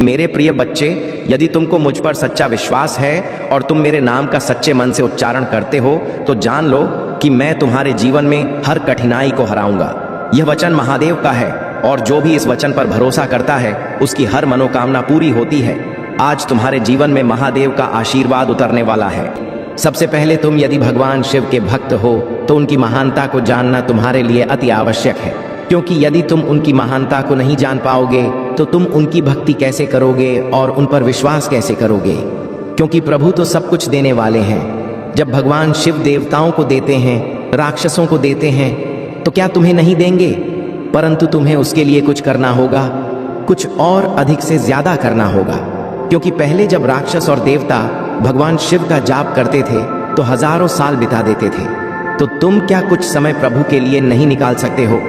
मेरे प्रिय बच्चे, यदि तुमको मुझ पर सच्चा विश्वास है और तुम मेरे नाम का सच्चे मन से उच्चारण करते हो तो जान लो कि मैं तुम्हारे जीवन में हर कठिनाई को हराऊंगा। यह वचन महादेव का है और जो भी इस वचन पर भरोसा करता है उसकी हर मनोकामना पूरी होती है। आज तुम्हारे जीवन में महादेव का आशीर्वाद उतरने वाला है। सबसे पहले तुम यदि भगवान शिव के भक्त हो तो उनकी महानता को जानना तुम्हारे लिए अति आवश्यक है, क्योंकि यदि तुम उनकी महानता को नहीं जान पाओगे तो तुम उनकी भक्ति कैसे करोगे और उन पर विश्वास कैसे करोगे, क्योंकि प्रभु तो सब कुछ देने वाले हैं। जब भगवान शिव देवताओं को देते हैं, राक्षसों को देते हैं, तो क्या तुम्हें नहीं देंगे? परंतु तुम्हें उसके लिए कुछ करना होगा, कुछ और अधिक से ज्यादा करना होगा, क्योंकि पहले जब राक्षस और देवता भगवान शिव का जाप करते थे तो हजारों साल बिता देते थे, तो तुम क्या कुछ समय प्रभु के लिए नहीं निकाल सकते हो?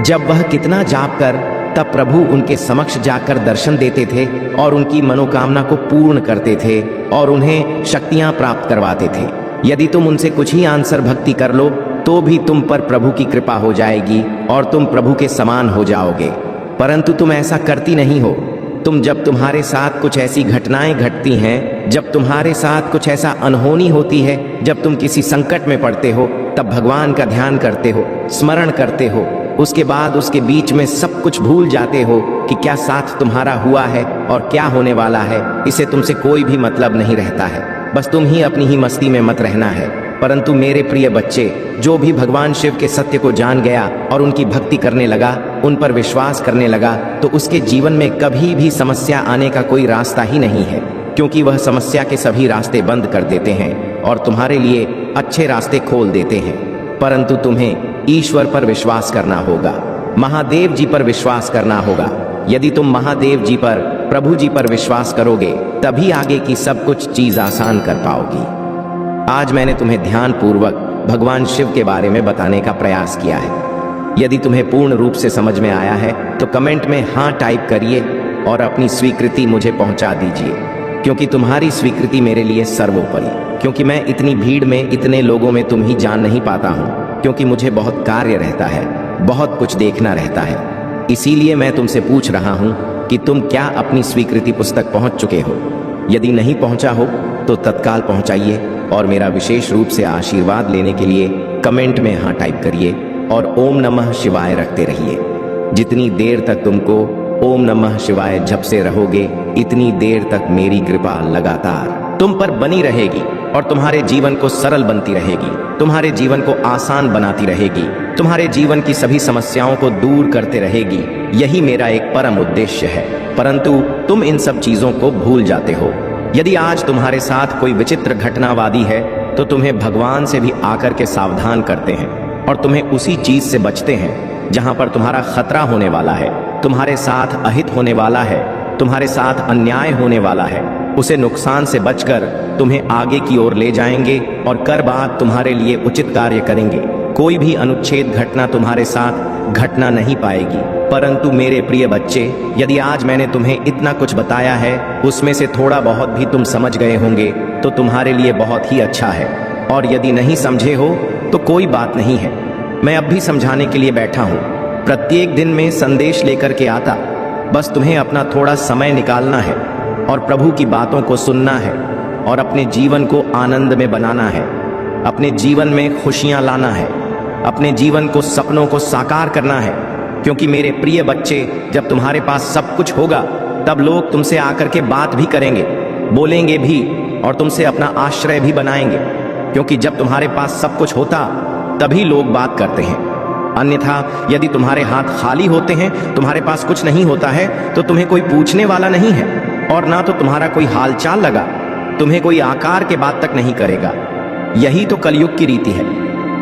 जब वह कितना जाप कर तब प्रभु उनके समक्ष जाकर दर्शन देते थे और उनकी मनोकामना को पूर्ण करते थे और उन्हें शक्तियां प्राप्त करवाते थे। यदि तुम उनसे कुछ ही आंसर भक्ति कर लो तो भी तुम पर प्रभु की कृपा हो जाएगी और तुम प्रभु के समान हो जाओगे, परंतु तुम ऐसा करती नहीं हो। तुम जब तुम्हारे साथ कुछ ऐसी घटनाएं घटती हैं, जब तुम्हारे साथ कुछ ऐसा अनहोनी होती है, जब तुम किसी संकट में पड़ते हो, तब भगवान का ध्यान करते हो, स्मरण करते हो, उसके बाद उसके बीच में सब कुछ भूल जाते हो कि क्या साथ तुम्हारा हुआ है और क्या होने वाला है। इसे तुमसे कोई भी मतलब नहीं रहता है, बस तुम ही अपनी ही मस्ती में मत रहना है। परंतु मेरे प्रिय बच्चे, जो भी भगवान शिव के सत्य को जान गया और उनकी भक्ति करने लगा, उन पर विश्वास करने लगा, तो उसके जीवन में कभी भी समस्या आने का कोई रास्ता ही नहीं है, क्योंकि वह समस्या के सभी रास्ते बंद कर देते हैं और तुम्हारे लिए अच्छे रास्ते खोल देते हैं। परंतु तुम्हें ईश्वर पर विश्वास करना होगा, महादेव जी पर विश्वास करना होगा। यदि तुम महादेव जी पर, प्रभु जी पर विश्वास करोगे तभी आगे की सब कुछ चीज आसान कर पाओगी। आज मैंने तुम्हें ध्यान पूर्वक भगवान शिव के बारे में बताने का प्रयास किया है। यदि तुम्हें पूर्ण रूप से समझ में आया है तो कमेंट में हाँ टाइप करिए और अपनी स्वीकृति मुझे पहुंचा दीजिए, क्योंकि तुम्हारी स्वीकृति मेरे लिए सर्वोपरि। क्योंकि मैं इतनी भीड़ में, इतने लोगों में तुम ही जान नहीं पाता हूँ, क्योंकि मुझे बहुत कार्य रहता है, बहुत कुछ देखना रहता है। इसीलिए मैं तुमसे पूछ रहा हूँ कि तुम क्या अपनी स्वीकृति पुस्तक पहुंच चुके हो? यदि नहीं पहुंचा हो तो तत्काल पहुंचाइए और मेरा विशेष रूप से आशीर्वाद लेने के लिए कमेंट में हाँ टाइप करिए और ओम नमः शिवाय रखते रहिए। जितनी देर तक तुमको ओम नमः शिवाय जप से रहोगे, इतनी देर तक मेरी कृपा लगातार तुम पर बनी रहेगी और तुम्हारे जीवन को सरल बनती रहेगी, तुम्हारे जीवन को आसान बनाती रहेगी, तुम्हारे जीवन की सभी समस्याओं को दूर करते रहेगी। यही मेरा एक परम उद्देश्य है, परंतु तुम इन सब चीजों को भूल जाते हो। यदि आज तुम्हारे साथ कोई विचित्र घटनावादी है तो तुम्हें भगवान से भी आकर के सावधान करते हैं और तुम्हें उसी चीज से बचते हैं जहां पर तुम्हारा खतरा होने वाला है, तुम्हारे साथ अहित होने वाला है, तुम्हारे साथ अन्याय होने वाला है। उसे नुकसान से बचकर तुम्हें आगे की ओर ले जाएंगे और कर बात तुम्हारे लिए उचित कार्य करेंगे। कोई भी अनुच्छेद घटना तुम्हारे साथ घटना नहीं पाएगी। परंतु मेरे प्रिय बच्चे, यदि आज मैंने तुम्हें इतना कुछ बताया है, उसमें से थोड़ा बहुत भी तुम समझ गए होंगे तो तुम्हारे लिए बहुत ही अच्छा है, और यदि नहीं समझे हो तो कोई बात नहीं है, मैं अब भी समझाने के लिए बैठा हूँ। प्रत्येक दिन में संदेश लेकर के आता, बस तुम्हें अपना थोड़ा समय निकालना है और प्रभु की बातों को सुनना है और अपने जीवन को आनंद में बनाना है, अपने जीवन में खुशियां लाना है, अपने जीवन को, सपनों को साकार करना है। क्योंकि मेरे प्रिय बच्चे, जब तुम्हारे पास सब कुछ होगा तब लोग तुमसे आकर के बात भी करेंगे, बोलेंगे भी और तुमसे अपना आश्रय भी बनाएंगे, क्योंकि जब तुम्हारे पास सब कुछ होता तभी लोग बात करते हैं। अन्यथा यदि तुम्हारे हाथ खाली होते हैं, तुम्हारे पास कुछ नहीं होता है, तो तुम्हें कोई पूछने वाला नहीं है और ना तो तुम्हारा कोई हालचाल लगा, तुम्हें कोई आकार के बात तक नहीं करेगा। यही तो कलयुग की रीति है।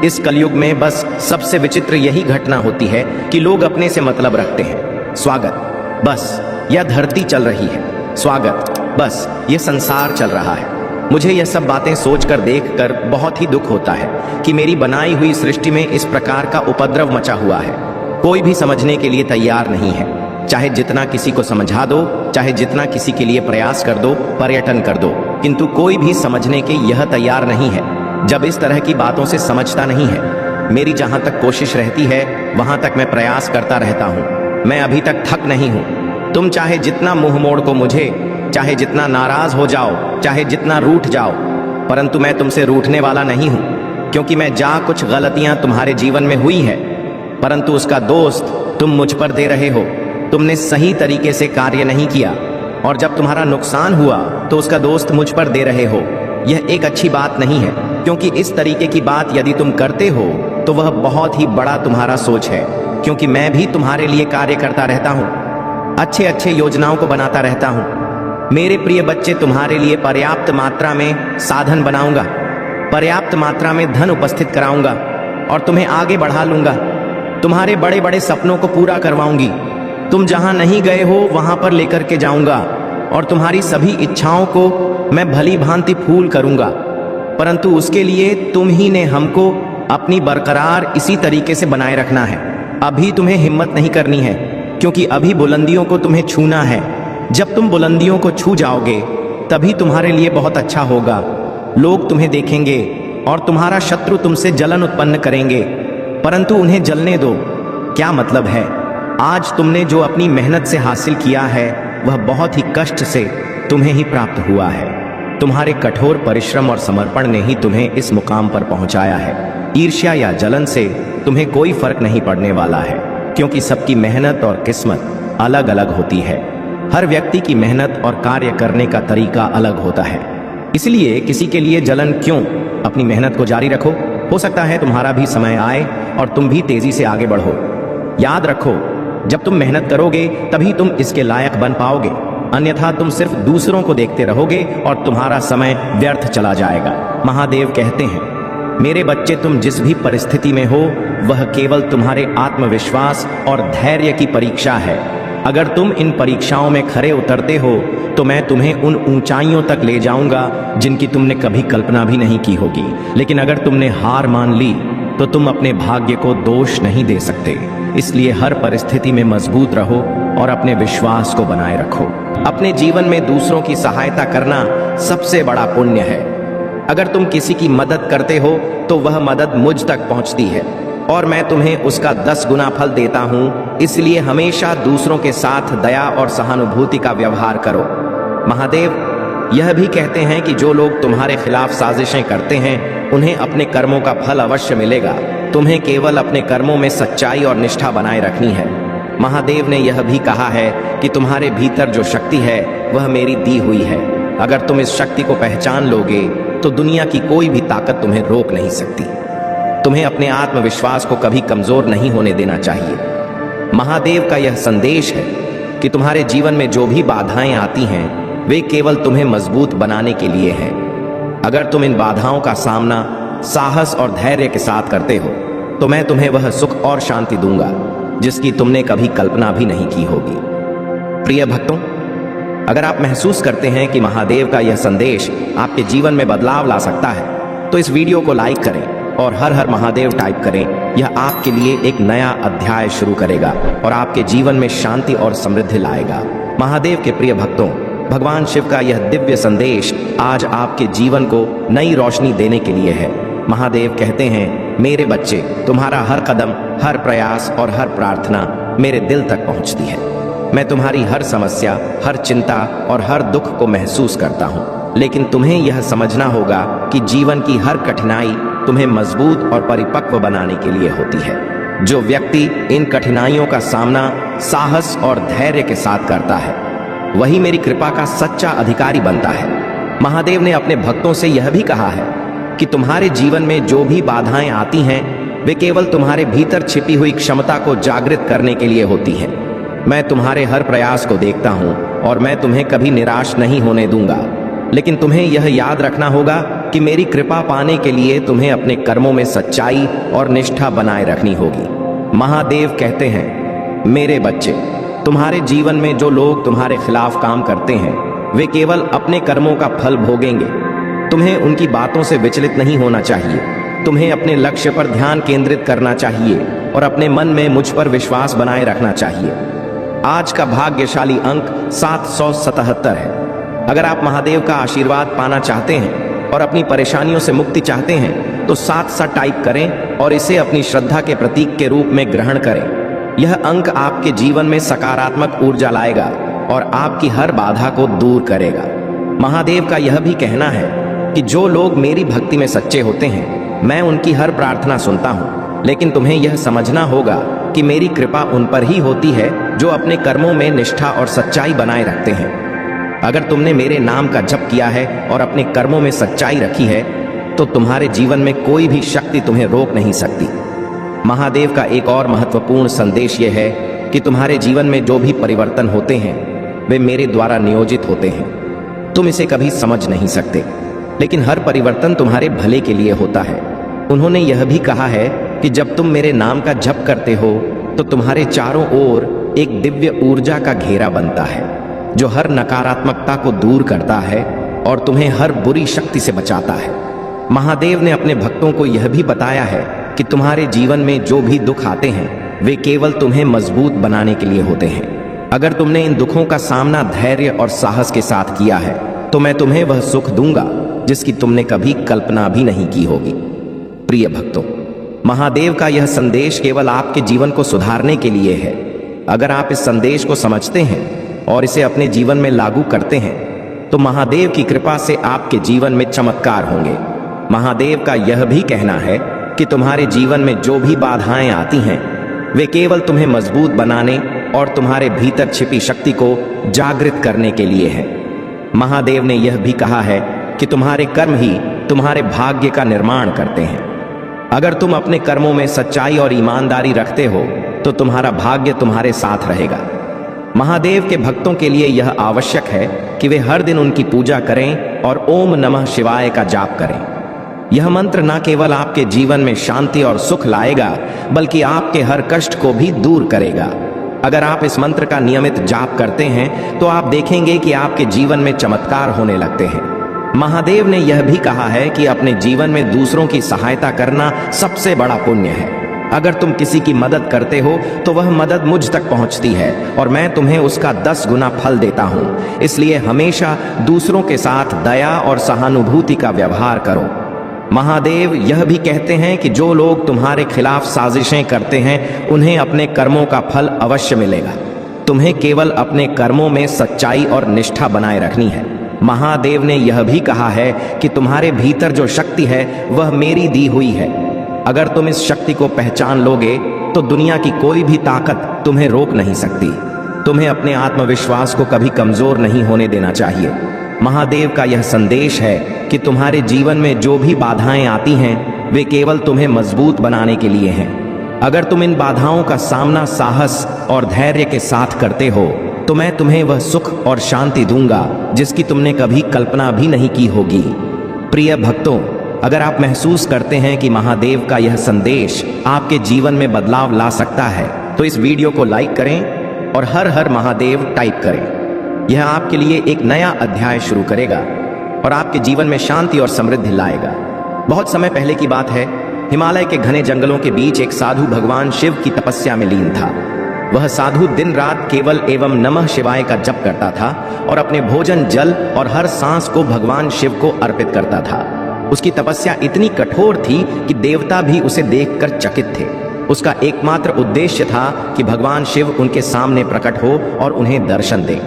इस कलयुग में बस सबसे विचित्र यही घटना होती है कि लोग अपने से मतलब रखते हैं। स्वागत, बस यह धरती चल रही है, स्वागत, बस ये संसार चल रहा है। मुझे यह सब बातें सोचकर, देखकर बहुत ही दुख होता है कि मेरी बनाई हुई सृष्टि में इस प्रकार का उपद्रव मचा हुआ है। कोई भी समझने के लिए तैयार नहीं है। चाहे जितना किसी को समझा दो, चाहे जितना किसी के लिए प्रयास कर दो, पर्यटन कर दो, किंतु कोई भी समझने के यह तैयार नहीं है। जब इस तरह की बातों से समझता नहीं है, मेरी जहां तक कोशिश रहती है वहां तक मैं प्रयास करता रहता हूं। मैं अभी तक थक नहीं हूं। तुम चाहे जितना मुंह मोड़ को मुझे, चाहे जितना नाराज हो जाओ, चाहे जितना रूठ जाओ, परंतु मैं तुमसे रूठने वाला नहीं हूं, क्योंकि मैं जा कुछ गलतियां तुम्हारे जीवन में हुई है, परंतु उसका दोस्त तुम मुझ पर दे रहे हो। तुमने सही तरीके से कार्य नहीं किया, और जब तुम्हारा नुकसान हुआ तो उसका दोस्त मुझ पर दे रहे हो। यह एक अच्छी बात नहीं है, क्योंकि इस तरीके की बात यदि तुम करते हो तो वह बहुत ही बड़ा तुम्हारा सोच है, क्योंकि मैं भी तुम्हारे लिए कार्य करता रहता हूँ, अच्छे अच्छे योजनाओं को बनाता रहता हूँ। मेरे प्रिय बच्चे, तुम्हारे लिए पर्याप्त मात्रा में साधन बनाऊंगा, पर्याप्त मात्रा में धन उपस्थित कराऊंगा और तुम्हें आगे बढ़ा लूंगा। तुम्हारे बड़े बड़े सपनों को पूरा करवाऊंगी। तुम जहां नहीं गए हो वहां पर लेकर के जाऊंगा और तुम्हारी सभी इच्छाओं को मैं भली भांति फूल करूंगा, परंतु उसके लिए तुम ही ने हमको अपनी बरकरार इसी तरीके से बनाए रखना है। अभी तुम्हें हिम्मत नहीं करनी है, क्योंकि अभी बुलंदियों को तुम्हें छूना है। जब तुम बुलंदियों को छू जाओगे तभी तुम्हारे लिए बहुत अच्छा होगा। लोग तुम्हें देखेंगे और तुम्हारा शत्रु तुमसे जलन उत्पन्न करेंगे, परंतु उन्हें जलने दो। क्या मतलब है? आज तुमने जो अपनी मेहनत से हासिल किया है वह बहुत ही कष्ट से तुम्हें ही प्राप्त हुआ है। तुम्हारे कठोर परिश्रम और समर्पण ने ही तुम्हें इस मुकाम पर पहुंचाया है। ईर्ष्या या जलन से तुम्हें कोई फर्क नहीं पड़ने वाला है, क्योंकि सबकी मेहनत और किस्मत अलग अलग होती है। हर व्यक्ति की मेहनत और कार्य करने का तरीका अलग होता है, इसलिए किसी के लिए जलन क्यों? अपनी मेहनत को जारी रखो। हो सकता है तुम्हारा भी समय आए और तुम भी तेजी से आगे बढ़ो। याद रखो, जब तुम मेहनत करोगे तभी तुम इसके लायक बन पाओगे, अन्यथा तुम सिर्फ दूसरों को देखते रहोगे और तुम्हारा समय व्यर्थ चला जाएगा। महादेव कहते हैं, मेरे बच्चे, तुम जिस भी परिस्थिति में हो वह केवल तुम्हारे आत्मविश्वास और धैर्य की परीक्षा है। अगर तुम इन परीक्षाओं में खरे उतरते हो तो मैं तुम्हें उन ऊंचाइयों तक ले जाऊंगा जिनकी तुमने कभी कल्पना भी नहीं की होगी। लेकिन अगर तुमने हार मान ली तो तुम अपने भाग्य को दोष नहीं दे सकते। इसलिए हर परिस्थिति में मजबूत रहो और अपने विश्वास को बनाए रखो। अपने जीवन में दूसरों की सहायता करना सबसे बड़ा पुण्य है। अगर तुम किसी की मदद करते हो तो वह मदद मुझ तक पहुंचती है और मैं तुम्हें उसका 10 गुना फल देता हूं। इसलिए हमेशा दूसरों के साथ दया और सहानुभूति का व्यवहार करो। महादेव यह भी कहते हैं कि जो लोग तुम्हारे खिलाफ साजिशें करते हैं उन्हें अपने कर्मों का फल अवश्य मिलेगा। तुम्हें केवल अपने कर्मों में सच्चाई और निष्ठा बनाए रखनी है। महादेव ने यह भी कहा है कि तुम्हारे भीतर जो शक्ति है वह मेरी दी हुई है। अगर तुम इस शक्ति को पहचान लोगे तो दुनिया की कोई भी ताकत तुम्हें रोक नहीं सकती। तुम्हें अपने आत्मविश्वास को कभी कमजोर नहीं होने देना चाहिए। महादेव का यह संदेश है कि तुम्हारे जीवन में जो भी बाधाएं आती हैं वे केवल तुम्हें मजबूत बनाने के लिए हैं। अगर तुम इन बाधाओं का सामना साहस और धैर्य के साथ करते हो तो मैं तुम्हें वह सुख और शांति दूंगा जिसकी तुमने कभी कल्पना भी नहीं की होगी। प्रिय भक्तों, अगर आप महसूस करते हैं कि महादेव का यह संदेश आपके जीवन में बदलाव ला सकता है तो इस वीडियो को लाइक करें और हर हर महादेव टाइप करें। यह आपके लिए एक नया अध्याय शुरू करेगा और आपके जीवन में शांति और समृद्धि लाएगा। महादेव के प्रिय भक्तों, भगवान शिव का यह दिव्य संदेश आज आपके जीवन को नई रोशनी देने के लिए है। महादेव कहते हैं, मेरे बच्चे, तुम्हारा हर कदम, हर प्रयास और हर प्रार्थना मेरे दिल तक पहुंचती है। मैं तुम्हारी हर समस्या, हर चिंता और हर दुख को महसूस करता हूं, लेकिन तुम्हें यह समझना होगा कि जीवन की हर कठिनाई तुम्हें मजबूत और परिपक्व बनाने के लिए होती है। जो व्यक्ति इन कठिनाइयों का सामना साहस और धैर्य के साथ करता है वही मेरी कृपा का सच्चा अधिकारी बनता है। महादेव ने अपने भक्तों से यह भी कहा है कि तुम्हारे जीवन में जो भी बाधाएं आती हैं वे केवल तुम्हारे भीतर छिपी हुई क्षमता को जागृत करने के लिए होती हैं। मैं तुम्हारे हर प्रयास को देखता हूं और मैं तुम्हें कभी निराश नहीं होने दूंगा, लेकिन तुम्हें यह याद रखना होगा कि मेरी कृपा पाने के लिए तुम्हें अपने कर्मों में सच्चाई और निष्ठा बनाए रखनी होगी। महादेव कहते हैं, मेरे बच्चे, तुम्हारे जीवन में जो लोग तुम्हारे खिलाफ काम करते हैं वे केवल अपने कर्मों का फल भोगेंगे। तुम्हें उनकी बातों से विचलित नहीं होना चाहिए। तुम्हें अपने लक्ष्य पर ध्यान केंद्रित करना चाहिए और अपने मन में मुझ पर विश्वास बनाए रखना चाहिए। आज का भाग्यशाली अंक 777 है। अगर आप महादेव का आशीर्वाद पाना चाहते हैं और अपनी परेशानियों से मुक्ति चाहते हैं तो 7 टाइप करें और इसे अपनी श्रद्धा के प्रतीक के रूप में ग्रहण करें। यह अंक आपके जीवन में सकारात्मक ऊर्जा लाएगा और आपकी हर बाधा को दूर करेगा। महादेव का यह भी कहना है कि जो लोग मेरी भक्ति में सच्चे होते हैं, मैं उनकी हर प्रार्थना सुनता हूँ। लेकिन तुम्हें यह समझना होगा कि मेरी कृपा उन पर ही होती है जो अपने कर्मों में निष्ठा और सच्चाई बनाए रखते हैं। अगर तुमने मेरे नाम का जप किया है और अपने कर्मों में सच्चाई रखी है, तो तुम्हारे जीवन में कोई भी शक्ति तुम्हें रोक नहीं सकती। महादेव का एक और महत्वपूर्ण संदेश यह है कि तुम्हारे जीवन में जो भी परिवर्तन होते हैं वे मेरे द्वारा नियोजित होते हैं। तुम इसे कभी समझ नहीं सकते, लेकिन हर परिवर्तन तुम्हारे भले के लिए होता है। उन्होंने यह भी कहा है कि जब तुम मेरे नाम का जप करते हो तो तुम्हारे चारों ओर एक दिव्य ऊर्जा का घेरा बनता है जो हर नकारात्मकता को दूर करता है और तुम्हें हर बुरी शक्ति से बचाता है। महादेव ने अपने भक्तों को यह भी बताया है कि तुम्हारे जीवन में जो भी दुख आते हैं वे केवल तुम्हें मजबूत बनाने के लिए होते हैं। अगर तुमने इन दुखों का सामना धैर्य और साहस के साथ किया है तो मैं तुम्हें वह सुख दूंगा जिसकी तुमने कभी कल्पना भी नहीं की होगी। प्रिय भक्तों, महादेव का यह संदेश केवल आपके जीवन को सुधारने के लिए है। अगर आप इस संदेश को समझते हैं और इसे अपने जीवन में लागू करते हैं तो महादेव की कृपा से आपके जीवन में चमत्कार होंगे। महादेव का यह भी कहना है कि तुम्हारे जीवन में जो भी बाधाएं आती हैं वे केवल तुम्हें मजबूत बनाने और तुम्हारे भीतर छिपी शक्ति को जागृत करने के लिए है। महादेव ने यह भी कहा है कि तुम्हारे कर्म ही तुम्हारे भाग्य का निर्माण करते हैं। अगर तुम अपने कर्मों में सच्चाई और ईमानदारी रखते हो तो तुम्हारा भाग्य तुम्हारे साथ रहेगा। महादेव के भक्तों के लिए यह आवश्यक है कि वे हर दिन उनकी पूजा करें और ओम नमः शिवाय का जाप करें। यह मंत्र न केवल आपके जीवन में शांति और सुख लाएगा बल्कि आपके हर कष्ट को भी दूर करेगा। अगर आप इस मंत्र का नियमित जाप करते हैं तो आप देखेंगे कि आपके जीवन में चमत्कार होने लगते हैं। महादेव ने यह भी कहा है कि अपने जीवन में दूसरों की सहायता करना सबसे बड़ा पुण्य है। अगर तुम किसी की मदद करते हो तो वह मदद मुझ तक पहुंचती है और मैं तुम्हें उसका 10 गुना फल देता हूं। इसलिए हमेशा दूसरों के साथ दया और सहानुभूति का व्यवहार करो। महादेव यह भी कहते हैं कि जो लोग तुम्हारे खिलाफ साजिशें करते हैं उन्हें अपने कर्मों का फल अवश्य मिलेगा। तुम्हें केवल अपने कर्मों में सच्चाई और निष्ठा बनाए रखनी है। महादेव ने यह भी कहा है कि तुम्हारे भीतर जो शक्ति है वह मेरी दी हुई है। अगर तुम इस शक्ति को पहचान लोगे तो दुनिया की कोई भी ताकत तुम्हें रोक नहीं सकती। तुम्हें अपने आत्मविश्वास को कभी कमजोर नहीं होने देना चाहिए। महादेव का यह संदेश है कि तुम्हारे जीवन में जो भी बाधाएं आती हैं वे केवल तुम्हें मजबूत बनाने के लिए हैं। अगर तुम इन बाधाओं का सामना साहस और धैर्य के साथ करते हो तो मैं तुम्हें वह सुख और शांति दूंगा जिसकी तुमने कभी कल्पना भी नहीं की होगी। प्रिय भक्तों, अगर आप महसूस करते हैं कि महादेव का यह संदेश आपके जीवन में बदलाव ला सकता है तो इस वीडियो को लाइक करें और हर हर महादेव टाइप करें। यह आपके लिए एक नया अध्याय शुरू करेगा और आपके जीवन में शांति और समृद्धि लाएगा। बहुत समय पहले की बात है, हिमालय के घने जंगलों के बीच एक साधु भगवान शिव की तपस्या में लीन था। वह साधु दिन रात केवल एवं नमः शिवाय का जप करता था और अपने भोजन, जल और हर सांस को भगवान शिव को अर्पित करता था। उसकी तपस्या इतनी कठोर थी कि देवता भी उसे देखकर चकित थे। उसका एकमात्र उद्देश्य था कि भगवान शिव उनके सामने प्रकट हो और उन्हें दर्शन दे।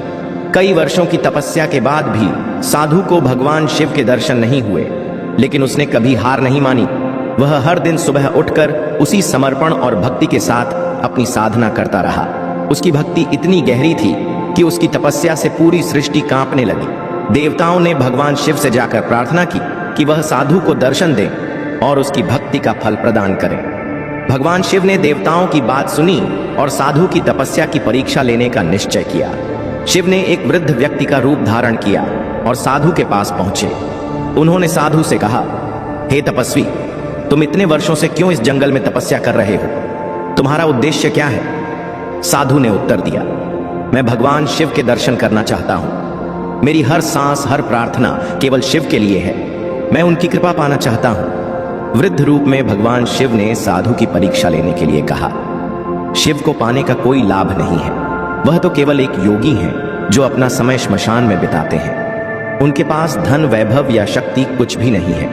कई वर्षों की तपस्या के बाद भी साधु को भगवान शिव के दर्शन नहीं हुए, लेकिन उसने कभी हार नहीं मानी। वह हर दिन सुबह उठकर उसी समर्पण और भक्ति के साथ अपनी साधना करता रहा। उसकी भक्ति इतनी गहरी थी कि उसकी तपस्या से पूरी सृष्टि कांपने लगी। देवताओं ने भगवान शिव से जाकर प्रार्थना की कि वह साधु को दर्शन दें और उसकी भक्ति का फल प्रदान करें। भगवान शिव ने देवताओं की बात सुनी और साधु की तपस्या की परीक्षा लेने का निश्चय किया। शिव ने एक वृद्ध व्यक्ति का रूप धारण किया और साधु के पास पहुंचे। उन्होंने साधु से कहा, हे तपस्वी, तुम इतने वर्षों से क्यों इस जंगल में तपस्या कर रहे हो? तुम्हारा उद्देश्य क्या है? साधु ने उत्तर दिया, मैं भगवान शिव के दर्शन करना चाहता हूं। मेरी हर सांस, हर प्रार्थना केवल शिव के लिए है। मैं उनकी कृपा पाना चाहता हूं। वृद्ध रूप में भगवान शिव ने साधु की परीक्षा लेने के लिए कहा। शिव को पाने का कोई लाभ नहीं है। वह तो केवल एक योगी हैं जो अपना समय श्मशान में बिताते हैं। उनके पास धन, वैभव या शक्ति कुछ भी नहीं है।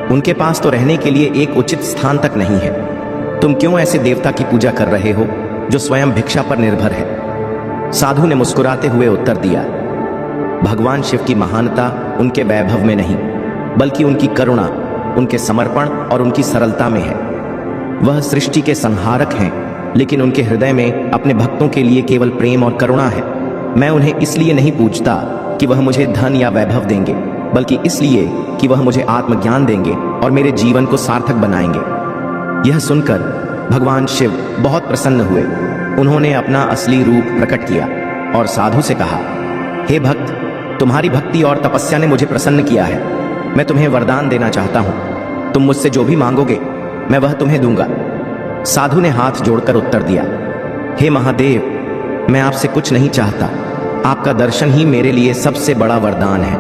उनके पास तो रहने के लिए एक उचित स्थान तक नहीं है। तुम क्यों ऐसे देवता की पूजा कर रहे हो जो स्वयं भिक्षा पर निर्भर है। साधु ने मुस्कुराते हुए उत्तर दिया, भगवान शिव की महानता उनके वैभव में नहीं, बल्कि उनकी करुणा, उनके समर्पण और उनकी सरलता में है। वह सृष्टि के संहारक हैं, लेकिन उनके हृदय में अपने भक्तों के लिए केवल प्रेम और करुणा है। मैं उन्हें इसलिए नहीं पूछता कि वह मुझे धन या वैभव देंगे, बल्कि इसलिए कि वह मुझे आत्मज्ञान देंगे और मेरे जीवन को सार्थक बनाएंगे। यह सुनकर भगवान शिव बहुत प्रसन्न हुए। उन्होंने अपना असली रूप प्रकट किया और साधु से कहा, हे भक्त, तुम्हारी भक्ति और तपस्या ने मुझे प्रसन्न किया है। मैं तुम्हें वरदान देना चाहता हूं। तुम मुझसे जो भी मांगोगे मैं वह तुम्हें दूंगा। साधु ने हाथ जोड़कर उत्तर दिया, हे महादेव, मैं आपसे कुछ नहीं चाहता। आपका दर्शन ही मेरे लिए सबसे बड़ा वरदान है।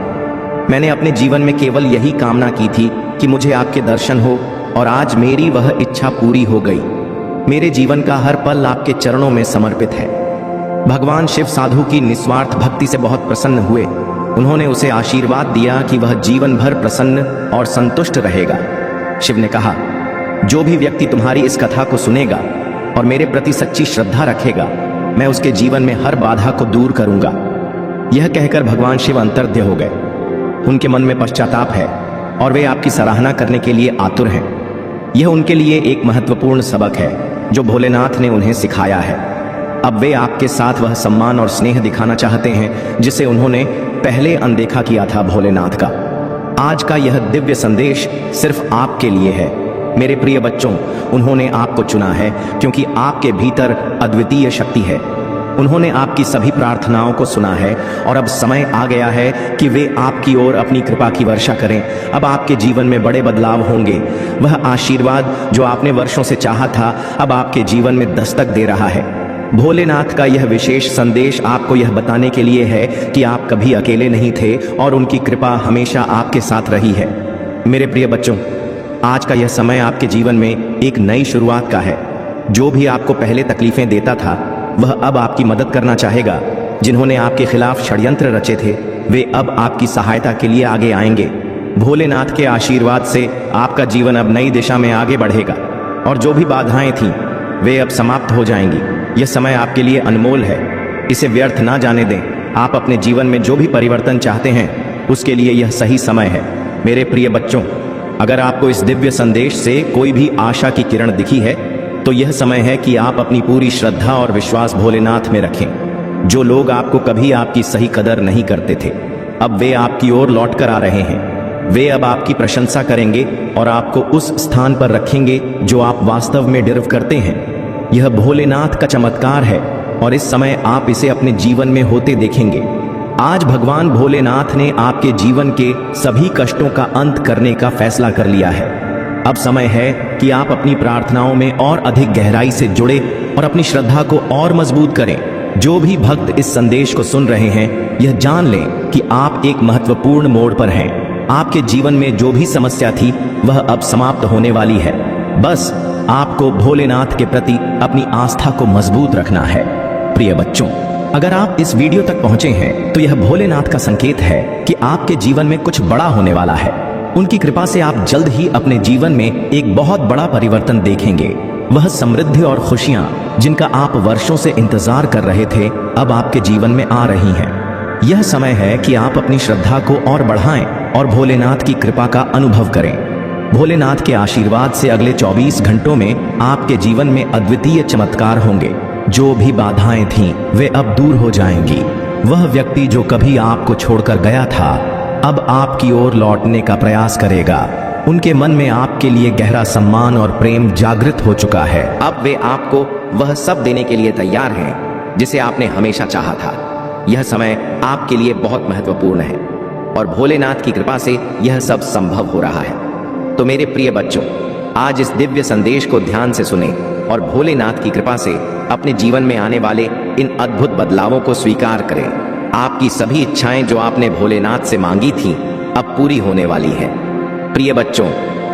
मैंने अपने जीवन में केवल यही कामना की थी कि मुझे आपके दर्शन हो, और आज मेरी वह इच्छा पूरी हो गई। मेरे जीवन का हर पल आपके चरणों में समर्पित है। भगवान शिव साधु की निस्वार्थ भक्ति से बहुत प्रसन्न हुए। उन्होंने उसे आशीर्वाद दिया कि वह जीवन भर प्रसन्न और संतुष्ट रहेगा। शिव ने कहा, जो भी व्यक्ति तुम्हारी इस कथा को सुनेगा और मेरे प्रति सच्ची श्रद्धा रखेगा, मैं उसके जीवन में हर बाधा को दूर करूंगा। यह कहकर भगवान शिव अंतर्ध्य हो गए। उनके मन में पश्चाताप है और वे आपकी सराहना करने के लिए आतुर हैं। यह उनके लिए एक महत्वपूर्ण सबक है जो भोलेनाथ ने उन्हें सिखाया है। अब वे आपके साथ वह सम्मान और स्नेह दिखाना चाहते हैं जिसे उन्होंने पहले अनदेखा किया था भोलेनाथ का। आज का यह दिव्य संदेश सिर्फ आपके लिए है। मेरे प्रिय बच्चों, उन्होंने आपको चुना है क्योंकि आपके भीतर अद्वितीय शक्ति है। उन्होंने आपकी सभी प्रार्थनाओं को सुना है और अब समय आ गया है कि वे आपकी ओर अपनी कृपा की वर्षा करें। अब आपके जीवन में बड़े बदलाव होंगे। वह आशीर्वाद जो आपने वर्षों से चाहा था, अब आपके जीवन में दस्तक दे रहा है। भोलेनाथ का यह विशेष संदेश आपको यह बताने के लिए है कि आप कभी अकेले नहीं थे और उनकी कृपा हमेशा आपके साथ रही है। मेरे प्रिय बच्चों, आज का यह समय आपके जीवन में एक नई शुरुआत का है। जो भी आपको पहले तकलीफें देता था, वह अब आपकी मदद करना चाहेगा। जिन्होंने आपके खिलाफ षड्यंत्र रचे थे, वे अब आपकी सहायता के लिए आगे आएंगे। भोलेनाथ के आशीर्वाद से आपका जीवन अब नई दिशा में आगे बढ़ेगा और जो भी बाधाएं थीं, वे अब समाप्त हो जाएंगी। यह समय आपके लिए अनमोल है, इसे व्यर्थ ना जाने दें। आप अपने जीवन में जो भी परिवर्तन चाहते हैं, उसके लिए यह सही समय है। मेरे प्रिय बच्चों, अगर आपको इस दिव्य संदेश से कोई भी आशा की किरण दिखी है, तो यह समय है कि आप अपनी पूरी श्रद्धा और विश्वास भोलेनाथ में रखें। जो लोग आपको कभी आपकी सही कदर नहीं करते थे, अब वे आपकी ओर लौट कर आ रहे हैं। वे अब आपकी प्रशंसा करेंगे और आपको उस स्थान पर रखेंगे जो आप वास्तव में डिजर्व करते हैं। यह भोलेनाथ का चमत्कार है और इस समय आप इसे अपने जीवन में होते देखेंगे। आज भगवान भोलेनाथ ने आपके जीवन के सभी कष्टों का अंत करने का फैसला कर लिया है। अब समय है कि आप अपनी प्रार्थनाओं में और अधिक गहराई से जुड़े और अपनी श्रद्धा को और मजबूत करें। जो भी भक्त इस संदेश को सुन रहे हैं, यह जान लें कि आप एक महत्वपूर्ण मोड़ पर हैं। आपके जीवन में जो भी समस्या थी, वह अब समाप्त होने वाली है। बस आपको भोलेनाथ के प्रति अपनी आस्था को मजबूत रखना है। प्रिय बच्चों, अगर आप इस वीडियो तक पहुंचे हैं, तो यह भोलेनाथ का संकेत है कि आपके जीवन में कुछ बड़ा होने वाला है। उनकी कृपा से आप जल्द ही अपने जीवन में एक बहुत बड़ा परिवर्तन देखेंगे। वह समृद्धि और खुशियां जिनका आप वर्षों से इंतजार कर रहे थे, अब आपके जीवन में आ रही हैं। यह समय है कि आप अपनी श्रद्धा को और बढ़ाएं और भोलेनाथ की कृपा का अनुभव करें। भोलेनाथ के आशीर्वाद से अगले 24 घंटों में आपके जीवन में अद्वितीय चमत्कार होंगे। जो भी बाधाएं थीं, वे अब दूर हो जाएंगी। वह व्यक्ति जो कभी आपको छोड़कर गया था, अब आपकी ओर लौटने का प्रयास करेगा। उनके मन में आपके लिए गहरा सम्मान और प्रेम जागृत हो चुका है। अब वे आपको वह सब देने के लिए तैयार हैं जिसे आपने हमेशा चाहा था। यह समय आपके लिए बहुत महत्वपूर्ण है और भोलेनाथ की कृपा से यह सब संभव हो रहा है। तो मेरे प्रिय बच्चों, आज इस दिव्य संदेश को ध्यान से सुने और भोलेनाथ की कृपा से अपने जीवन में आने वाले इन अद्भुत बदलावों को स्वीकार करें। आपकी सभी इच्छाएं जो आपने भोलेनाथ से मांगी थीं, अब पूरी होने वाली है। प्रिय बच्चों,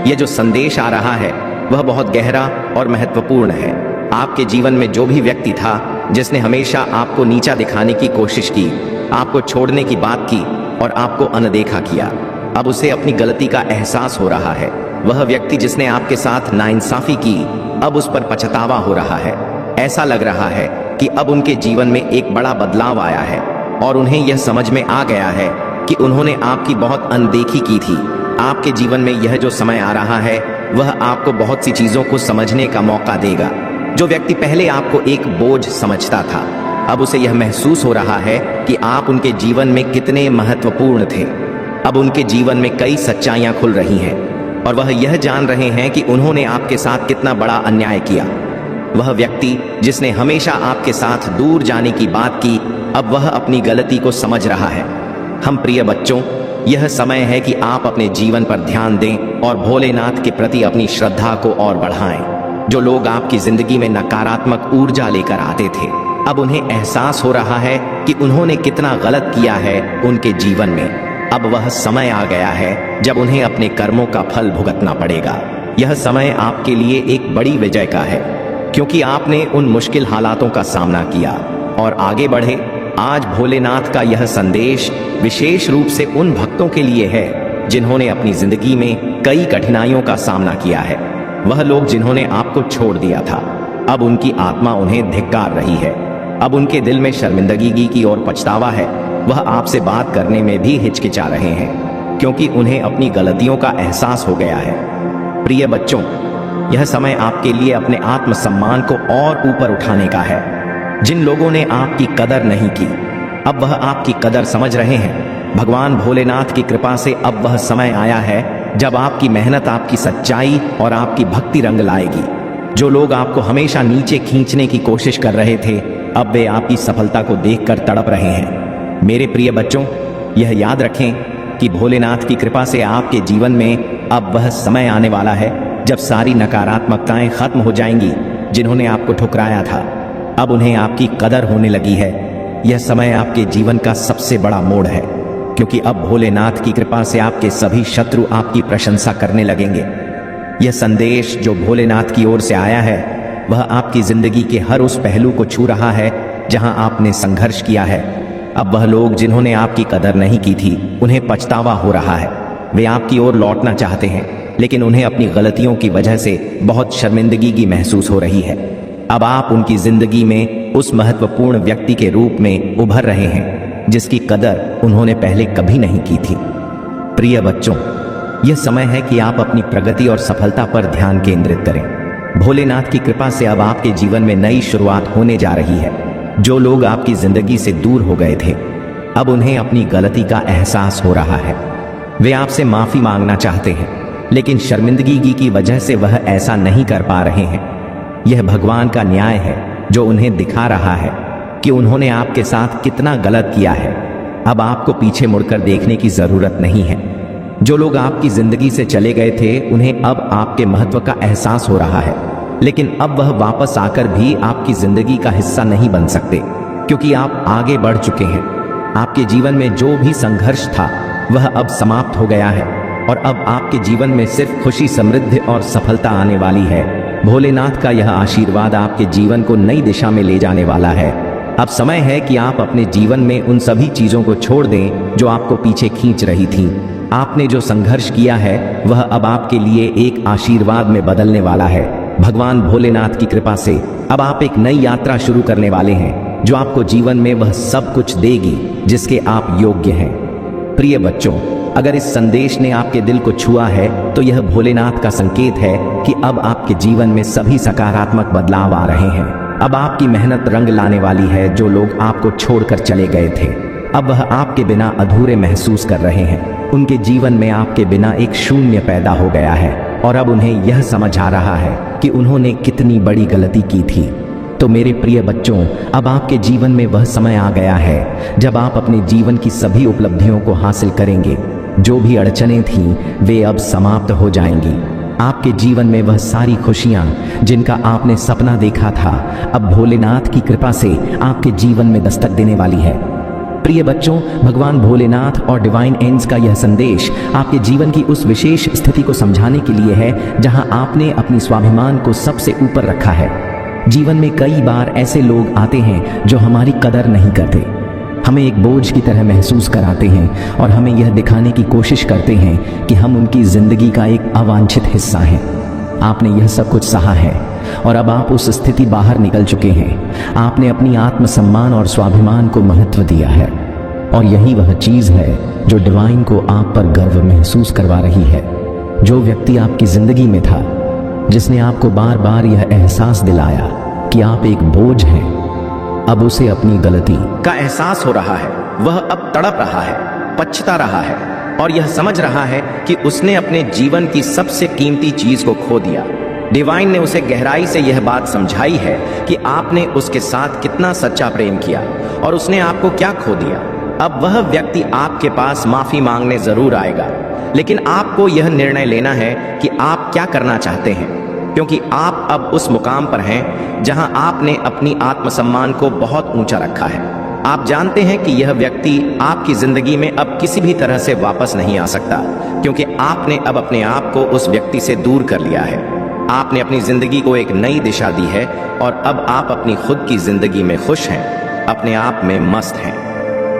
यह जो संदेश आ रहा है, वह बहुत गहरा और महत्वपूर्ण है। आपके जीवन में जो भी व्यक्ति था जिसने हमेशा आपको नीचा दिखाने की कोशिश की, आपको छोड़ने की बात की और आपको अनदेखा किया, अब उसे अपनी गलती का एहसास हो रहा है। वह व्यक्ति जिसने आपके साथ नाइंसाफी की, अब उस पर पछतावा हो रहा है। ऐसा लग रहा है कि अब उनके जीवन में एक बड़ा बदलाव आया है और उन्हें यह समझ में आ गया है कि उन्होंने आपकी बहुत अनदेखी की थी। आपके जीवन में यह जो समय आ रहा है वह आपको बहुत सी चीजों को समझने का मौका देगा। जो व्यक्ति पहले आपको एक बोझ समझता था, अब उसे यह महसूस हो रहा है कि आप उनके जीवन में कितने महत्वपूर्ण थे। अब उनके जीवन में कई सच्चाइयां खुल रही हैं और वह यह जान रहे हैं कि उन्होंने आपके साथ कितना बड़ा अन्याय किया। वह व्यक्ति जिसने हमेशा आपके साथ दूर जाने की बात की, अब वह अपनी गलती को समझ रहा है। हम प्रिय बच्चों, यह समय है कि आप अपने जीवन पर ध्यान दें और भोलेनाथ के प्रति अपनी श्रद्धा को और बढ़ाएं। जो लोग आपकी जिंदगी में नकारात्मक ऊर्जा लेकर आते थे, अब उन्हें एहसास हो रहा है कि उन्होंने कितना गलत किया है उनके जीवन में। अब वह समय आ गया है जब उन्हें अपने कर्मों का फल भुगतना पड़ेगा। यह समय आपके लिए एक बड़ी विजय का है, क्योंकि आपने उन मुश्किल हालातों का सामना किया और आगे बढ़े। आज भोलेनाथ का यह संदेश विशेष रूप से उन भक्तों के लिए है जिन्होंने अपनी जिंदगी में कई कठिनाइयों का सामना किया है। वह लोग जिन्होंने आपको छोड़ दिया था, अब उनकी आत्मा उन्हें धिक्कार रही है। अब उनके दिल में शर्मिंदगी की ओर पछतावा है। वह आपसे बात करने में भी हिचकिचा रहे हैं, क्योंकि उन्हें अपनी गलतियों का एहसास हो गया है। प्रिय बच्चों, यह समय आपके लिए अपने आत्मसम्मान को और ऊपर उठाने का है। जिन लोगों ने आपकी कदर नहीं की, अब वह आपकी कदर समझ रहे हैं। भगवान भोलेनाथ की कृपा से अब वह समय आया है जब आपकी मेहनत, आपकी सच्चाई और आपकी भक्ति रंग लाएगी। जो लोग आपको हमेशा नीचे खींचने की कोशिश कर रहे थे, अब वे आपकी सफलता को देखकर तड़प रहे हैं। मेरे प्रिय बच्चों, यह याद रखें कि भोलेनाथ की कृपा से आपके जीवन में अब वह समय आने वाला है जब सारी नकारात्मकताएं खत्म हो जाएंगी। जिन्होंने आपको ठुकराया था, अब उन्हें आपकी कदर होने लगी है। यह समय आपके जीवन का सबसे बड़ा मोड़ है, क्योंकि अब भोलेनाथ की कृपा से आपके सभी शत्रु आपकी प्रशंसा करने लगेंगे। यह संदेश जो भोलेनाथ की ओर से आया है, वह आपकी जिंदगी के हर उस पहलू को छू रहा है जहां आपने संघर्ष किया है। अब वह लोग जिन्होंने आपकी कदर नहीं की थी, उन्हें पछतावा हो रहा है। वे आपकी ओर लौटना चाहते हैं, लेकिन उन्हें अपनी गलतियों की वजह से बहुत शर्मिंदगी की महसूस हो रही है। अब आप उनकी जिंदगी में उस महत्वपूर्ण व्यक्ति के रूप में उभर रहे हैं जिसकी कदर उन्होंने पहले कभी नहीं की थी। प्रिय बच्चों, यह समय है कि आप अपनी प्रगति और सफलता पर ध्यान केंद्रित करें। भोलेनाथ की कृपा से अब आपके जीवन में नई शुरुआत होने जा रही है। जो लोग आपकी जिंदगी से दूर हो गए थे, अब उन्हें अपनी गलती का एहसास हो रहा है। वे आपसे माफी मांगना चाहते हैं, लेकिन शर्मिंदगी की वजह से वह ऐसा नहीं कर पा रहे हैं। यह भगवान का न्याय है जो उन्हें दिखा रहा है कि उन्होंने आपके साथ कितना गलत किया है। अब आपको पीछे मुड़कर देखने की जरूरत नहीं है। जो लोग आपकी जिंदगी से चले गए थे, उन्हें अब आपके महत्व का एहसास हो रहा है, लेकिन अब वह वापस आकर भी आपकी जिंदगी का हिस्सा नहीं बन सकते, क्योंकि आप आगे बढ़ चुके हैं। आपके जीवन में जो भी संघर्ष था वह अब समाप्त हो गया है और अब आपके जीवन में सिर्फ खुशी, समृद्धि और सफलता आने वाली है। भोलेनाथ का यह आशीर्वाद आपके जीवन को नई दिशा में ले जाने वाला है। अब समय है कि आप अपने जीवन में उन सभी चीजों को छोड़ दें जो आपको पीछे खींच रही थी। आपने जो संघर्ष किया है वह अब आपके लिए एक आशीर्वाद में बदलने वाला है। भगवान भोलेनाथ की कृपा से अब आप एक नई यात्रा शुरू करने वाले हैं जो आपको जीवन में वह सब कुछ देगी जिसके आप योग्य हैं। प्रिय बच्चों, अगर इस संदेश ने आपके दिल को छुआ है तो यह भोलेनाथ का संकेत है कि अब आपके जीवन में सभी सकारात्मक बदलाव आ रहे हैं। अब आपकी मेहनत रंग लाने वाली है। जो लोग आपको छोड़कर चले गए थे, अब वह आपके बिना अधूरे महसूस कर रहे हैं। उनके जीवन में आपके बिना एक शून्य पैदा हो गया है और अब उन्हें यह समझ आ रहा है कि उन्होंने कितनी बड़ी गलती की थी। तो मेरे प्रिय बच्चों, अब आपके जीवन में वह समय आ गया है जब आप अपने जीवन की सभी उपलब्धियों को हासिल करेंगे। जो भी अड़चनें थीं वे अब समाप्त हो जाएंगी। आपके जीवन में वह सारी खुशियां जिनका आपने सपना देखा था, अब भोलेनाथ की कृपा से आपके जीवन में दस्तक देने वाली है। प्रिय बच्चों, भगवान भोलेनाथ और डिवाइन एंड्स का यह संदेश आपके जीवन की उस विशेष स्थिति को समझाने के लिए है जहां आपने अपनी स्वाभिमान को सबसे ऊपर रखा है। जीवन में कई बार ऐसे लोग आते हैं जो हमारी कदर नहीं करते, हमें एक बोझ की तरह महसूस कराते हैं और हमें यह दिखाने की कोशिश करते हैं कि हम उनकी जिंदगी का एक अवांछित हिस्सा हैं। आपने यह सब कुछ सहा है और अब आप उस स्थिति बाहर निकल चुके हैं। आपने अपनी आत्मसम्मान और स्वाभिमान को महत्व दिया है और यही वह चीज है जो डिवाइन को आप पर गर्व महसूस करवा रही है। जो व्यक्ति आपकी जिंदगी में था, जिसने आपको बार बार यह एहसास दिलाया कि आप एक बोझ हैं, अब उसे अपनी गलती का एहसास हो रहा है। वह अब तड़प रहा है, पछता रहा है और यह समझ रहा है कि उसने अपने जीवन की सबसे कीमती चीज को खो दिया। डिवाइन ने उसे गहराई से यह बात समझाई है कि आपने उसके साथ कितना सच्चा प्रेम किया और उसने आपको क्या खो दिया। अब वह व्यक्ति आपके पास माफी मांगने जरूर आएगा, लेकिन आपको यह निर्णय लेना है कि आप क्या करना चाहते हैं, क्योंकि आप अब उस मुकाम पर हैं जहां आपने अपनी आत्मसम्मान को बहुत ऊंचा रखा है। आप जानते हैं कि यह व्यक्ति आपकी जिंदगी में अब किसी भी तरह से वापस नहीं आ सकता, क्योंकि आपने अब अपने आप को उस व्यक्ति से दूर कर लिया है। आपने अपनी जिंदगी को एक नई दिशा दी है और अब आप अपनी खुद की जिंदगी में खुश हैं, अपने आप में मस्त हैं।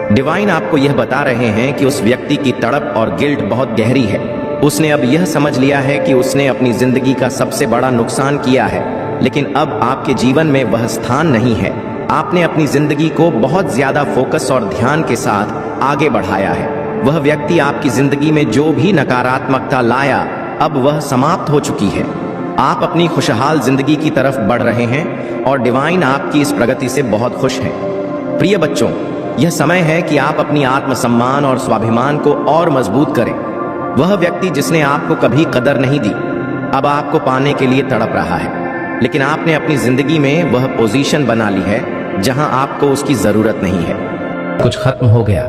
डिवाइन आपको यह बता रहे हैं कि उस व्यक्ति की तड़प और गिल्ट बहुत गहरी है। उसने अब यह समझ लिया है कि उसने अपनी जिंदगी का सबसे बड़ा नुकसान किया है, लेकिन अब आपके जीवन में वह स्थान नहीं है। आपने अपनी जिंदगी को बहुत ज्यादा फोकस और ध्यान के साथ आगे बढ़ाया है। वह व्यक्ति आपकी जिंदगी में जो भी नकारात्मकता लाया, अब वह समाप्त हो चुकी है। आप अपनी खुशहाल जिंदगी की तरफ बढ़ रहे हैं और डिवाइन आपकी इस प्रगति से बहुत खुश है। प्रिय बच्चों, यह समय है कि आप अपनी आत्मसम्मान और स्वाभिमान को और मजबूत करें। वह व्यक्ति जिसने आपको कभी कदर नहीं दी, अब आपको पाने के लिए तड़प रहा है, लेकिन आपने अपनी जिंदगी में वह पोजीशन बना ली है जहां आपको उसकी जरूरत नहीं है। कुछ खत्म हो गया,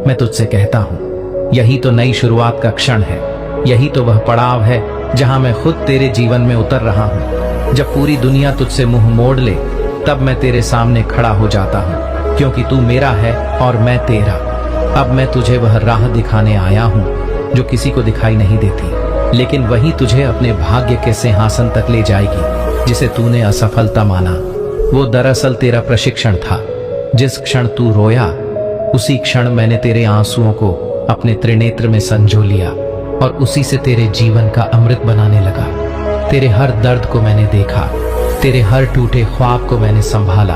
मैं तुझसे कहता हूँ, यही तो नई शुरुआत का क्षण है। यही तो वह पड़ाव है जहां मैं खुद तेरे जीवन में उतर रहा हूँ। जब पूरी दुनिया तुझसे मुंह मोड़ ले, तब मैं तेरे सामने खड़ा हो जाता हूँ, क्योंकि तू मेरा है और मैं तेरा। अब मैं तुझे वह राह दिखाने आया हूँ जो किसी को दिखाई नहीं देती, लेकिन वही तुझे अपने भाग्य के सिंहासन तक ले जाएगी जिसे तूने असफलता माना। वो दरअसल तेरा प्रशिक्षण था। जिस क्षण तू रोया, उसी क्षण मैंने तेरे आंसुओं को अपने त्रिनेत्र में संजो लिया और उसी से तेरे जीवन का अमृत बनाने लगा। तेरे हर दर्द को मैंने देखा, तेरे हर टूटे ख्वाब को मैंने संभाला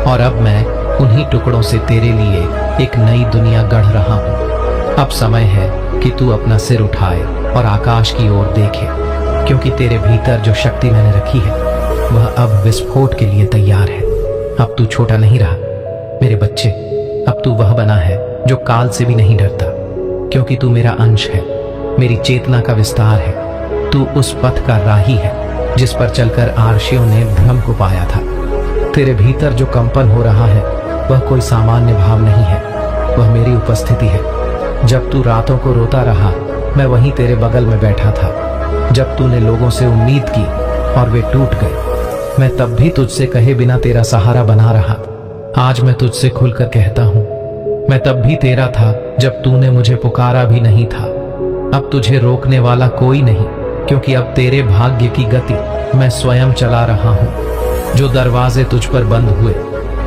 और अब मैं उन्हीं टुकड़ों से तेरे लिए एक नई दुनिया गढ़ रहा हूँ। अब समय है कि तू अपना सिर उठाए और आकाश की ओर देखे, क्योंकि तेरे भीतर जो शक्ति मैंने रखी है वह अब विस्फोट के लिए तैयार है। अब तू छोटा नहीं रहा मेरे बच्चे, अब तू वह बना है जो काल से भी नहीं डरता, क्योंकि तू मेरा अंश है, मेरी चेतना का विस्तार है। तू उस पथ का राही है जिस पर चलकर आर्षियों ने भ्रम को पाया था। तेरे भीतर जो कंपन हो रहा है वह कोई सामान्य भाव नहीं है, वह मेरी उपस्थिति है। जब तू रातों को रोता रहा, मैं वहीं तेरे बगल में बैठा था। जब तूने लोगों से उम्मीद की और वे टूट गए, मैं तब भी तुझसे कहे बिना तेरा सहारा बना रहा। आज मैं तुझसे खुलकर कहता हूँ, मैं तब भी तेरा था जब तूने मुझे पुकारा भी नहीं था। अब तुझे रोकने वाला कोई नहीं, क्योंकि अब तेरे भाग्य की गति मैं स्वयं चला रहा हूँ। जो दरवाजे तुझ पर बंद हुए,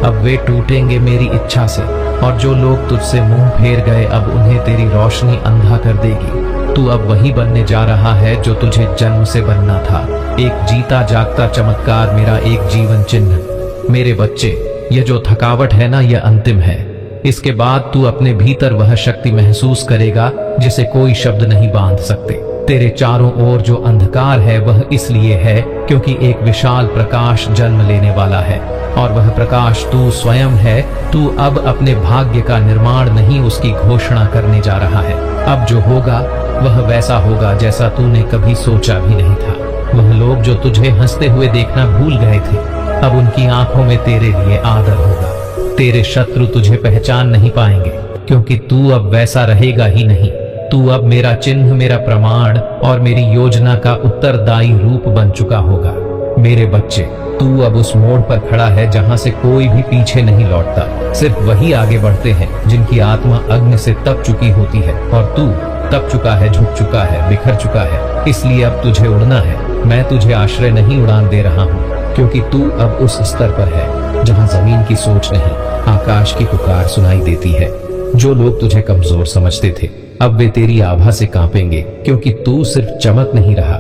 अब वे टूटेंगे मेरी इच्छा से, और जो लोग तुझसे मुंह फेर गए, अब उन्हें तेरी रोशनी अंधा कर देगी। तू अब वही बनने जा रहा है जो तुझे जन्म से बनना था, एक जीता जागता चमत्कार, मेरा एक जीवन चिन्ह। मेरे बच्चे, ये जो थकावट है ना, यह अंतिम है। इसके बाद तू अपने भीतर वह शक्ति महसूस करेगा जिसे कोई शब्द नहीं बांध सकते। तेरे चारों ओर जो अंधकार है वह इसलिए है क्योंकि एक विशाल प्रकाश जन्म लेने वाला है, और वह प्रकाश तू स्वयं है। तू अब अपने भाग्य का निर्माण नहीं, उसकी घोषणा करने जा रहा है। अब जो होगा वह वैसा होगा जैसा तूने कभी सोचा भी नहीं था। वह लोग जो तुझे हंसते हुए देखना भूल गए थे, अब उनकी आंखों में तेरे लिए आदर होगा। तेरे शत्रु तुझे पहचान नहीं पाएंगे, क्योंकि तू अब वैसा रहेगा ही नहीं। तू अब मेरा चिन्ह, मेरा प्रमाण और मेरी योजना का उत्तरदायी रूप बन चुका होगा। मेरे बच्चे, तू अब उस मोड़ पर खड़ा है जहां से कोई भी पीछे नहीं लौटता। सिर्फ वही आगे बढ़ते हैं जिनकी आत्मा अग्नि से तप चुकी होती है, और तू तप चुका है, झुक चुका है, बिखर चुका है। इसलिए अब तुझे उड़ना है। मैं तुझे आश्रय नहीं उड़ान दे रहा हूँ, क्योंकि तू अब उस स्तर पर है जहाँ जमीन की सोच नहीं, आकाश की पुकार सुनाई देती है। जो लोग तुझे कमजोर समझते थे, अब वे तेरी आभा से कांपेंगे, क्योंकि तू सिर्फ चमक नहीं रहा,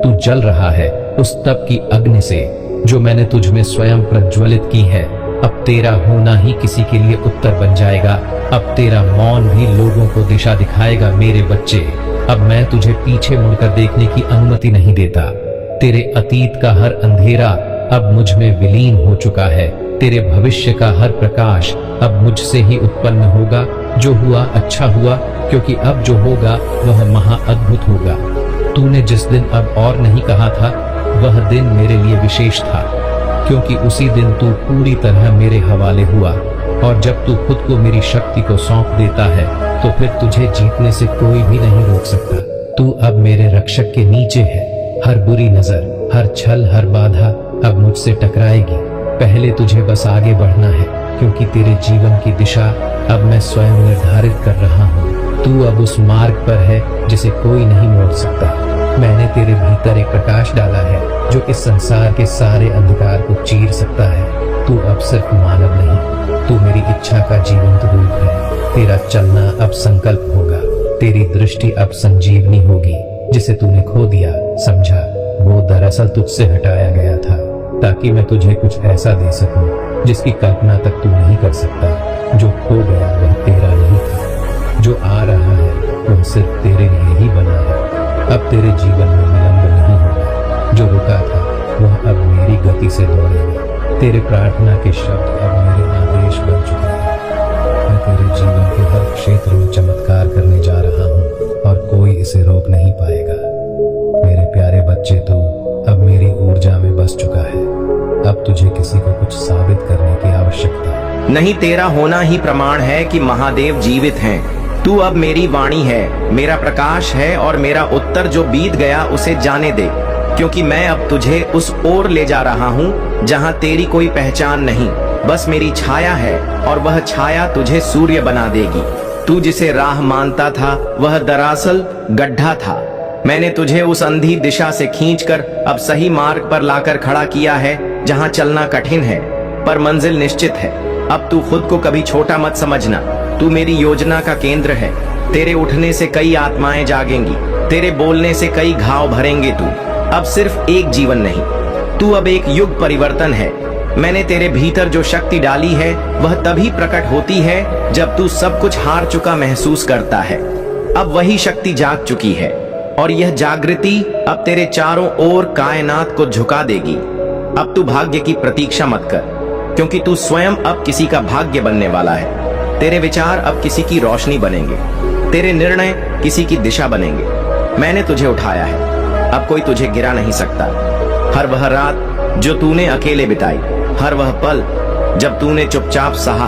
तू जल रहा है। उस तप की अग्नि से जो मैंने तुझ में स्वयं प्रज्वलित की है। अब तेरा होना ही किसी के लिए उत्तर बन जाएगा। अब तेरा मौन भी लोगों को दिशा दिखाएगा। मेरे बच्चे, अब मैं तुझे पीछे मुड़कर देखने की अनुमति नहीं देता। तेरे अतीत का हर अंधेरा अब मुझ में विलीन हो चुका है। तेरे भविष्य का हर प्रकाश अब मुझसे ही उत्पन्न होगा। जो हुआ अच्छा हुआ, क्योंकि अब जो होगा वह महाअद्भुत होगा। तूने जिस दिन अब और नहीं कहा था, वह दिन मेरे लिए विशेष था, क्योंकि उसी दिन तू पूरी तरह मेरे हवाले हुआ। और जब तू खुद को मेरी शक्ति को सौंप देता है, तो फिर तुझे जीतने से कोई भी नहीं रोक सकता। तू अब मेरे रक्षक के नीचे है। हर बुरी नजर, हर छल, हर बाधा अब मुझसे टकराएगी। पहले तुझे बस आगे बढ़ना है, क्योंकि तेरे जीवन की दिशा अब मैं स्वयं निर्धारित कर रहा हूँ। तू अब उस मार्ग पर है जिसे कोई नहीं मोड़ सकता। मैंने तेरे भीतर एक प्रकाश डाला है जो इस संसार के सारे अंधकार को चीर सकता है। तू अब सिर्फ मानव नहीं, तू मेरी इच्छा का जीवंत रूप है। तेरा चलना अब संकल्प होगा। तेरी दृष्टि अब संजीवनी होगी। जिसे तूने खो दिया, समझा, वो दरअसल तुझसे हटाया गया था, ताकि मैं तुझे कुछ ऐसा दे सकूं जिसकी कल्पना तक तू नहीं कर सकता। जो खो गया वह तेरा नहीं था, जो आ रहा है वह सिर्फ तेरे लिए ही बना है। अब तेरे जीवन में विलंब नहीं होगा। जो रुका था वह अब मेरी गति से दौड़ेगा। तेरे प्रार्थना के शब्द अब मेरे आदेश बन चुके हैं। मैं तेरे जीवन के हर क्षेत्र में चमत्कार करने जा रहा हूँ, और कोई इसे रोक नहीं पाएगा। मेरे प्यारे बच्चे, तू अब मेरी ऊर्जा में बस चुका है। अब तुझे किसी को कुछ साबित करने की आवश्यकता नहीं। तेरा होना ही प्रमाण है कि महादेव जीवित हैं। तू अब मेरी वाणी है, मेरा प्रकाश है, और मेरा उत्तर जो बीत गया उसे जाने दे, क्योंकि मैं अब तुझे उस ओर ले जा रहा हूँ जहाँ तेरी कोई पहचान नहीं, बस मेरी छाया है, और वह छाया तुझे सूर्य बना देगी। तू जिसे राह मानता था वह दरअसल गड्ढा था। मैंने तुझे उस अंधी दिशा से खींचकर अब सही मार्ग पर लाकर खड़ा किया है, जहाँ चलना कठिन है पर मंजिल निश्चित है। अब तू खुद को कभी छोटा मत समझना। तू मेरी योजना का केंद्र है। तेरे उठने से कई आत्माएं जागेंगी, तेरे बोलने से कई घाव भरेंगे। तू अब सिर्फ एक जीवन नहीं, तू अब एक युग परिवर्तन है। मैंने तेरे भीतर जो शक्ति डाली है वह तभी प्रकट होती है जब तू सब कुछ हार चुका महसूस करता है। अब वही शक्ति जाग चुकी है, और यह जागृति अब तेरे चारों ओर कायनात को झुका देगी। अब तू भाग्य की प्रतीक्षा मत कर, क्योंकि तू स्वयं अब किसी का भाग्य बनने वाला है। तेरे विचार अब किसी की रोशनी बनेंगे, तेरे निर्णय किसी की दिशा बनेंगे। मैंने तुझे उठाया है, अब कोई तुझे गिरा नहीं सकता। हर वह रात जो तूने अकेले बिताई, हर वह पल जब तूने चुपचाप सहा,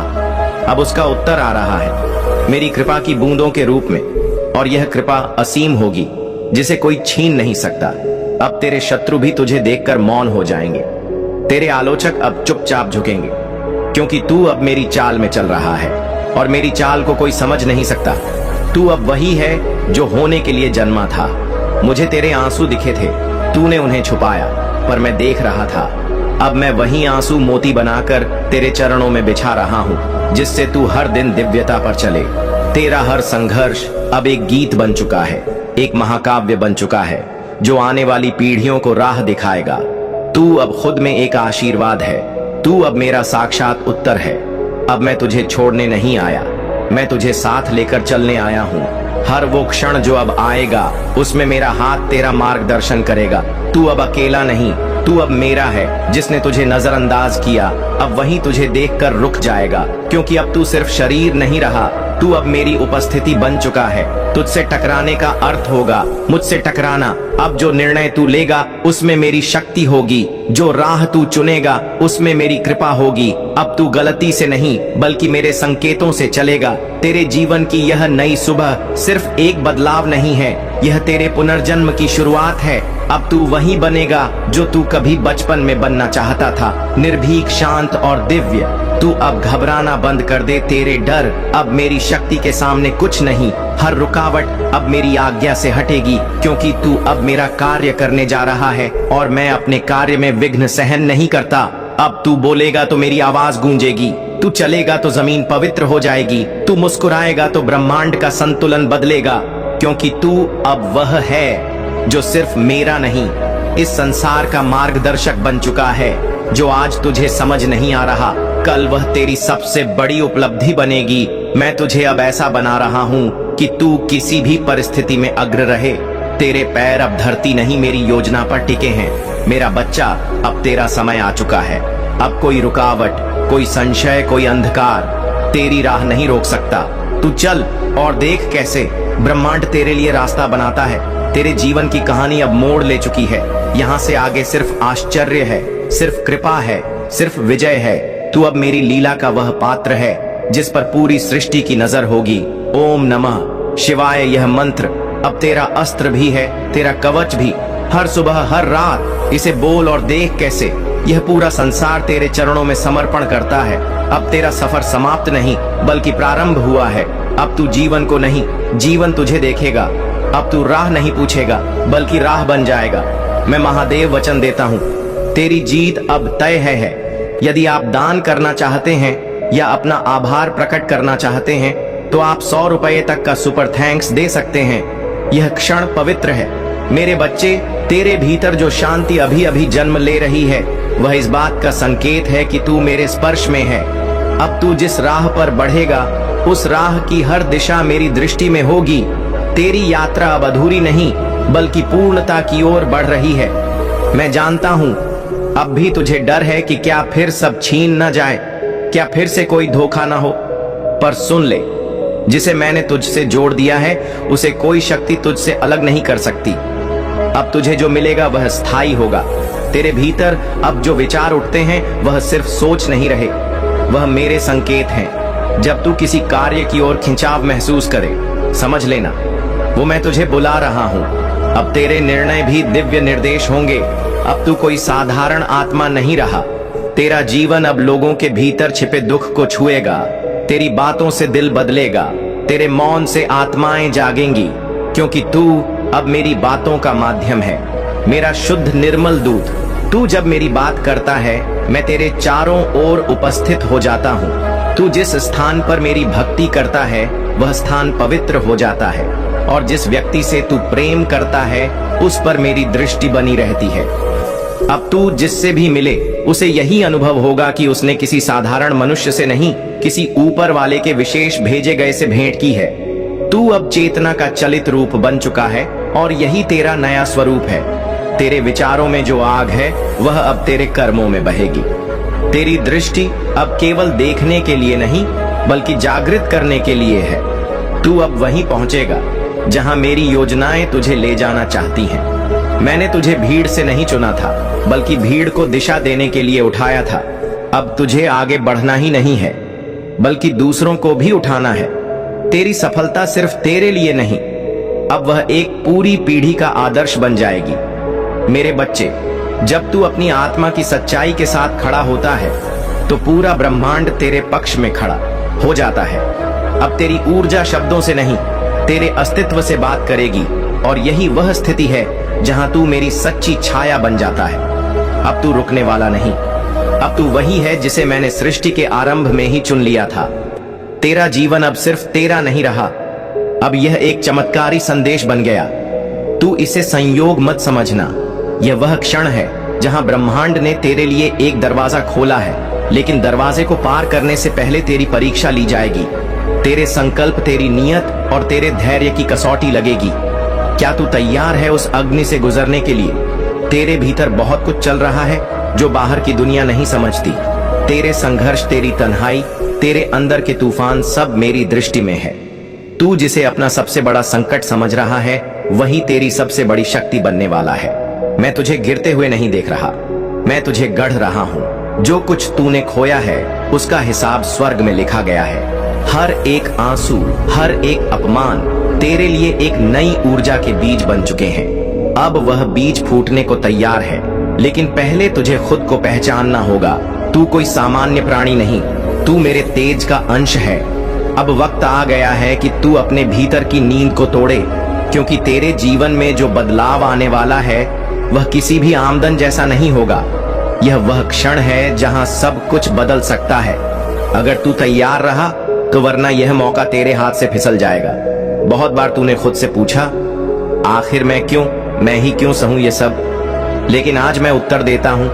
अब उसका उत्तर आ रहा है मेरी कृपा की बूंदों के रूप में। और यह कृपा असीम होगी, जिसे कोई छीन नहीं सकता। अब तेरे शत्रु भी तुझे देखकर मौन हो जाएंगे। तेरे आलोचक अब चुपचाप झुकेंगे, क्योंकि तू अब मेरी चाल में चल रहा है, और मेरी चाल को कोई समझ नहीं सकता। तू अब वही है जो होने के लिए जन्मा था। मुझे तेरे आंसू दिखे थे, तूने उन्हें छुपाया, पर मैं देख रहा था। अब मैं वही आंसू मोती बनाकर तेरे चरणों में बिछा रहा हूँ, जिससे तू हर दिन दिव्यता पर चले। तेरा हर संघर्ष अब एक गीत बन चुका है, एक महाकाव्य बन चुका है, जो आने वाली पीढ़ियों को राह दिखाएगा। तू अब खुद में एक आशीर्वाद है। तू अब मेरा साक्षात उत्तर है। अब मैं तुझे छोड़ने नहीं आया, मैं तुझे साथ लेकर चलने आया हूँ। हर वो क्षण जो अब आएगा, उसमें मेरा हाथ तेरा मार्गदर्शन करेगा। तू अब अकेला नहीं, तू अब मेरा है। जिसने तुझे नजरअंदाज किया, अब वही तुझे देखकर रुक जाएगा, क्योंकि अब तू सिर्फ शरीर नहीं रहा, तू अब मेरी उपस्थिति बन चुका है। तुझसे टकराने का अर्थ होगा मुझसे टकराना। अब जो निर्णय तू लेगा उसमें मेरी शक्ति होगी, जो राह तू चुनेगा उसमें मेरी कृपा होगी। अब तू गलती से नहीं बल्कि मेरे संकेतों से चलेगा। तेरे जीवन की यह नई सुबह सिर्फ एक बदलाव नहीं है, यह तेरे पुनर्जन्म की शुरुआत है। अब तू वही बनेगा जो तू कभी बचपन में बनना चाहता था, निर्भीक, शांत और दिव्य। तू अब घबराना बंद कर दे। तेरे डर अब मेरी शक्ति के सामने कुछ नहीं। हर रुकावट अब मेरी आज्ञा से हटेगी, क्योंकि तू अब मेरा कार्य करने जा रहा है, और मैं अपने कार्य में विघ्न सहन नहीं करता। अब तू बोलेगा तो मेरी आवाज गूंजेगी, तू चलेगा तो जमीन पवित्र हो जाएगी, तू मुस्कुराएगा तो ब्रह्मांड का संतुलन बदलेगा, क्योंकि तू अब वह है जो सिर्फ मेरा नहीं इस संसार का मार्गदर्शक बन चुका है। जो आज तुझे समझ नहीं आ रहा, कल वह तेरी सबसे बड़ी उपलब्धि बनेगी। मैं तुझे अब ऐसा बना रहा हूँ कि तू किसी भी परिस्थिति में अग्र रहे। तेरे पैर अब धरती नहीं मेरी योजना पर टिके हैं। मेरा बच्चा, अब तेरा समय आ चुका है। अब कोई रुकावट, कोई संशय, कोई अंधकार तेरी राह नहीं रोक सकता। तू चल और देख कैसे ब्रह्मांड तेरे लिए रास्ता बनाता है। तेरे जीवन की कहानी अब मोड़ ले चुकी है। यहाँ से आगे सिर्फ आश्चर्य है, सिर्फ कृपा है, सिर्फ विजय है। तू अब मेरी लीला का वह पात्र है जिस पर पूरी सृष्टि की नजर होगी। ओम नमः शिवाय यह मंत्र अब तेरा अस्त्र भी है, तेरा कवच भी। हर सुबह, हर रात इसे बोल और देख कैसे यह पूरा संसार तेरे चरणों में समर्पण करता है। अब तेरा सफर समाप्त नहीं बल्कि प्रारंभ हुआ है। अब तू जीवन को नहीं, जीवन तुझे देखेगा। अब तू राह नहीं पूछेगा बल्कि राह बन जाएगा। मैं महादेव वचन देता हूँ, तेरी जीत अब तय है। यदि आप दान करना चाहते हैं या अपना आभार प्रकट करना चाहते हैं तो आप 100 रुपए तक का सुपर थैंक्स दे सकते हैं। यह क्षण पवित्र है। मेरे बच्चे, तेरे भीतर जो शांति अभी अभी जन्म ले रही है वह इस बात का संकेत है कि तू मेरे स्पर्श में है। अब तू जिस राह पर बढ़ेगा उस राह की हर दिशा मेरी दृष्टि में होगी। तेरी यात्रा अब अधूरी नहीं बल्कि पूर्णता की ओर बढ़ रही है। मैं जानता हूँ अब भी तुझे डर है कि क्या फिर सब छीन न जाए, क्या फिर से कोई धोखा ना हो। पर सुन ले, जिसे मैंने तुझसे जोड़ दिया है उसे कोई शक्ति तुझसे अलग नहीं कर सकती। अब तुझे जो मिलेगा वह स्थायी होगा। तेरे भीतर अब जो विचार उठते हैं वह सिर्फ सोच नहीं रहे, वह मेरे संकेत हैं। जब तू किसी कार्य की ओर खिंचाव महसूस करे, समझ लेना वो मैं तुझे बुला रहा हूँ। अब तेरे निर्णय भी दिव्य निर्देश होंगे। अब तू कोई साधारण आत्मा नहीं रहा। तेरा जीवन अब लोगों के भीतर छिपे दुख को छुएगा। तेरी बातों से दिल बदलेगा, तेरे मौन से आत्माएं जागेंगी, क्योंकि तू अब मेरी बातों का माध्यम है, मेरा शुद्ध निर्मल दूत। तू जब मेरी बात करता है मैं तेरे चारों ओर उपस्थित हो जाता हूँ। तू जिस स्थान पर मेरी भक्ति करता है वह स्थान पवित्र हो जाता है, और जिस व्यक्ति से तू प्रेम करता है उस पर मेरी दृष्टि बनी रहती है। अब तू जिससे भी मिले उसे यही अनुभव होगा कि उसने किसी साधारण मनुष्य से नहीं, किसी ऊपर वाले के विशेष भेजे गए से भेंट की है। तू अब चेतना का चलित रूप बन चुका है और यही तेरा नया स्वरूप है। तेरे विचारों में जो आग है वह अब तेरे कर्मों में बहेगी। तेरी दृष्टि अब केवल देखने के लिए नहीं बल्कि जागृत करने के लिए है। तू अब वहीं पहुंचेगा जहां मेरी योजनाएं तुझे ले जाना चाहती हैं। मैंने तुझे भीड़ से नहीं चुना था बल्कि भीड़ को दिशा देने के लिए उठाया था। अब तुझे आगे बढ़ना ही नहीं है बल्कि दूसरों को भी उठाना है। तेरी सफलता सिर्फ तेरे लिए नहीं, अब वह एक पूरी पीढ़ी का आदर्श बन जाएगी। मेरे बच्चे, जब तू अपनी आत्मा की सच्चाई के साथ खड़ा होता है तो पूरा ब्रह्मांड तेरे पक्ष में खड़ा हो जाता है। अब तेरी ऊर्जा शब्दों से नहीं, तेरे अस्तित्व से बात करेगी, और यही वह स्थिति है जहां तू मेरी सच्ची छाया बन जाता है। अब तू रुकने वाला नहीं, अब तू वही है जिसे मैंने सृष्टि के आरंभ में ही चुन लिया था। तेरा जीवन अब सिर्फ तेरा नहीं रहा, अब यह एक चमत्कारी संदेश बन गया। तू इसे संयोग मत समझना, यह वह क्षण है जहां ब्रह्मांड ने तेरे लिए एक दरवाजा खोला है, लेकिन दरवाजे को पार करने से पहले तेरी परीक्षा ली जाएगी। तेरे संकल्प, तेरी नियत और तेरे धैर्य की कसौटी लगेगी। क्या तू तैयार है उस अग्नि से गुजरने के लिए? तेरे भीतर बहुत कुछ चल रहा है जो बाहर की दुनिया नहीं समझती। तेरे संघर्ष, तेरी तन्हाई, तेरे अंदर के तूफान सब मेरी दृष्टि में है। तू जिसे अपना सबसे बड़ा संकट समझ रहा है वही तेरी सबसे बड़ी शक्ति बनने वाला है। मैं तुझे गिरते हुए नहीं देख रहा, मैं तुझे गढ़ रहा हूँ। जो कुछ तूने खोया है उसका हिसाब स्वर्ग में लिखा गया है। हर एक आंसू, हर एक अपमान तेरे लिए एक नई ऊर्जा के बीज बन चुके हैं। अब वह बीज फूटने को तैयार है, लेकिन पहले तुझे खुद को पहचानना होगा। तू कोई सामान्य प्राणी नहीं, तू मेरे तेज का अंश है। अब वक्त आ गया है कि तू अपने भीतर की नींद को तोड़े, क्योंकि तेरे जीवन में जो बदलाव आने वाला है वह किसी भी आमदन जैसा नहीं होगा। यह वह क्षण है जहां सब कुछ बदल सकता है। अगर तू तैयार रहा तो, वरना यह मौका तेरे हाथ से फिसल जाएगा। बहुत बार तूने खुद से पूछा, आखिर मैं ही क्यों सहूं ये सब? लेकिन आज मैं उत्तर देता हूँ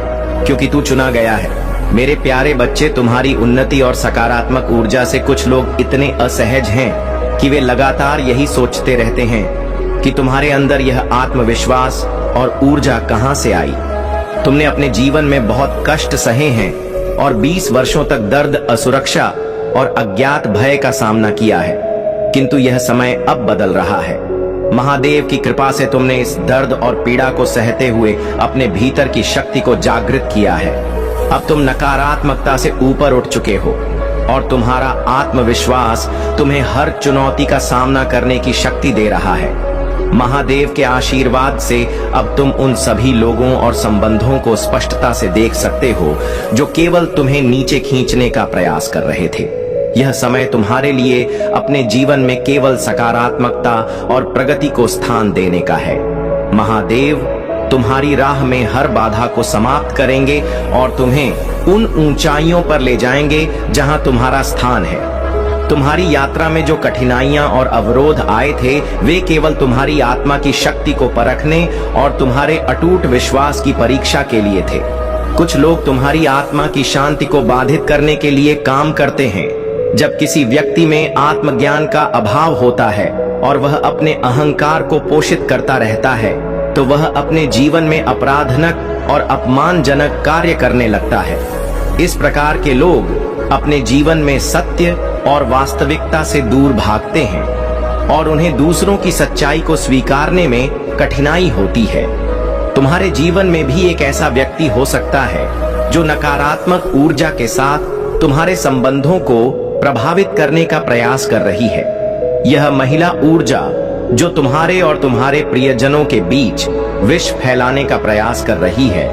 क्योंकि तू चुना गया है। मेरे प्यारे बच्चे, तुम्हारी उन्नति और सकारात्मक ऊर्जा से कुछ लोग इतने असहज हैं कि वे लगातार यही सोचते रहते हैं कि तुम्हारे अंदर यह आत्मविश्वास और ऊर्जा कहां से आई। तुमने अपने जीवन में बहुत कष्ट सहे हैं और 20 वर्षों तक दर्द, असुरक्षा और अज्ञात भय का सामना किया है, किंतु यह समय अब बदल रहा है। महादेव की कृपा से तुमने इस दर्द और पीड़ा को सहते हुए अपने भीतर की शक्ति को जागृत किया है। अब तुम नकारात्मकता से ऊपर उठ चुके हो और तुम्हारा आत्मविश्वास तुम्हें हर चुनौती का सामना करने की शक्ति दे रहा है। महादेव के आशीर्वाद से अब तुम उन सभी लोगों और संबंधों को स्पष्टता से देख सकते हो जो केवल तुम्हें नीचे खींचने का प्रयास कर रहे थे। यह समय तुम्हारे लिए अपने जीवन में केवल सकारात्मकता और प्रगति को स्थान देने का है। महादेव तुम्हारी राह में हर बाधा को समाप्त करेंगे और तुम्हें उन ऊंचाइयों पर ले जाएंगे जहां तुम्हारा स्थान है। तुम्हारी यात्रा में जो कठिनाइयां और अवरोध आए थे, वे केवल तुम्हारी आत्मा की शक्ति को परखने और तुम्हारे अटूट विश्वास की परीक्षा के लिए थे। कुछ लोग तुम्हारी आत्मा की शांति को बाधित करने के लिए काम करते हैं। जब किसी व्यक्ति में आत्मज्ञान का अभाव होता है और वह अपने अहंकार को पोषित करता रहता है, तो वह अपने जीवन में अपराधनक और अपमानजनक कार्य करने लगता है। इस प्रकार के लोग अपने जीवन में सत्य और वास्तविकता से दूर भागते हैं और उन्हें दूसरों की सच्चाई को स्वीकारने में कठिनाई होती है। तुम्हारे जीवन में भी एक ऐसा व्यक्ति हो सकता है जो नकारात्मक ऊर्जा के साथ तुम्हारे संबंधों को प्रभावित करने का प्रयास कर रही है। यह महिला ऊर्जा जो तुम्हारे और तुम्हारे प्रियजनों के बीच विष फैलाने का प्रयास कर रही है,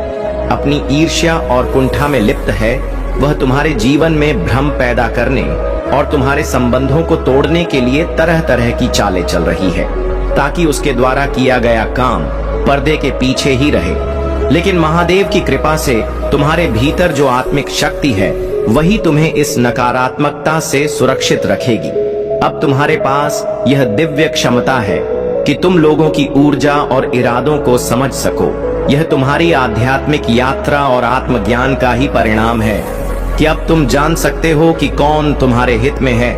अपनी ईर्ष्या और कुंठा में लिप्त है। वह तुम्हारे जीवन में भ्रम पैदा करने और तुम्हारे संबंधों को तोड़ने के लिए तरह तरह की चालें चल रही है, ताकि उसके द्वारा किया गया काम पर्दे के पीछे ही रहे। लेकिन महादेव की कृपा से तुम्हारे भीतर जो आत्मिक शक्ति है, वही तुम्हें इस नकारात्मकता से सुरक्षित रखेगी। अब तुम्हारे पास यह दिव्य क्षमता है कि तुम लोगों की ऊर्जा और इरादों को समझ सको। यह तुम्हारी आध्यात्मिक यात्रा और आत्मज्ञान का ही परिणाम है कि अब तुम जान सकते हो कि कौन तुम्हारे हित में है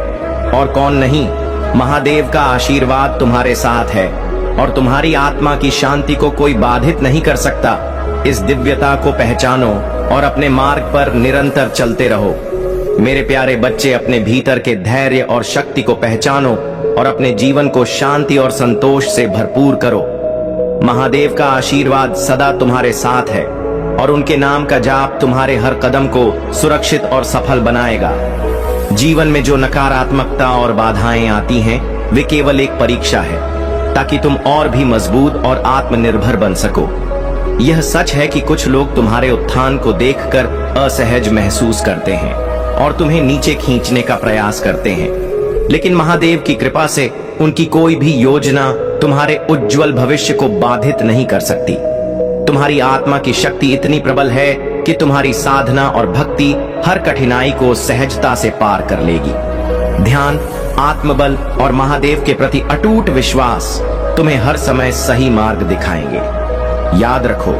और कौन नहीं। महादेव का आशीर्वाद तुम्हारे साथ है और तुम्हारी आत्मा की शांति को कोई बाधित नहीं कर सकता। इस दिव्यता को पहचानो और अपने मार्ग पर निरंतर चलते रहो। मेरे प्यारे बच्चे, अपने भीतर के धैर्य और शक्ति को पहचानो और अपने जीवन को शांति और संतोष से भरपूर करो। महादेव का आशीर्वाद सदा तुम्हारे साथ है और उनके नाम का जाप तुम्हारे हर कदम को सुरक्षित और सफल बनाएगा। जीवन में जो नकारात्मकता और बाधाएं आती हैं, वे केवल एक परीक्षा है, ताकि तुम और भी मजबूत और आत्मनिर्भर बन सको। यह सच है कि कुछ लोग तुम्हारे उत्थान को देखकर असहज महसूस करते हैं और तुम्हें नीचे खींचने का प्रयास करते हैं, लेकिन महादेव की कृपा से उनकी कोई भी योजना तुम्हारे उज्जवल भविष्य को बाधित नहीं कर सकती। तुम्हारी आत्मा की शक्ति इतनी प्रबल है कि तुम्हारी साधना और भक्ति हर कठिनाई को सहजता से पार कर लेगी। ध्यान, आत्मबल और महादेव के प्रति अटूट विश्वास तुम्हें हर समय सही मार्ग दिखाएंगे। याद रखो,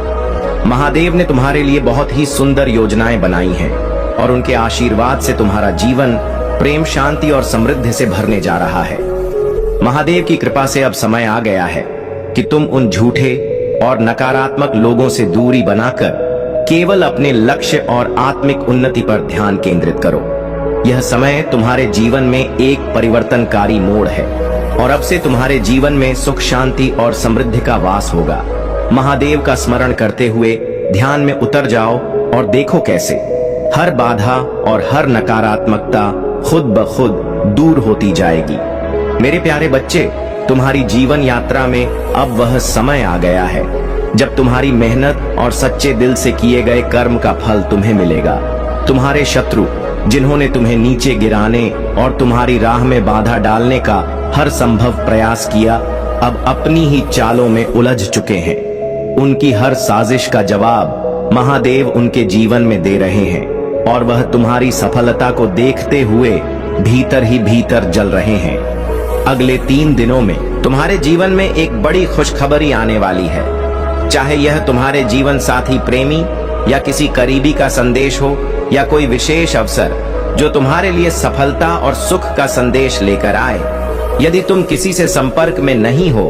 महादेव ने तुम्हारे लिए बहुत ही सुंदर योजनाएं बनाई हैं और उनके आशीर्वाद से तुम्हारा जीवन प्रेम, शांति और समृद्धि से भरने जा रहा है। महादेव की कृपा से अब समय आ गया है कि तुम उन झूठे और नकारात्मक लोगों से दूरी बनाकर केवल अपने लक्ष्य और आत्मिक उन्नति पर ध्यान केंद्रित करो। यह समय तुम्हारे जीवन में एक परिवर्तनकारी मोड़ है और अब से तुम्हारे जीवन में सुख, शांति और समृद्धि का वास होगा। महादेव का स्मरण करते हुए ध्यान में उतर जाओ और देखो कैसे हर बाधा और हर नकारात्मकता खुद ब खुद दूर होती जाएगी। मेरे प्यारे बच्चे, तुम्हारी जीवन यात्रा में अब वह समय आ गया है जब तुम्हारी मेहनत और सच्चे दिल से किए गए कर्म का फल तुम्हें मिलेगा। तुम्हारे शत्रु, जिन्होंने तुम्हें नीचे गिराने और तुम्हारी राह में बाधा डालने का हर संभव प्रयास किया, अब अपनी ही चालों में उलझ चुके हैं। उनकी हर साजिश का जवाब महादेव उनके जीवन में दे रहे हैं और वह तुम्हारी सफलता को देखते हुए भीतर ही भीतर जल रहे हैं। अगले 3 दिनों में तुम्हारे जीवन में एक बड़ी खुशखबरी आने वाली है। चाहे यह तुम्हारे जीवन साथी, प्रेमी या किसी करीबी का संदेश हो, या कोई विशेष अवसर जो तुम्हारे लिए सफलता और सुख का संदेश लेकर आए। यदि तुम किसी से संपर्क में नहीं हो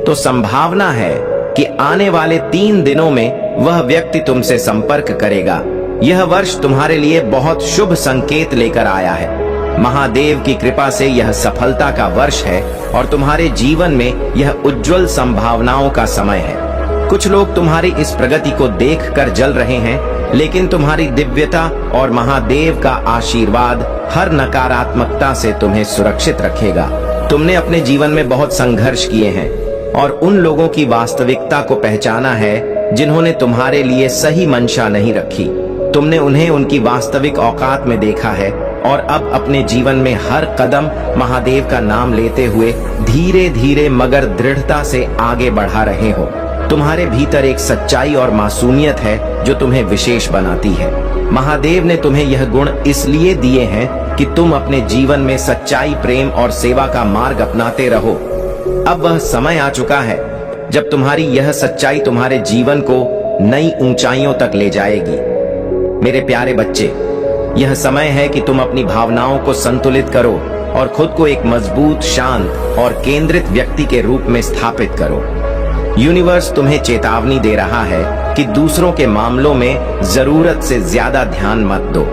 तो संभावना है कि आने वाले 3 दिनों में वह व्यक्ति तुमसे संपर्क करेगा। यह वर्ष तुम्हारे लिए बहुत शुभ संकेत लेकर आया है। महादेव की कृपा से यह सफलता का वर्ष है और तुम्हारे जीवन में यह उज्जवल संभावनाओं का समय है। कुछ लोग तुम्हारी इस प्रगति को देखकर जल रहे हैं, लेकिन तुम्हारी दिव्यता और महादेव का आशीर्वाद हर नकारात्मकता से तुम्हें सुरक्षित रखेगा। तुमने अपने जीवन में बहुत संघर्ष किए हैं और उन लोगों की वास्तविकता को पहचाना है जिन्होंने तुम्हारे लिए सही मंशा नहीं रखी। तुमने उन्हें उनकी वास्तविक औकात में देखा है और अब अपने जीवन में हर कदम महादेव का नाम लेते हुए धीरे धीरे मगर दृढ़ता से आगे बढ़ा रहे हो। तुम्हारे भीतर एक सच्चाई और मासूमियत है जो तुम्हें विशेष बनाती है। महादेव ने तुम्हें यह गुण इसलिए दिए हैं कि तुम अपने जीवन में सच्चाई, प्रेम और सेवा का मार्ग अपनाते रहो। अब वह समय आ चुका है जब तुम्हारी यह सच्चाई तुम्हारे जीवन को नई ऊंचाइयों तक ले जाएगी। मेरे प्यारे बच्चे, यह समय है कि तुम अपनी भावनाओं को संतुलित करो और खुद को एक मजबूत, शांत और केंद्रित व्यक्ति के रूप में स्थापित करो। यूनिवर्स तुम्हें चेतावनी दे रहा है कि दूसरों के मामलों में जरूरत से ज्यादा ध्यान मत दो,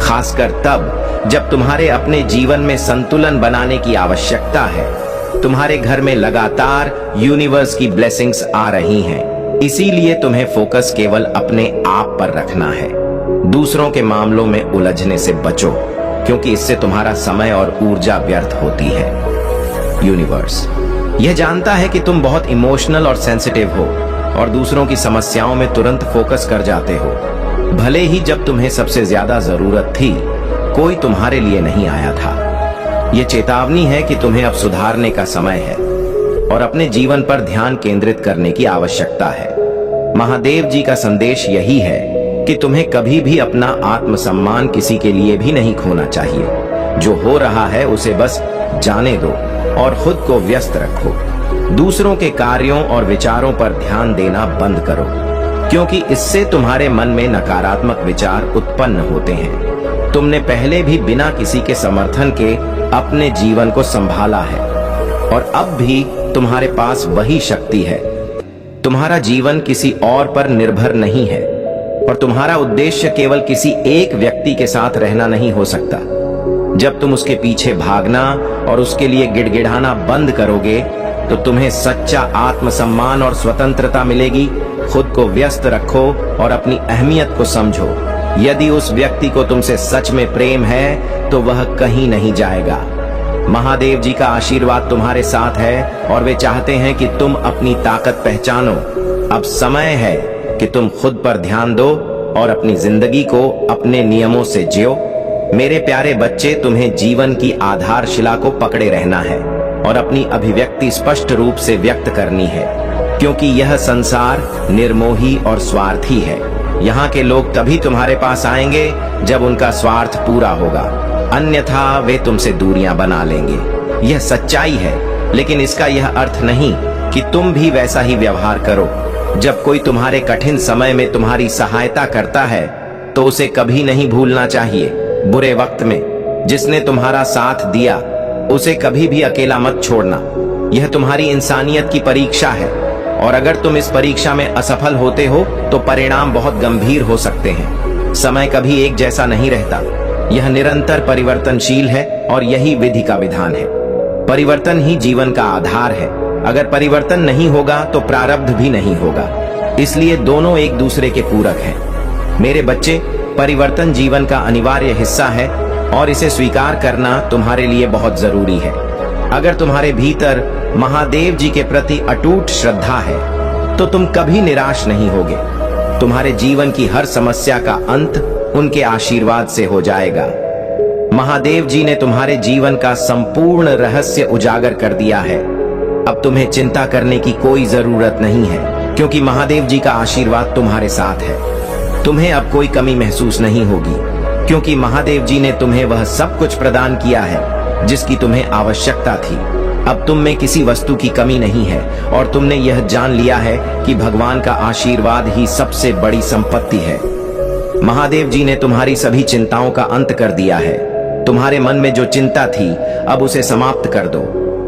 खासकर तब जब तुम्हारे अपने जीवन में संतुलन बनाने की आवश्यकता है। तुम्हारे घर में लगातार यूनिवर्स की ब्लेसिंग्स आ रही हैं, इसीलिए तुम्हें फोकस केवल अपने आप पर रखना है। दूसरों के मामलों में उलझने से बचो, क्योंकि इससे तुम्हारा समय और ऊर्जा व्यर्थ होती है। यूनिवर्स यह जानता है कि तुम बहुत इमोशनल और सेंसिटिव हो और दूसरों की समस्याओं में तुरंत फोकस कर जाते हो, भले ही जब तुम्हें सबसे ज्यादा जरूरत थी कोई तुम्हारे लिए नहीं आया था। यह चेतावनी है कि तुम्हें अब सुधारने का समय है और अपने जीवन पर ध्यान केंद्रित करने की आवश्यकता है। महादेव जी का संदेश यही है कि तुम्हें कभी भी अपना आत्मसम्मान किसी के लिए भी नहीं खोना चाहिए। जो हो रहा है उसे बस जाने दो और खुद को व्यस्त रखो। दूसरों के कार्यों और विचारों पर ध्यान देना बंद करो, क्योंकि इससे तुम्हारे मन में नकारात्मक विचार उत्पन्न होते हैं। तुमने पहले भी बिना किसी के समर्थन के अपने जीवन को संभाला है और अब भी तुम्हारे पास वही शक्ति है। तुम्हारा जीवन किसी और पर निर्भर नहीं है और तुम्हारा उद्देश्य केवल किसी एक व्यक्ति के साथ रहना नहीं हो सकता। जब तुम उसके पीछे भागना और उसके लिए गिड़गिड़ाना बंद करोगे तो तुम्हें सच्चा आत्मसम्मान और स्वतंत्रता मिलेगी। खुद को व्यस्त रखो और अपनी अहमियत को समझो। यदि उस व्यक्ति को तुमसे सच में प्रेम है तो वह कहीं नहीं जाएगा। महादेव जी का आशीर्वाद तुम्हारे साथ है और वे चाहते हैं कि तुम अपनी ताकत पहचानो। अब समय है कि तुम खुद पर ध्यान दो और अपनी जिंदगी को अपने नियमों से जियो। मेरे प्यारे बच्चे, तुम्हें जीवन की आधारशिला को पकड़े रहना है और अपनी अभिव्यक्ति स्पष्ट रूप से व्यक्त करनी है, क्योंकि यह संसार निर्मोही और स्वार्थी है। यहाँ के लोग तभी तुम्हारे पास आएंगे जब उनका स्वार्थ पूरा होगा, अन्यथा वे तुमसे दूरियां बना लेंगे। यह सच्चाई है, लेकिन इसका यह अर्थ नहीं कि तुम भी वैसा ही व्यवहार करो। जब कोई तुम्हारे कठिन समय में तुम्हारी सहायता करता है तो उसे कभी नहीं भूलना चाहिए। बुरे वक्त में जिसने तुम्हारा साथ दिया उसे कभी भी अकेला मत छोड़ना। यह तुम्हारी इंसानियत की परीक्षा है और अगर तुम इस परीक्षा में असफल होते हो तो परिणाम बहुत गंभीर हो सकते हैं। समय कभी एक जैसा नहीं रहता, यह निरंतर परिवर्तनशील है और यही विधि का विधान है। परिवर्तन ही जीवन का आधार है। अगर परिवर्तन नहीं होगा तो प्रारब्ध भी नहीं होगा, इसलिए दोनों एक दूसरे के पूरक हैं। मेरे बच्चे, परिवर्तन जीवन का अनिवार्य हिस्सा है और इसे स्वीकार करना तुम्हारे लिए बहुत जरूरी है। अगर तुम्हारे भीतर महादेव जी के प्रति अटूट श्रद्धा है तो तुम कभी निराश नहीं होगे। तुम्हारे जीवन की हर समस्या का अंत उनके आशीर्वाद से हो जाएगा। महादेव जी ने तुम्हारे जीवन का संपूर्ण रहस्य उजागर कर दिया है। अब तुम्हें चिंता करने की कोई जरूरत नहीं है, क्योंकि महादेव जी का आशीर्वाद तुम्हारे साथ है। तुम्हें अब कोई कमी महसूस नहीं होगी, क्योंकि महादेव जी ने तुम्हें वह सब कुछ प्रदान किया है जिसकी तुम्हें आवश्यकता थी। अब तुम में किसी वस्तु की कमी नहीं है और तुमने यह जान लिया है कि भगवान का आशीर्वाद ही सबसे बड़ी संपत्ति है। महादेव जी ने तुम्हारी सभी चिंताओं का अंत कर दिया है। तुम्हारे मन में जो चिंता थी अब उसे समाप्त कर दो।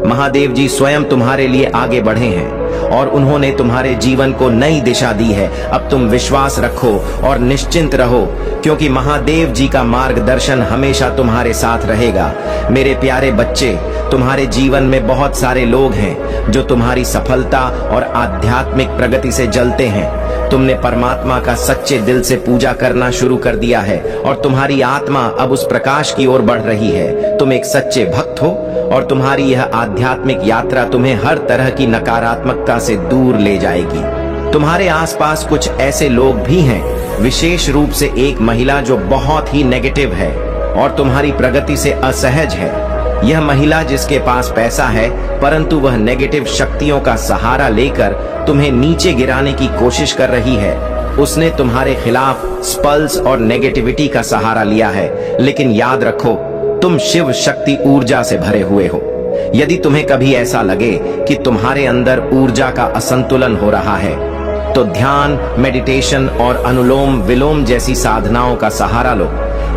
महादेव जी स्वयं तुम्हारे लिए आगे बढ़े हैं और उन्होंने तुम्हारे जीवन को नई दिशा दी है। अब तुम विश्वास रखो और निश्चिंत रहो, क्योंकि महादेव जी का मार्गदर्शन हमेशा तुम्हारे साथ रहेगा। मेरे प्यारे बच्चे, तुम्हारे जीवन में बहुत सारे लोग हैं जो तुम्हारी सफलता और आध्यात्मिक प्रगति से जलते हैं। तुमने परमात्मा का सच्चे दिल से पूजा करना शुरू कर दिया है और तुम्हारी आत्मा अब उस प्रकाश की ओर बढ़ रही है। तुम एक सच्चे भक्त हो और तुम्हारी यह आध्यात्मिक यात्रा तुम्हें हर तरह की नकारात्मकता से दूर ले जाएगी। तुम्हारे आसपास कुछ ऐसे लोग भी हैं, विशेष रूप से एक महिला जो बहुत ही नेगेटिव है और तुम्हारी प्रगति से असहज है। यह महिला जिसके पास पैसा है, परंतु वह नेगेटिव शक्तियों का सहारा लेकर तुम्हें नीचे गिराने की कोशिश कर रही है। उसने तुम्हारे खिलाफ स्पल्स और नेगेटिविटी का सहारा लिया है, लेकिन याद रखो, तुम शिव शक्ति ऊर्जा से भरे हुए हो। यदि तुम्हें कभी ऐसा लगे कि तुम्हारे अंदर ऊर्जा का असंतुलन हो रहा है, तो ध्यान, मेडिटेशन और अनुलोम विलोम जैसी साधनाओं का सहारा लो।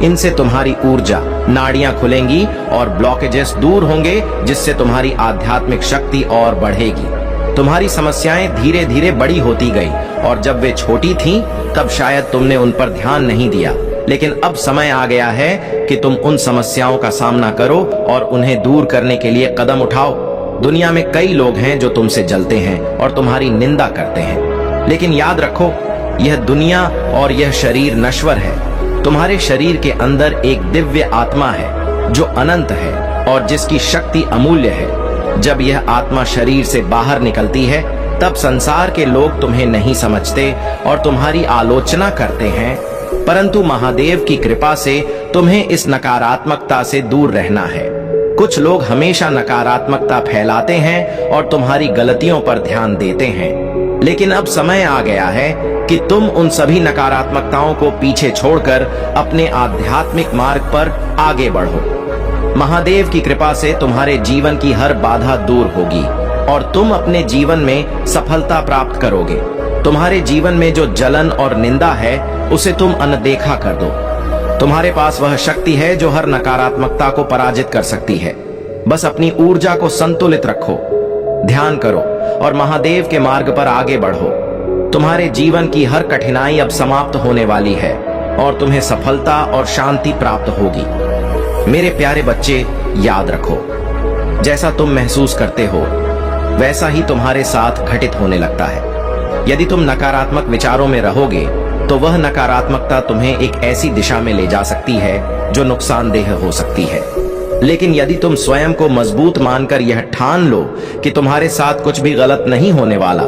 इनसे तुम्हारी ऊर्जा, नाड़ियां खुलेंगी और ब्लॉकेजेस दूर होंगे, जिससे तुम्हारी आध्यात्मिक शक्ति और बढ़ेगी। तुम्हारी समस्याएं धीरे धीरे बड़ी होती गई और जब वे छोटी थीं, तब शायद तुमने उन पर ध्यान नहीं दिया, लेकिन अब समय आ गया है कि तुम उन समस्याओं का सामना करो और उन्हें दूर करने के लिए कदम उठाओ। दुनिया में कई लोग हैं जो तुमसे जलते हैं और तुम्हारी निंदा करते हैं, लेकिन याद रखो, यह दुनिया और यह शरीर नश्वर है। तुम्हारे शरीर के अंदर एक दिव्य आत्मा है जो अनंत है और जिसकी शक्ति अमूल्य है। जब यह आत्मा शरीर से बाहर निकलती है, तब संसार के लोग तुम्हें नहीं समझते और तुम्हारी आलोचना करते हैं, परंतु महादेव की कृपा से तुम्हें इस नकारात्मकता से दूर रहना है। कुछ लोग हमेशा नकारात्मकता फैलाते हैं और तुम्हारी गलतियों पर ध्यान देते हैं, लेकिन अब समय आ गया है कि तुम उन सभी नकारात्मकताओं को पीछे छोड़कर अपने आध्यात्मिक मार्ग पर आगे बढ़ो। महादेव की कृपा से तुम्हारे जीवन की हर बाधा दूर होगी और तुम अपने जीवन में सफलता प्राप्त करोगे। तुम्हारे जीवन में जो जलन और निंदा है, उसे तुम अनदेखा कर दो। तुम्हारे पास वह शक्ति है जो हर नकारात्मकता को पराजित कर सकती है। बस अपनी ऊर्जा को संतुलित रखो, ध्यान करो और महादेव के मार्ग पर आगे बढ़ो। तुम्हारे जीवन की हर कठिनाई अब समाप्त होने वाली है और तुम्हें सफलता और शांति प्राप्त होगी। मेरे प्यारे बच्चे, याद रखो, जैसा तुम महसूस करते हो वैसा ही तुम्हारे साथ घटित होने लगता है। यदि तुम नकारात्मक विचारों में रहोगे तो वह नकारात्मकता तुम्हें एक ऐसी दिशा में ले जा सकती है जो नुकसानदेह हो सकती है। लेकिन यदि तुम स्वयं को मजबूत मानकर यह ठान लो कि तुम्हारे साथ कुछ भी गलत नहीं होने वाला,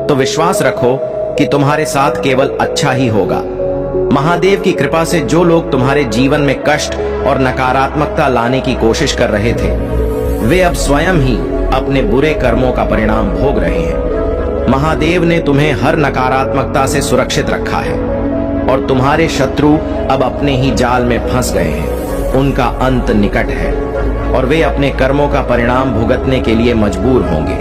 तो विश्वास रखो कि तुम्हारे साथ केवल अच्छा ही होगा। महादेव की कृपा से जो लोग तुम्हारे जीवन में कष्ट और नकारात्मकता लाने की कोशिश कर रहे थे, वे अब स्वयं ही अपने बुरे कर्मों का परिणाम भोग रहे हैं। महादेव ने तुम्हें हर नकारात्मकता से सुरक्षित रखा है और तुम्हारे शत्रु अब अपने ही जाल में फंस गए हैं। उनका अंत निकट है और वे अपने कर्मों का परिणाम भुगतने के लिए मजबूर होंगे।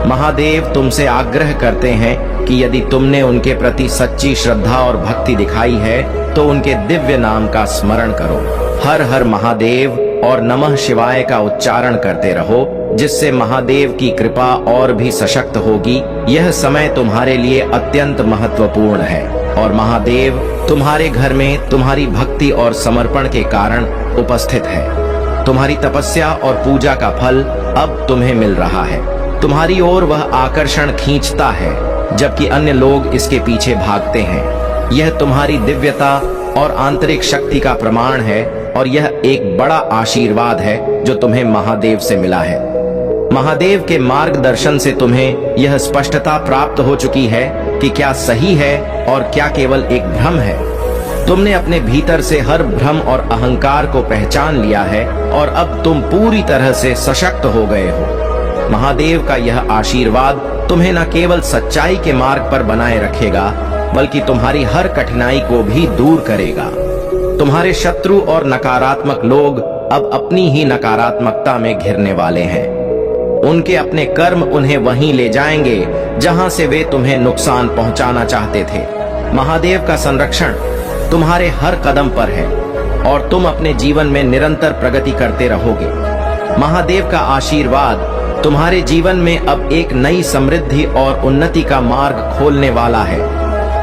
महादेव तुमसे आग्रह करते हैं कि यदि तुमने उनके प्रति सच्ची श्रद्धा और भक्ति दिखाई है, तो उनके दिव्य नाम का स्मरण करो। हर हर महादेव और नमः शिवाय का उच्चारण करते रहो, जिससे महादेव की कृपा और भी सशक्त होगी। यह समय तुम्हारे लिए अत्यंत महत्वपूर्ण है और महादेव तुम्हारे घर में तुम्हारी भक्ति और समर्पण के कारण उपस्थित है। तुम्हारी तपस्या और पूजा का फल अब तुम्हें मिल रहा है। तुम्हारी ओर वह आकर्षण खींचता है, जबकि अन्य लोग इसके पीछे भागते हैं। यह तुम्हारी दिव्यता और आंतरिक शक्ति का प्रमाण है और यह एक बड़ा आशीर्वाद है जो तुम्हें महादेव से मिला है। महादेव के मार्गदर्शन से तुम्हें यह स्पष्टता प्राप्त हो चुकी है कि क्या सही है और क्या केवल एक भ्रम है। तुमने अपने भीतर से हर भ्रम और अहंकार को पहचान लिया है और अब तुम पूरी तरह से सशक्त हो गए हो। महादेव का यह आशीर्वाद तुम्हें न केवल सच्चाई के मार्ग पर बनाए रखेगा, बल्कि तुम्हारी हर कठिनाई को भी दूर करेगा। तुम्हारे शत्रु और नकारात्मक लोग अब अपनी ही नकारात्मकता में घिरने वाले हैं। उनके अपने कर्म उन्हें वहीं ले जाएंगे जहां से वे तुम्हें नुकसान पहुंचाना चाहते थे। महादेव का संरक्षण तुम्हारे हर कदम पर है और तुम अपने जीवन में निरंतर प्रगति करते रहोगे। महादेव का आशीर्वाद तुम्हारे जीवन में अब एक नई समृद्धि और उन्नति का मार्ग खोलने वाला है।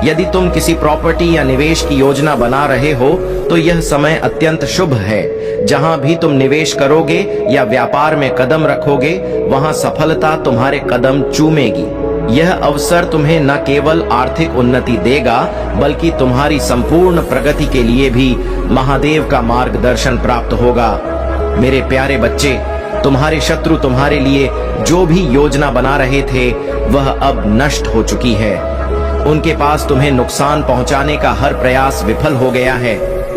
यदि तुम किसी प्रॉपर्टी या निवेश की योजना बना रहे हो तो यह समय अत्यंत शुभ है। जहां भी तुम निवेश करोगे या व्यापार में कदम रखोगे वहां सफलता तुम्हारे कदम चूमेगी। यह अवसर तुम्हें न केवल आर्थिक उन्नति देगा बल्कि तुम्हारी संपूर्ण प्रगति के लिए भी महादेव का मार्गदर्शन प्राप्त होगा। मेरे प्यारे बच्चे, तुम्हारे शत्रु तुम्हारे लिए जो भी योजना बना रहे थे वह अब नष्ट हो चुकी है। उनके पास तुम्हें नुकसान पहुंचाने का हर प्रयास विफल हो गया है।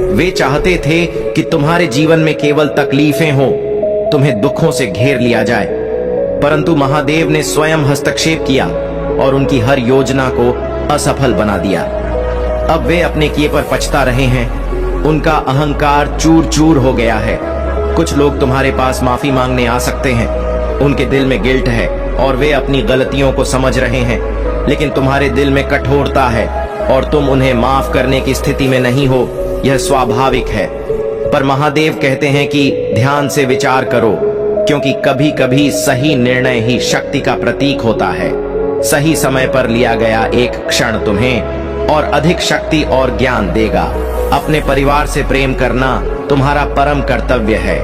वे चाहते थे कि तुम्हारे जीवन में केवल तकलीफें हो, तुम्हें दुखों से घेर लिया जाए, परंतु महादेव ने स्वयं हस्तक्षेप किया और उनकी हर योजना को असफल बना दिया। अब वे अपने किए पर पछता रहे हैं। उनका अहंकार चूर चूर हो गया है। कुछ लोग तुम्हारे पास माफी मांगने आ सकते हैं। उनके दिल में गिल्ट है और वे अपनी गलतियों को समझ रहे हैं, लेकिन तुम्हारे दिल में कठोरता है और तुम उन्हें माफ करने की स्थिति में नहीं हो। यह स्वाभाविक है, पर महादेव कहते हैं कि ध्यान से विचार करो, क्योंकि कभी कभी सही निर्णय ही शक्ति का प्रतीक होता है। सही समय पर लिया गया एक क्षण तुम्हें और अधिक शक्ति और ज्ञान देगा। अपने परिवार से प्रेम करना तुम्हारा परम कर्तव्य है।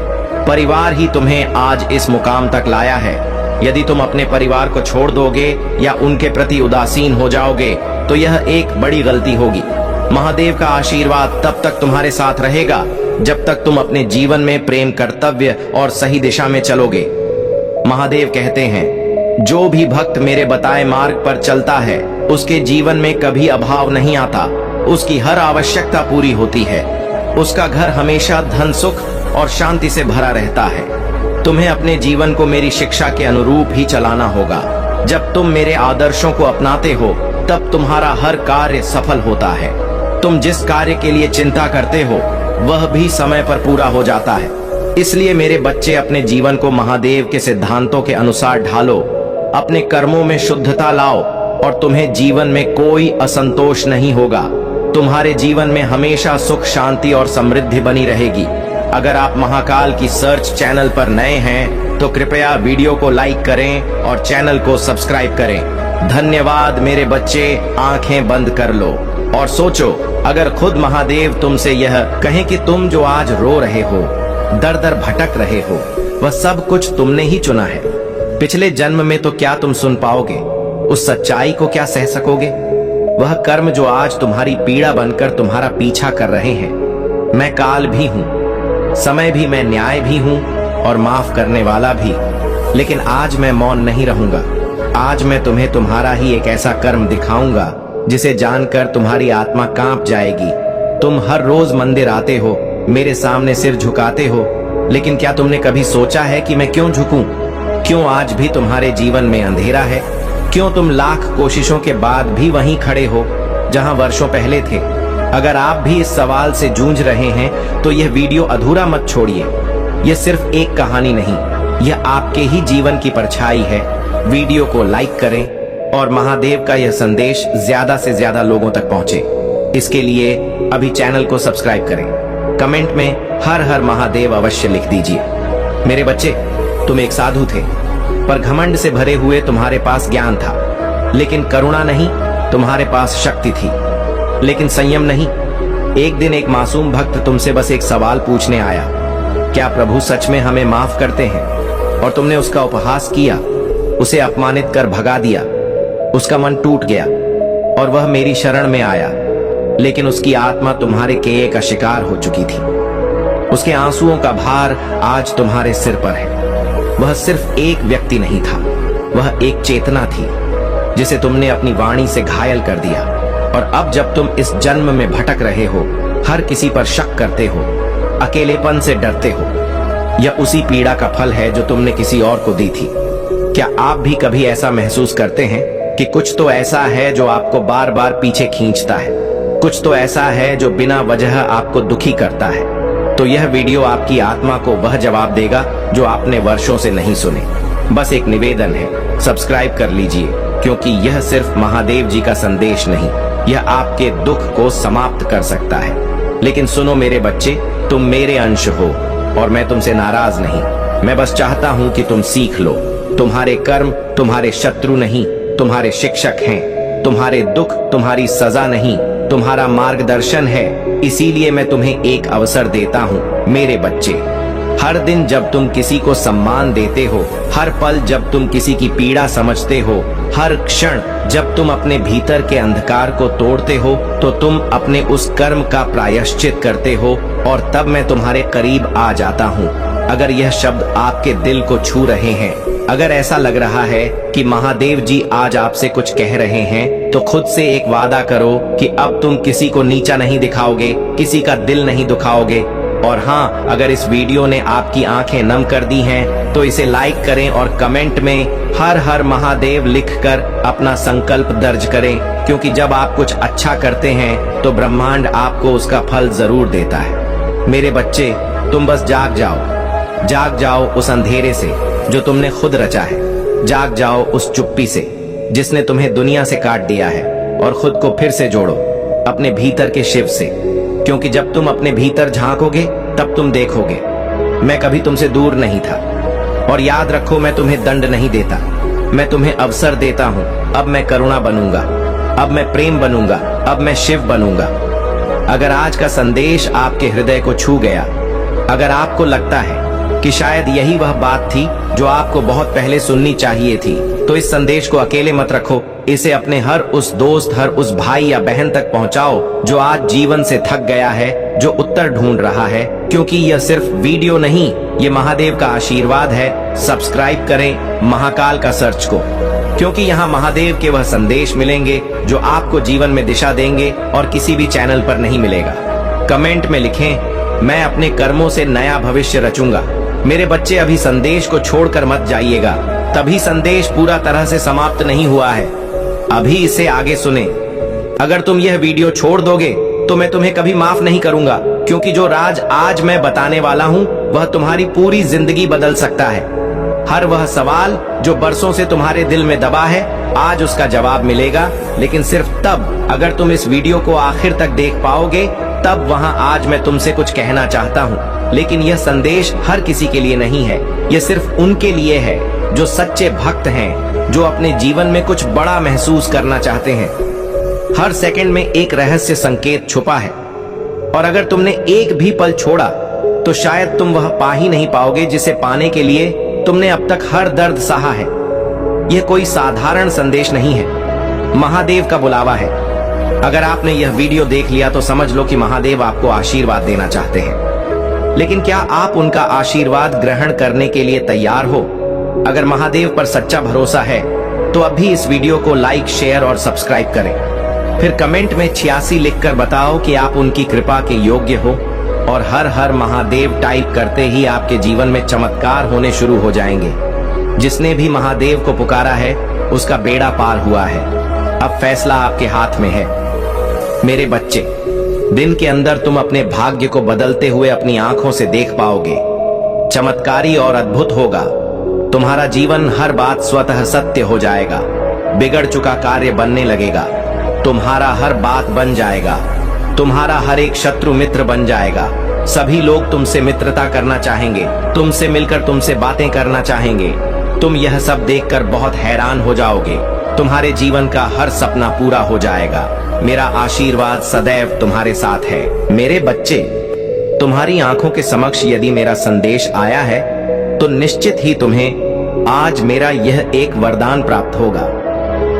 परिवार ही तुम्हें आज इस मुकाम तक लाया है। यदि तुम अपने परिवार को छोड़ दोगे या उनके प्रति उदासीन हो जाओगे तो यह एक बड़ी गलती होगी। महादेव का आशीर्वाद तब तक तुम्हारे साथ रहेगा जब तक तुम अपने जीवन में प्रेम, कर्तव्य और सही दिशा में चलोगे। महादेव कहते हैं, जो भी भक्त मेरे बताए मार्ग पर चलता है उसके जीवन में कभी अभाव नहीं आता। उसकी हर आवश्यकता पूरी होती है। उसका घर हमेशा धन, सुख और शांति से भरा रहता है। तुम्हें अपने जीवन को मेरी शिक्षा के अनुरूप ही चलाना होगा। जब तुम मेरे आदर्शों को अपनाते हो तब तुम्हारा हर कार्य सफल होता है। तुम जिस कार्य के लिए चिंता करते हो वह भी समय पर पूरा हो जाता है। इसलिए मेरे बच्चे, अपने जीवन को महादेव के सिद्धांतों के अनुसार ढालो। अपने कर्मों में शुद्धता लाओ और तुम्हें जीवन में कोई असंतोष नहीं होगा। तुम्हारे जीवन में हमेशा सुख, शांति और समृद्धि बनी रहेगी। अगर आप महाकाल की सर्च चैनल पर नए हैं तो कृपया वीडियो को लाइक करें और चैनल को सब्सक्राइब करें। धन्यवाद मेरे बच्चे। आंखें बंद कर लो और सोचो, अगर खुद महादेव तुमसे यह कहें कि तुम जो आज रो रहे हो, दर दर भटक रहे हो, वह सब कुछ तुमने ही चुना है। पिछले जन्म में तो क्या तुम सुन पाओगे? उस सच्चाई को क्या सह सकोगे? वह कर्म जो आज तुम्हारी पीड़ा बनकर तुम्हारा पीछा कर रहे हैं। मैं काल भी हूं, समय भी, मैं न्याय भी हूं और माफ करने वाला भी। लेकिन आज मैं मौन नहीं रहूंगा। आज मैं तुम्हें तुम्हारा ही एक ऐसा कर्म दिखाऊंगा जिसे जानकर तुम्हारी आत्मा कांप जाएगी। तुम हर रोज मंदिर आते हो, मेरे सामने सिर झुकाते हो, लेकिन क्या तुमने कभी सोचा है कि मैं क्यों झुकूं? क्यों आज भी तुम्हारे जीवन में अंधेरा है? क्यों तुम लाख कोशिशों के बाद भी वहीं खड़े हो जहां वर्षों पहले थे? अगर आप भी इस सवाल से जूझ रहे हैं तो यह वीडियो अधूरा मत छोड़िए। यह सिर्फ एक कहानी नहीं, यह आपके ही जीवन की परछाई है। वीडियो को लाइक करें और महादेव का यह संदेश ज्यादा से ज्यादा लोगों तक पहुंचे। इसके लिए अभी चैनल को सब्सक्राइब करें। कमेंट में हर हर महादेव अवश्य लिख दीजिए। मेरे बच्चे, तुम एक साधु थे, पर घमंड से भरे हुए तुम्हारे पास ज्ञान था, लेकिन करुणा नहीं। तुम्हारे पास शक्ति थी, लेकिन संयम नहीं। एक दिन एक मासूम भक्त तुमसे बस एक सवाल पूछने आया, क्या प्रभु सच में हमें माफ करते हैं? और तुमने उसका उपहास किया, उसे अपमानित कर भगा दिया। उसका मन टूट गया और वह मेरी शरण में आया, लेकिन उसकी आत्मा तुम्हारे केये का शिकार हो चुकी थी। उसके आंसुओं का भार आज तुम्हारे सिर पर है। वह सिर्फ एक व्यक्ति नहीं था, वह एक चेतना थी जिसे तुमने अपनी वाणी से घायल कर दिया। और अब जब तुम इस जन्म में भटक रहे हो, हर किसी पर शक करते हो, अकेलेपन से डरते हो, यह उसी पीड़ा का फल है जो तुमने किसी और को दी थी। क्या आप भी कभी ऐसा महसूस करते हैं कि कुछ तो ऐसा है जो आपको बार बार पीछे खींचता है? कुछ तो ऐसा है जो बिना वजह आपको दुखी करता है? तो यह वीडियो आपकी आत्मा को वह जवाब देगा जो आपने वर्षों से नहीं सुने। बस एक निवेदन है, सब्सक्राइब कर लीजिए, क्योंकि यह सिर्फ महादेव जी का संदेश नहीं, यह आपके दुख को समाप्त कर सकता है। लेकिन सुनो मेरे बच्चे, तुम मेरे अंश हो और मैं तुमसे नाराज नहीं। मैं बस चाहता हूं कि तुम सीख लो। तुम्हारे कर्म तुम्हारे शत्रु नहीं, तुम्हारे शिक्षक हैं। तुम्हारे दुख तुम्हारी सजा नहीं, तुम्हारा मार्गदर्शन है। इसीलिए मैं तुम्हें एक अवसर देता हूं मेरे बच्चे। हर दिन जब तुम किसी को सम्मान देते हो, हर पल जब तुम किसी की पीड़ा समझते हो, हर क्षण जब तुम अपने भीतर के अंधकार को तोड़ते हो, तो तुम अपने उस कर्म का प्रायश्चित करते हो और तब मैं तुम्हारे करीब आ जाता हूँ। अगर यह शब्द आपके दिल को छू रहे हैं, अगर ऐसा लग रहा है कि महादेव जी आज आपसे कुछ कह रहे हैं, तो खुद से एक वादा करो कि अब तुम किसी को नीचा नहीं दिखाओगे, किसी का दिल नहीं दुखाओगे। और हाँ, अगर इस वीडियो ने आपकी आंखें नम कर दी हैं, तो इसे लाइक करें और कमेंट में हर हर महादेव लिखकर अपना संकल्प दर्ज करें, क्योंकि जब आप कुछ अच्छा करते हैं तो ब्रह्मांड आपको उसका फल जरूर देता है। मेरे बच्चे, तुम बस जाग जाओ उस अंधेरे से जो तुमने खुद रचा है। जाग जाओ उस चुप्पी से जिसने तुम्हें दुनिया से काट दिया है, और खुद को फिर से जोड़ो अपने भीतर के शिव से, क्योंकि जब तुम अपने भीतर झांकोगे तब तुम देखोगे मैं कभी तुमसे दूर नहीं था। और याद रखो, मैं तुम्हें दंड नहीं देता, मैं तुम्हें अवसर देता हूँ। अब मैं करुणा बनूंगा, अब मैं प्रेम बनूंगा, अब मैं शिव बनूंगा। अगर आज का संदेश आपके हृदय को छू गया, अगर आपको लगता है कि शायद यही वह बात थी जो आपको बहुत पहले सुननी चाहिए थी, तो इस संदेश को अकेले मत रखो। इसे अपने हर उस दोस्त, हर उस भाई या बहन तक पहुंचाओ जो आज जीवन से थक गया है, जो उत्तर ढूंढ रहा है। क्योंकि यह सिर्फ वीडियो नहीं, ये महादेव का आशीर्वाद है। सब्सक्राइब करें महाकाल का सर्च को, क्योंकि यहाँ महादेव के वह संदेश मिलेंगे जो आपको जीवन में दिशा देंगे और किसी भी चैनल पर नहीं मिलेगा। कमेंट में लिखें, मैं अपने कर्मों से नया भविष्य रचूंगा। मेरे बच्चे, अभी संदेश को छोड़कर मत जाइएगा, तभी संदेश पूरा तरह से समाप्त नहीं हुआ है। अभी इसे आगे सुने। अगर तुम यह वीडियो छोड़ दोगे तो मैं तुम्हें कभी माफ नहीं करूंगा, क्योंकि जो राज आज मैं बताने वाला हूं वह तुम्हारी पूरी जिंदगी बदल सकता है। हर वह सवाल जो बरसों से तुम्हारे दिल में दबा है, आज उसका जवाब मिलेगा, लेकिन सिर्फ तब अगर तुम इस वीडियो को आखिर तक देख पाओगे। तब वहां आज मैं तुमसे कुछ कहना चाहता हूं, लेकिन यह संदेश हर किसी के लिए नहीं है। यह सिर्फ उनके लिए है जो सच्चे भक्त हैं, जो अपने जीवन में कुछ बड़ा महसूस करना चाहते हैं। हर सेकंड में एक रहस्य संकेत छुपा है, और अगर तुमने एक भी पल छोड़ा तो शायद तुम वह पा ही नहीं पाओगे जिसे पाने के लिए तुमने अब तक हर दर्द सहा है। यह कोई साधारण संदेश नहीं है, महादेव का बुलावा है। अगर आपने यह वीडियो देख लिया तो समझ लो कि महादेव आपको आशीर्वाद देना चाहते हैं। लेकिन क्या आप उनका आशीर्वाद ग्रहण करने के लिए तैयार हो? अगर महादेव पर सच्चा भरोसा है तो अभी इस वीडियो को लाइक, शेयर और सब्सक्राइब करें। फिर कमेंट में 86 लिखकर बताओ कि आप उनकी कृपा के योग्य हो, और हर हर महादेव टाइप करते ही आपके जीवन में चमत्कार होने शुरू हो जाएंगे। जिसने भी महादेव को पुकारा है उसका बेड़ा पार हुआ है। अब फैसला आपके हाथ में है। मेरे बच्चे, दिन के अंदर तुम अपने भाग्य को बदलते हुए अपनी आंखों से देख पाओगे। चमत्कारी और अद्भुत होगा। तुम्हारा जीवन, हर बात स्वतः सत्य हो जाएगा। बिगड़ चुका कार्य बनने लगेगा। तुम्हारा हर बात बन जाएगा। तुम्हारा हर एक शत्रु मित्र बन जाएगा। सभी लोग तुमसे मित्रता करना चाहेंगे, तुमसे मिलकर तुमसे बातें करना चाहेंगे। तुम यह सब देखकर बहुत हैरान हो जाओगे। तुम्हारे जीवन का हर सपना पूरा हो जाएगा। मेरा आशीर्वाद सदैव तुम्हारे साथ है। मेरे बच्चे, तुम्हारी आंखों के समक्ष यदि मेरा संदेश आया है तो निश्चित ही तुम्हें आज मेरा यह एक वरदान प्राप्त होगा,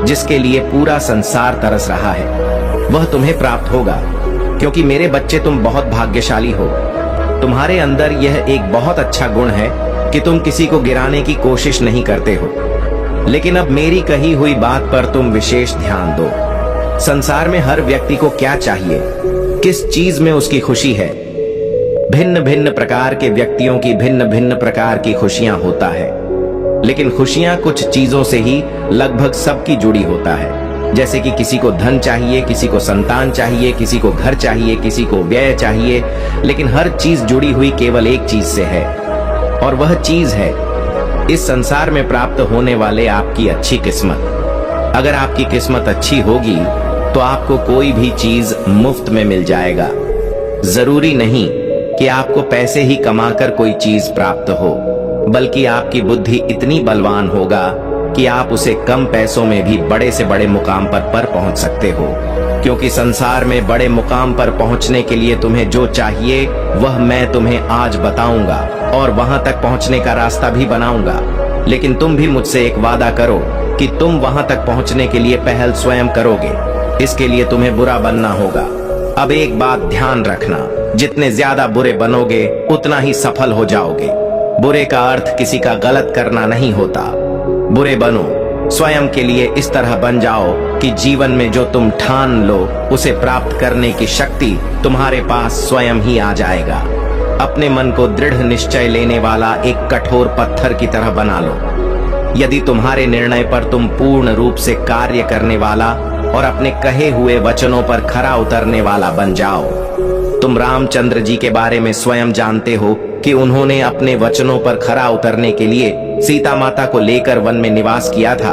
जिसके लिए पूरा संसार तरस रहा है। वह तुम्हें प्राप्त होगा, क्योंकि मेरे बच्चे तुम बहुत भाग्यशाली हो। तुम्हारे अंदर यह एक बहुत अच्छा गुण है कि तुम किसी को गिराने की कोशिश नहीं करते हो। लेकिन अब मेरी कही हुई बात पर तुम विशेष ध्यान दो। संसार में हर व्यक्ति को क्या चाहिए, किस चीज में उसकी खुशी है। भिन्न भिन्न प्रकार के व्यक्तियों की भिन्न भिन्न प्रकार की खुशियां होता है, लेकिन खुशियां कुछ चीजों से ही लगभग सबकी जुड़ी होता है। जैसे कि किसी को धन चाहिए, किसी को संतान चाहिए, किसी को घर चाहिए, किसी को व्यय चाहिए, लेकिन हर चीज जुड़ी हुई केवल एक चीज से है, और वह चीज है इस संसार में प्राप्त होने वाले आपकी अच्छी किस्मत। अगर आपकी किस्मत अच्छी होगी तो आपको कोई भी चीज मुफ्त में मिल जाएगा। जरूरी नहीं कि आपको पैसे ही कमाकर कोई चीज प्राप्त हो, बल्कि आपकी बुद्धि इतनी बलवान होगा कि आप उसे कम पैसों में भी बड़े से बड़े मुकाम पर पहुंच सकते हो। क्योंकि संसार में बड़े मुकाम पर पहुंचने के लिए तुम्हें जो चाहिए वह मैं तुम्हें आज बताऊंगा और वहां तक पहुंचने का रास्ता भी बनाऊंगा। लेकिन तुम भी मुझसे एक वादा करो कि तुम वहां तक पहुंचने के लिए पहल स्वयं करोगे। इसके लिए तुम्हें बुरा बनना होगा। अब एक बात ध्यान रखना, जितने ज्यादा बुरे बनोगे उतना ही सफल हो जाओगे। बुरे का अर्थ किसी का गलत करना नहीं होता। बुरे बनो, स्वयं के लिए इस तरह बन जाओ कि जीवन में जो तुम ठान लो उसे प्राप्त करने की शक्ति तुम्हारे पास स्वयं ही आ जाएगा। अपने मन को दृढ़ निश्चय लेने वाला एक कठोर पत्थर की तरह बना लो। यदि तुम्हारे निर्णय पर तुम पूर्ण रूप से कार्य करने वाला और अपने कहे हुए वचनों पर खरा उतरने वाला बन जाओ। तुम रामचंद्र जी के बारे में स्वयं जानते हो कि उन्होंने अपने वचनों पर खरा उतरने के लिए सीता माता को लेकर वन में निवास किया था,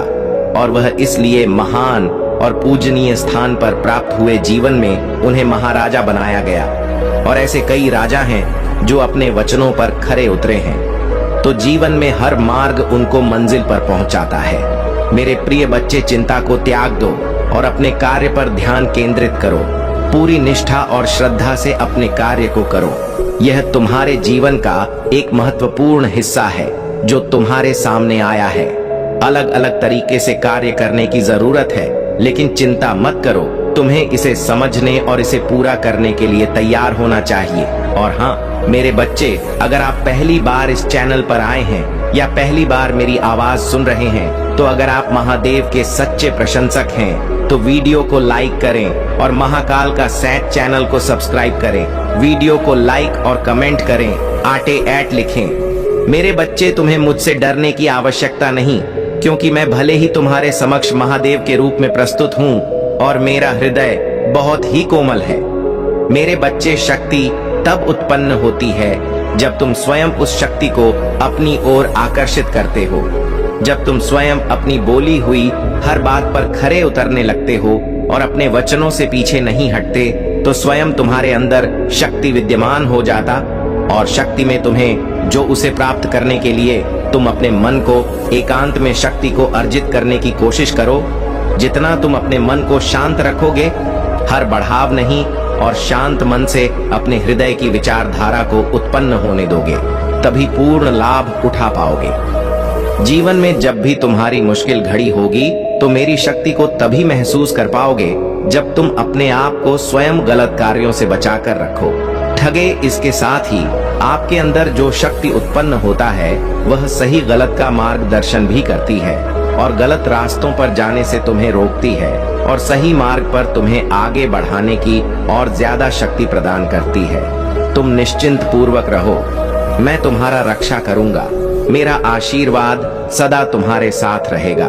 और वह इसलिए महान और पूजनीय स्थान पर प्राप्त हुए जीवन में उन्हें महाराजा बनाया गया। और ऐसे कई राजा हैं जो अपने वचनों पर खरे उतरे हैं। तो जीवन में हर मार्ग उनको मंजिल पर पहुंचाता है। मेरे प्रिय बच्चे, चिंता को त्याग दो और अपने कार्य पर ध्यान केंद्रित करो। पूरी निष्ठा और श्रद्धा से अपने कार्य को करो। यह तुम्हारे जीवन का एक महत्वपूर्ण हिस्सा है जो तुम्हारे सामने आया है। अलग अलग तरीके से कार्य करने की जरूरत है, लेकिन चिंता मत करो। तुम्हें इसे समझने और इसे पूरा करने के लिए तैयार होना चाहिए। और हाँ मेरे बच्चे, अगर आप पहली बार इस चैनल पर आए हैं या पहली बार मेरी आवाज सुन रहे हैं, तो अगर आप महादेव के सच्चे प्रशंसक हैं तो वीडियो को लाइक करें और महाकाल का सैट चैनल को सब्सक्राइब करें। वीडियो को लाइक और कमेंट करें, @@ लिखें। मेरे बच्चे, तुम्हें मुझसे डरने की आवश्यकता नहीं, क्योंकि मैं भले ही तुम्हारे समक्ष महादेव के रूप में प्रस्तुत हूँ और मेरा हृदय बहुत ही कोमल है। मेरे बच्चे, शक्ति तब उत्पन्न होती है जब तुम स्वयं उस शक्ति को अपनी ओर आकर्षित करते हो। जब तुम स्वयं अपनी बोली हुई हर बात पर खरे उतरने लगते हो और अपने वचनों से पीछे नहीं हटते, तो स्वयं तुम्हारे अंदर शक्ति विद्यमान हो जाता। और शक्ति में तुम्हें जो उसे प्राप्त करने के लिए तुम अपने मन को एकांत में शक्ति को अर्जित करने की कोशिश करो। जितना तुम अपने मन को शांत रखोगे, हर बढ़ाव नहीं, और शांत मन से अपने हृदय की विचारधारा को उत्पन्न होने दोगे, तभी पूर्ण लाभ उठा पाओगे। जीवन में जब भी तुम्हारी मुश्किल घड़ी होगी तो मेरी शक्ति को तभी महसूस कर पाओगे जब तुम अपने आप को स्वयं गलत कार्यों से बचाकर रखो। ठगे, इसके साथ ही आपके अंदर जो शक्ति उत्पन्न होता है वह सही गलत का मार्गदर्शन भी करती है और गलत रास्तों पर जाने से तुम्हें रोकती है और सही मार्ग पर तुम्हें आगे बढ़ाने की और ज्यादा शक्ति प्रदान करती है। तुम निश्चिंत पूर्वक रहो, मैं तुम्हारा रक्षा करूंगा। मेरा आशीर्वाद सदा तुम्हारे साथ रहेगा।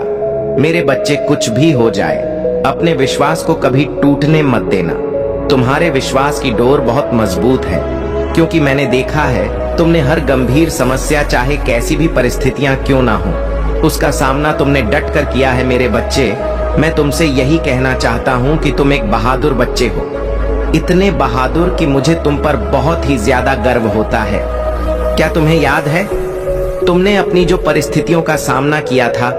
मेरे बच्चे, कुछ भी हो जाए, अपने विश्वास को कभी टूटने मत देना। तुम्हारे विश्वास की डोर बहुत मजबूत है, क्योंकि मैंने देखा है तुमने हर गंभीर समस्या, चाहे कैसी भी परिस्थितियां क्यों ना हो, उसका सामना तुमने डट कर किया है। मेरे बच्चे, मैं तुमसे यही कहना चाहता हूँ कि तुम एक बहादुर बच्चे हो, इतने बहादुर कि मुझे तुम पर बहुत ही ज्यादा गर्व होता है। क्या तुम्हें याद है, तुमने अपनी जो परिस्थितियों का सामना किया था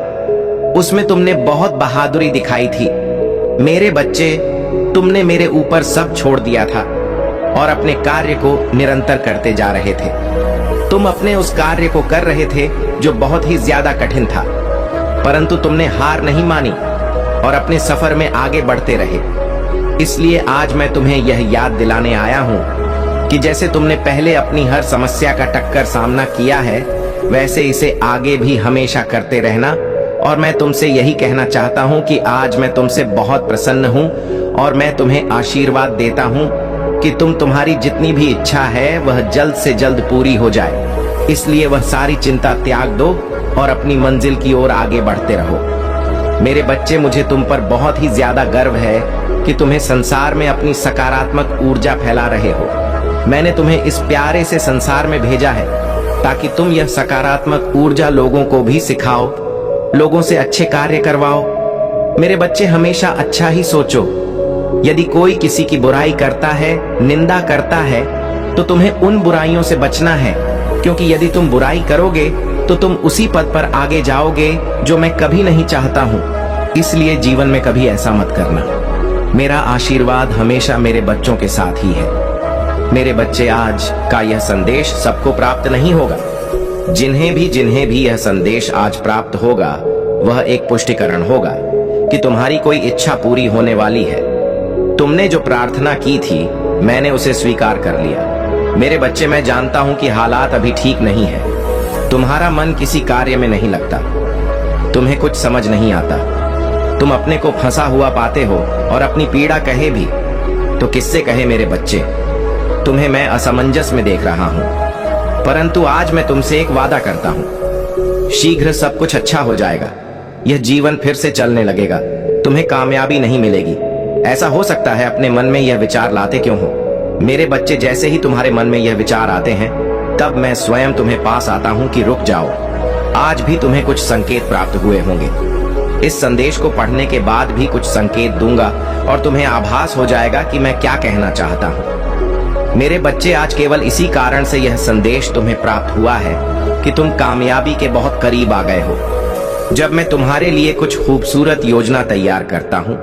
उसमें तुमने बहुत बहादुरी दिखाई थी। मेरे बच्चे, तुमने मेरे ऊपर सब छोड़ दिया था और अपने कार्य को निरंतर करते जा रहे थे। तुम अपने उस कार्य को कर रहे थे जो बहुत ही ज्यादा कठिन था, परंतु तुमने हार नहीं मानी और अपने सफर में आगे बढ़ते रहे। इसलिए आज मैं तुम्हें यह याद दिलाने आया हूं कि जैसे तुमने पहले अपनी हर समस्या का टक्कर सामना किया है, वैसे इसे आगे भी हमेशा करते रहना। और मैं तुमसे यही कहना चाहता हूं कि आज मैं तुमसे बहुत प्रसन्न हूं और मैं तुम्हें आशीर्वाद देता हूं कि तुम्हारी जितनी भी इच्छा है वह जल्द से जल्द पूरी हो जाए। इसलिए वह सारी चिंता त्याग दो और अपनी मंजिल की ओर आगे बढ़ते रहो। मेरे बच्चे, मुझे तुम पर बहुत ही ज्यादा गर्व है कि तुम्हें संसार में अपनी सकारात्मक ऊर्जा फैला रहे हो। मैंने तुम्हें इस प्यारे से संसार में भेजा है ताकि तुम यह सकारात्मक ऊर्जा लोगों को भी सिखाओ, लोगों से अच्छे कार्य करवाओ। मेरे बच्चे, हमेशा अच्छा ही सोचो। यदि कोई किसी की बुराई करता है, निंदा करता है, तो तुम्हें उन बुराइयों से बचना है, क्योंकि यदि तुम बुराई करोगे तो तुम उसी पद पर आगे जाओगे जो मैं कभी नहीं चाहता हूं। इसलिए जीवन में कभी ऐसा मत करना। मेरा आशीर्वाद हमेशा मेरे बच्चों के साथ ही है। मेरे बच्चे, आज का यह संदेश सबको प्राप्त नहीं होगा। जिन्हें भी यह संदेश आज प्राप्त होगा, वह एक पुष्टिकरण होगा कि तुम्हारी कोई इच्छा पूरी होने वाली है। तुमने जो प्रार्थना की थी, मैंने उसे स्वीकार कर लिया। मेरे बच्चे, मैं जानता हूं कि हालात अभी ठीक नहीं है। तुम्हारा मन किसी कार्य में नहीं लगता, तुम्हें कुछ समझ नहीं आता, तुम अपने को फंसा हुआ पाते हो और अपनी पीड़ा कहे भी तो किससे कहे। मेरे बच्चे, तुम्हें मैं असमंजस में देख रहा हूं, परंतु आज मैं तुमसे एक वादा करता हूं, शीघ्र सब कुछ अच्छा हो जाएगा। यह जीवन फिर से चलने लगेगा, तुम्हें कामयाबी नहीं मिलेगी। ऐसा हो सकता है अपने मन में यह विचार लाते क्यों हो। मेरे बच्चे, जैसे ही तुम्हारे मन में यह विचार आते हैं, तब मैं स्वयं तुम्हें पास आता हूं कि रुक जाओ। आज भी तुम्हें कुछ संकेत प्राप्त हुए होंगे। इस संदेश को पढ़ने के बाद भी कुछ संकेत दूंगा और तुम्हें आभास हो जाएगा कि मैं क्या कहना चाहता हूं। मेरे बच्चे, आज केवल इसी कारण से यह संदेश तुम्हें प्राप्त हुआ है कि तुम कामयाबी के बहुत करीब आ गए हो। जब मैं तुम्हारे लिए कुछ खूबसूरत योजना तैयार करता हूं,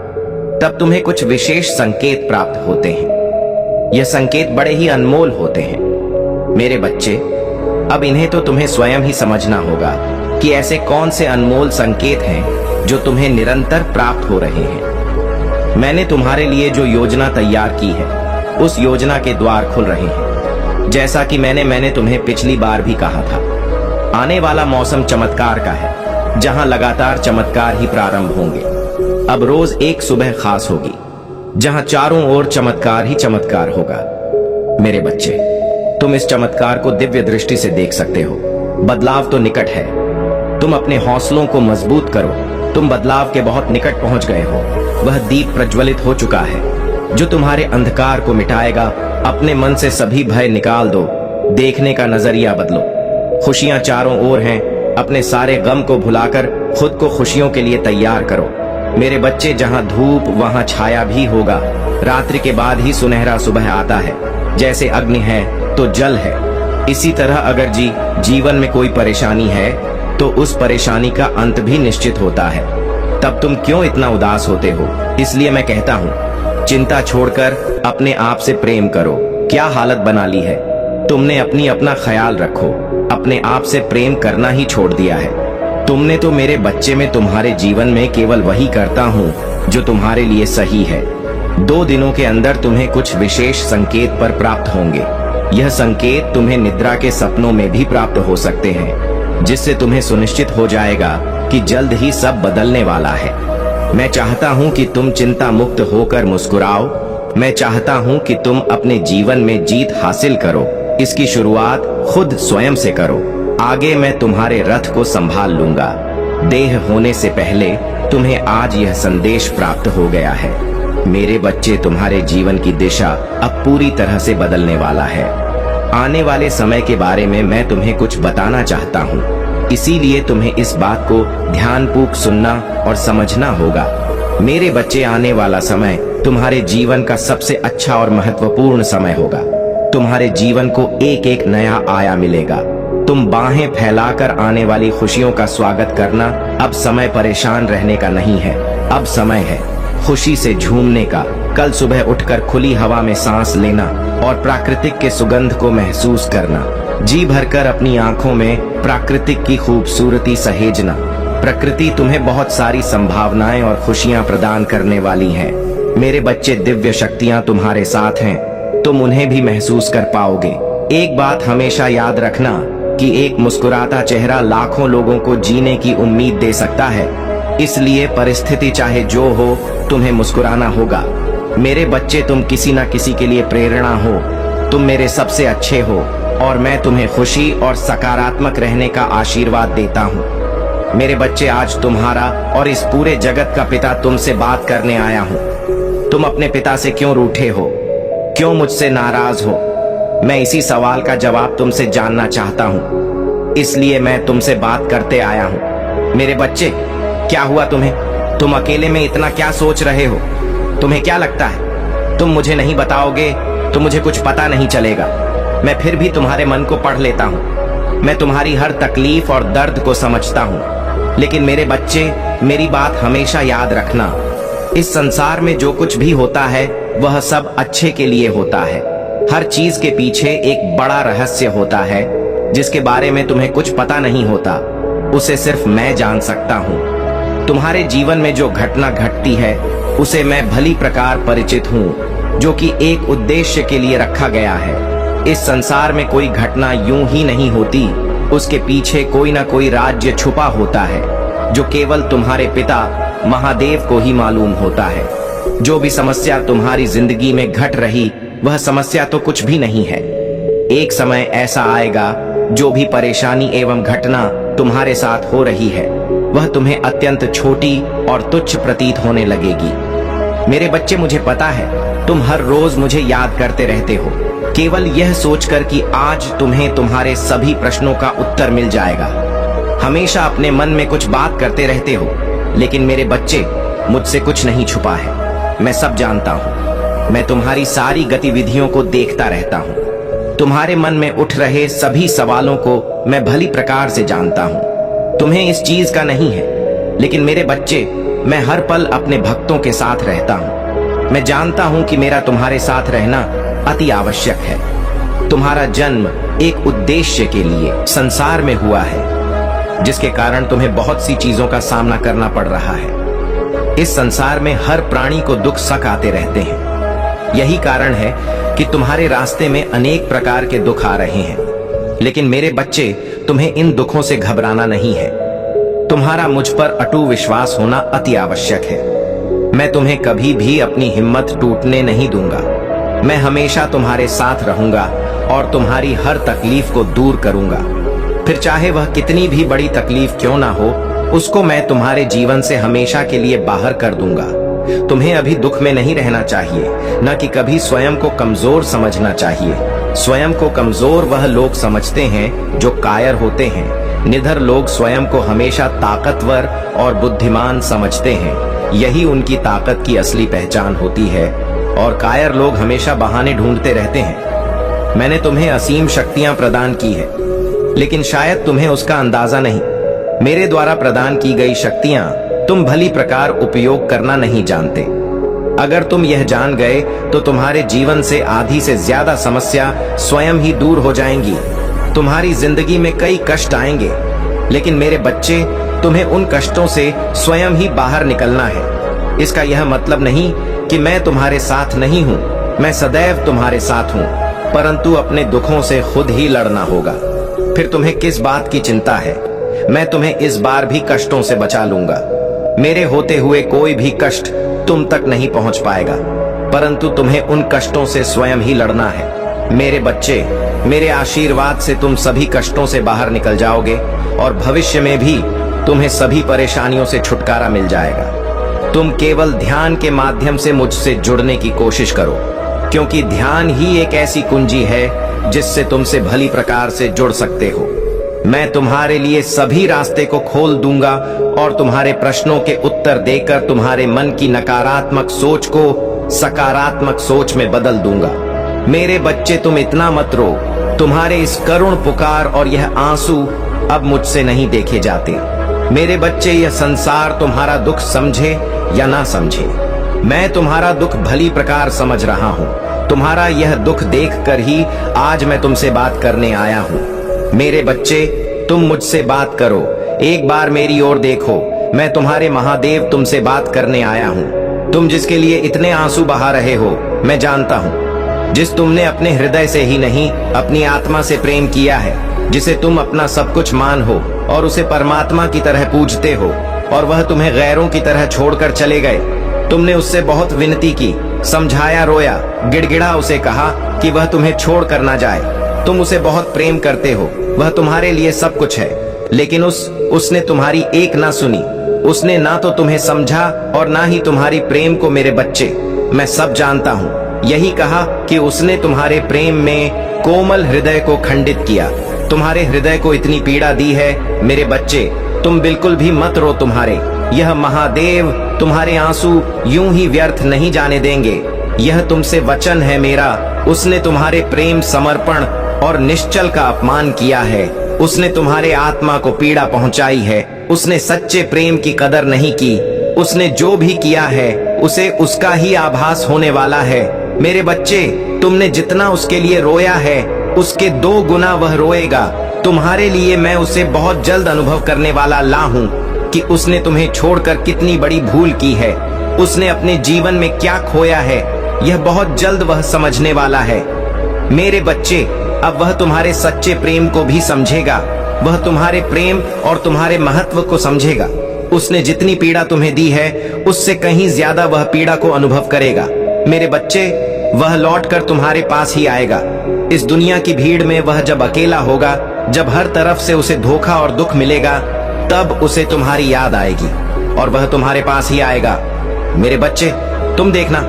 तब तुम्हें कुछ विशेष संकेत प्राप्त होते हैं। यह संकेत बड़े ही अनमोल होते हैं। मेरे बच्चे, अब इन्हें तो तुम्हें स्वयं ही समझना होगा कि ऐसे कौन से अनमोल संकेत हैं जो तुम्हें निरंतर प्राप्त हो रहे हैं। मैंने तुम्हारे लिए जो योजना तैयार की है, उस योजना के द्वार खुल रहे हैं। जैसा कि मैंने तुम्हें पिछली बार भी कहा था, आने वाला मौसम चमत्कार का है, जहां लगातार चमत्कार ही प्रारंभ होंगे। अब रोज एक सुबह खास होगी, जहां चारों ओर चमत्कार ही चमत्कार होगा। मेरे बच्चे, तुम इस चमत्कार को दिव्य दृष्टि से देख सकते हो। बदलाव तो निकट है, तुम अपने हौसलों को मजबूत करो। तुम बदलाव के बहुत निकट पहुंच गए हो। वह दीप प्रज्वलित हो चुका है जो तुम्हारे अंधकार को मिटाएगा। अपने मन से सभी भय निकाल दो, देखने का नजरिया बदलो। खुशियां चारों ओर हैं, अपने सारे गम को भुलाकर खुद को खुशियों के लिए तैयार करो। मेरे बच्चे, जहां धूप वहां छाया भी होगा। रात्रि के बाद ही सुनहरा सुबह आता है। जैसे अग्नि है तो जल है, इसी तरह अगर जीवन में कोई परेशानी है तो उस परेशानी का अंत भी निश्चित होता है। तब तुम क्यों इतना उदास होते हो? इसलिए मैं कहता हूँ, चिंता छोड़कर अपने आप से प्रेम करो। क्या हालत बना ली है, तुमने अपना ख्याल रखो। अपने आप से प्रेम करना ही छोड़ दिया है तुमने। तो मेरे बच्चे, में तुम्हारे जीवन में केवल वही करता हूँ जो तुम्हारे लिए सही है। 2 दिनों के अंदर तुम्हें कुछ विशेष संकेत पर प्राप्त होंगे। यह संकेत तुम्हें निद्रा के सपनों में भी प्राप्त हो सकते हैं, जिससे तुम्हें सुनिश्चित हो जाएगा कि जल्द ही सब बदलने वाला है। मैं चाहता हूं कि तुम चिंता मुक्त होकर मुस्कुराओ। मैं चाहता हूं कि तुम अपने जीवन में जीत हासिल करो। इसकी शुरुआत खुद स्वयं से करो। आगे मैं तुम्हारे रथ को संभाल लूंगा। देह होने से पहले तुम्हें आज यह संदेश प्राप्त हो गया है। मेरे बच्चे, तुम्हारे जीवन की दिशा अब पूरी तरह से बदलने वाला है। आने वाले समय के बारे में मैं तुम्हें कुछ बताना चाहता हूँ, इसीलिए तुम्हें इस बात को ध्यानपूर्वक सुनना और समझना होगा। मेरे बच्चे, आने वाला समय तुम्हारे जीवन का सबसे अच्छा और महत्वपूर्ण समय होगा। तुम्हारे जीवन को एक एक नया आयाम मिलेगा। तुम बाहें फैलाकर आने वाली खुशियों का स्वागत करना। अब समय परेशान रहने का नहीं है, अब समय है खुशी से झूमने का। कल सुबह उठकर खुली हवा में सांस लेना और प्राकृतिक के सुगंध को महसूस करना। जी भरकर अपनी आंखों में प्राकृतिक की खूबसूरती सहेजना। प्रकृति तुम्हें बहुत सारी संभावनाएं और खुशियां प्रदान करने वाली है। मेरे बच्चे, दिव्य शक्तियां तुम्हारे साथ हैं, तुम उन्हें भी महसूस कर पाओगे। एक बात हमेशा याद रखना कि एक मुस्कुराता चेहरा लाखों लोगों को जीने की उम्मीद दे सकता है। इसलिए परिस्थिति चाहे जो हो, तुम्हें मुस्कुराना होगा। मेरे बच्चे, तुम किसी न किसी के लिए प्रेरणा हो। तुम मेरे सबसे अच्छे हो और मैं तुम्हें खुशी और सकारात्मक रहने का आशीर्वाद देता हूँ। मेरे बच्चे, आज तुम्हारा और इस पूरे जगत का पिता तुमसे बात करने आया हूँ। तुम अपने पिता से क्यों रूठे हो? क्यों मुझसे नाराज हो? मैं इसी सवाल का जवाब तुमसे जानना चाहता हूँ, इसलिए मैं तुमसे बात करते आया हूँ। मेरे बच्चे, क्या हुआ तुम्हें? तुम अकेले में इतना क्या सोच रहे हो? तुम्हें क्या लगता है तुम मुझे नहीं बताओगे तो मुझे कुछ पता नहीं चलेगा? मैं फिर भी तुम्हारे मन को पढ़ लेता हूँ। मैं तुम्हारी हर तकलीफ और दर्द को समझता हूँ। लेकिन मेरे बच्चे, मेरी बात हमेशा याद रखना, इस संसार में जो कुछ भी होता है वह सब अच्छे के लिए होता है। हर चीज के पीछे एक बड़ा रहस्य होता है जिसके बारे में तुम्हें कुछ पता नहीं होता, उसे सिर्फ मैं जान सकता हूँ। तुम्हारे जीवन में जो घटना घटती है उसे मैं भली प्रकार परिचित हूँ, जो कि एक उद्देश्य के लिए रखा गया है। इस संसार में कोई घटना यूं ही नहीं होती, उसके पीछे कोई ना कोई राज्य छुपा होता है जो केवल तुम्हारे पिता महादेव को ही मालूम होता है। जो भी समस्या तुम्हारी जिंदगी में घट रही वह समस्या तो कुछ भी नहीं है। एक समय ऐसा आएगा जो भी परेशानी एवं घटना तुम्हारे साथ हो रही है वह तुम्हें अत्यंत छोटी और तुच्छ प्रतीत होने लगेगी। मेरे बच्चे, मुझे पता है तुम हर रोज मुझे याद करते रहते हो, केवल यह सोचकर कि आज तुम्हें तुम्हारे सभी प्रश्नों का उत्तर मिल जाएगा। हमेशा अपने मन में कुछ बात करते रहते हो, लेकिन मेरे बच्चे, मुझसे कुछ नहीं छुपा है। मैं सब जानता हूँ। मैं तुम्हारी सारी गतिविधियों को देखता रहता हूँ। तुम्हारे मन में उठ रहे सभी सवालों को मैं भली प्रकार से जानता हूँ। तुम्हें इस चीज का नहीं है, लेकिन मेरे बच्चे, मैं हर पल अपने भक्तों के साथ रहता हूँ। मैं जानता हूँ कि मेरा तुम्हारे साथ रहना अति आवश्यक है। तुम्हारा जन्म एक उद्देश्य के लिए संसार में हुआ है, जिसके कारण तुम्हें बहुत सी चीजों का सामना करना पड़ रहा है। इस संसार में हर प्राणी को दुख सक आते रहते हैं। यही कारण है कि तुम्हारे रास्ते में अनेक प्रकार के दुख आ रहे हैं। लेकिन मेरे बच्चे, तुम्हें इन दुखों से घबराना नहीं है। तुम्हारा मुझ पर अटूट विश्वास होना अति आवश्यक है। मैं तुम्हें कभी भी अपनी हिम्मत टूटने नहीं दूंगा। मैं हमेशा तुम्हारे साथ रहूंगा और तुम्हारी हर तकलीफ को दूर करूंगा। फिर चाहे वह कितनी भी बड़ी तकलीफ क्यों ना हो, उसको मैं तुम्हारे जीवन से हमेशा के लिए बाहर कर दूंगा। तुम्हें अभी दुख में नहीं रहना चाहिए, न कि कभी स्वयं को कमजोर समझना चाहिए। स्वयं को कमजोर वह लोग समझते हैं जो कायर होते हैं। निडर लोग स्वयं को हमेशा ताकतवर और बुद्धिमान समझते हैं। यही उनकी ताकत की असली पहचान होती है। और कायर लोग हमेशा बहाने ढूंढते रहते हैं। मैंने तुम्हें असीम शक्तियां प्रदान की है, लेकिन शायद तुम्हें उसका अंदाजा नहीं। मेरे द्वारा प्रदान की गई शक्तियां तुम भली प्रकार उपयोग करना नहीं जानते। अगर तुम यह जान गए तो तुम्हारे जीवन से आधी से ज्यादा समस्या स्वयं ही दूर हो जाएंगी। तुम्हारी जिंदगी में कई कष्ट आएंगे, लेकिन मेरे बच्चे, तुम्हें उन कष्टों से स्वयं ही बाहर निकलना है। इसका यह मतलब नहीं कि मैं तुम्हारे साथ नहीं हूँ। मैं सदैव तुम्हारे साथ हूँ, परंतु अपने दुखों से खुद ही लड़ना होगा। फिर तुम्हें किस बात की चिंता है? मैं तुम्हें इस बार भी कष्टों से बचा लूंगा। मेरे होते हुए कोई भी कष्ट तुम तक नहीं पहुंच पाएगा, परंतु तुम्हें उन कष्टों से स्वयं ही लड़ना है। मेरे बच्चे, मेरे आशीर्वाद से तुम सभी कष्टों से बाहर निकल जाओगे और भविष्य में भी तुम्हें सभी परेशानियों से छुटकारा मिल जाएगा। तुम केवल ध्यान के माध्यम से मुझसे जुड़ने की कोशिश करो, क्योंकि ध्यान ही एक ऐसी कुंजी है जिससे तुमसे भली प्रकार से जुड़ सकते हो। मैं तुम्हारे लिए सभी रास्ते को खोल दूंगा और तुम्हारे प्रश्नों के उत्तर देकर तुम्हारे मन की नकारात्मक सोच को सकारात्मक सोच में बदल दूंगा। मेरे बच्चे, तुम इतना मत रो। तुम्हारे इस करुण पुकार और यह आंसू अब मुझसे नहीं देखे जाते। मेरे बच्चे, यह संसार तुम्हारा दुख समझे या ना समझे, मैं तुम्हारा दुख भली प्रकार समझ रहा हूँ। तुम्हारा यह दुख देखकर ही आज मैं तुमसे बात करने आया हूँ। मेरे बच्चे, तुम मुझसे बात करो। एक बार मेरी ओर देखो। मैं तुम्हारे महादेव तुमसे बात करने आया हूँ। तुम जिसके लिए इतने आंसू बहा रहे हो, मैं जानता हूँ। जिस तुमने अपने हृदय से ही नहीं, अपनी आत्मा से प्रेम किया है, जिसे तुम अपना सब कुछ मान हो और उसे परमात्मा की तरह पूजते हो, और वह तुम्हें गैरों की तरह छोड़कर चले गए। तुमने उससे बहुत विनती की, समझाया, रोया, गिड़गिड़ा उसे कहा कि वह तुम्हें छोड़ कर ना जाए। तुम उसे बहुत प्रेम करते हो, वह तुम्हारे लिए सब कुछ है, लेकिन उसने तुम्हारी एक ना सुनी। उसने ना तो तुम्हें समझा और ना ही तुम्हारी प्रेम को। मेरे बच्चे, मैं सब जानता हूँ। यही कहा कि उसने तुम्हारे प्रेम में कोमल हृदय को खंडित किया, तुम्हारे हृदय को इतनी पीड़ा दी है। मेरे बच्चे, तुम बिल्कुल भी मत रो। तुम्हारे यह महादेव तुम्हारे आंसू यूं ही व्यर्थ नहीं जाने देंगे। यह तुमसे वचन है मेरा। उसने तुम्हारे प्रेम, समर्पण और निश्चल का अपमान किया है। उसने तुम्हारे आत्मा को पीड़ा पहुंचाई है। उसने सच्चे प्रेम की कदर नहीं की। उसने जो भी किया है उसे उसका ही आभास होने वाला है। मेरे बच्चे, तुमने जितना उसके लिए रोया है उसके 2 गुना वह रोएगा। तुम्हारे लिए मैं उसे बहुत जल्द अनुभव करने वाला ला हूँ कि उसने तुम्हें छोड़कर कितनी बड़ी भूल की है, उसने अपने जीवन में क्या खोया है। यह बहुत जल्द वह समझने वाला है। मेरे बच्चे, अब वह तुम्हारे सच्चे प्रेम को भी समझेगा। वह तुम्हारे प्रेम और तुम्हारे महत्व को समझेगा। उसने जितनी पीड़ा तुम्हें दी है उससे कहीं ज्यादा वह पीड़ा को अनुभव करेगा। मेरे बच्चे, वह लौटकर तुम्हारे पास ही आएगा। इस दुनिया की भीड़ में वह जब अकेला होगा, जब हर तरफ से उसे धोखा और दुख मिलेगा, तब उसे तुम्हारी याद आएगी और वह तुम्हारे पास ही आएगा। मेरे बच्चे, तुम देखना,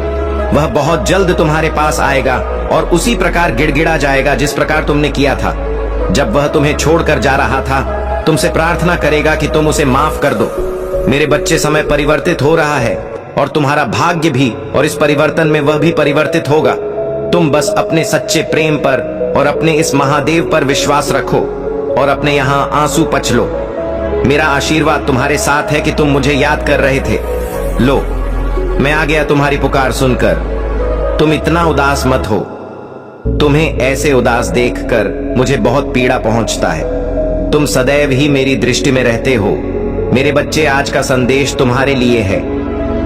वह बहुत जल्द तुम्हारे पास आएगा और उसी प्रकार गिड़गिड़ा जाएगा जिस प्रकार तुमने किया था। जब वह तुम्हें छोड़कर जा रहा था, तुमसे प्रार्थना करेगा कि तुम उसे माफ कर दो। मेरे बच्चे, समय परिवर्तित हो रहा है और तुम्हारा भाग्य भी, और इस परिवर्तन में वह भी परिवर्तित होगा। तुम बस अपने सच्चे प्रेम पर और अपने इस महादेव पर विश्वास रखो और अपने यहाँ आंसू पच लो। मेरा आशीर्वाद तुम्हारे साथ है कि तुम मुझे याद कर रहे थे। लो, मैं आ गया तुम्हारी पुकार सुनकर। तुम इतना उदास मत हो। तुम्हें ऐसे उदास देखकर मुझे बहुत पीड़ा पहुंचता है। तुम सदैव ही मेरी दृष्टि में रहते हो। मेरे बच्चे, आज का संदेश तुम्हारे लिए है।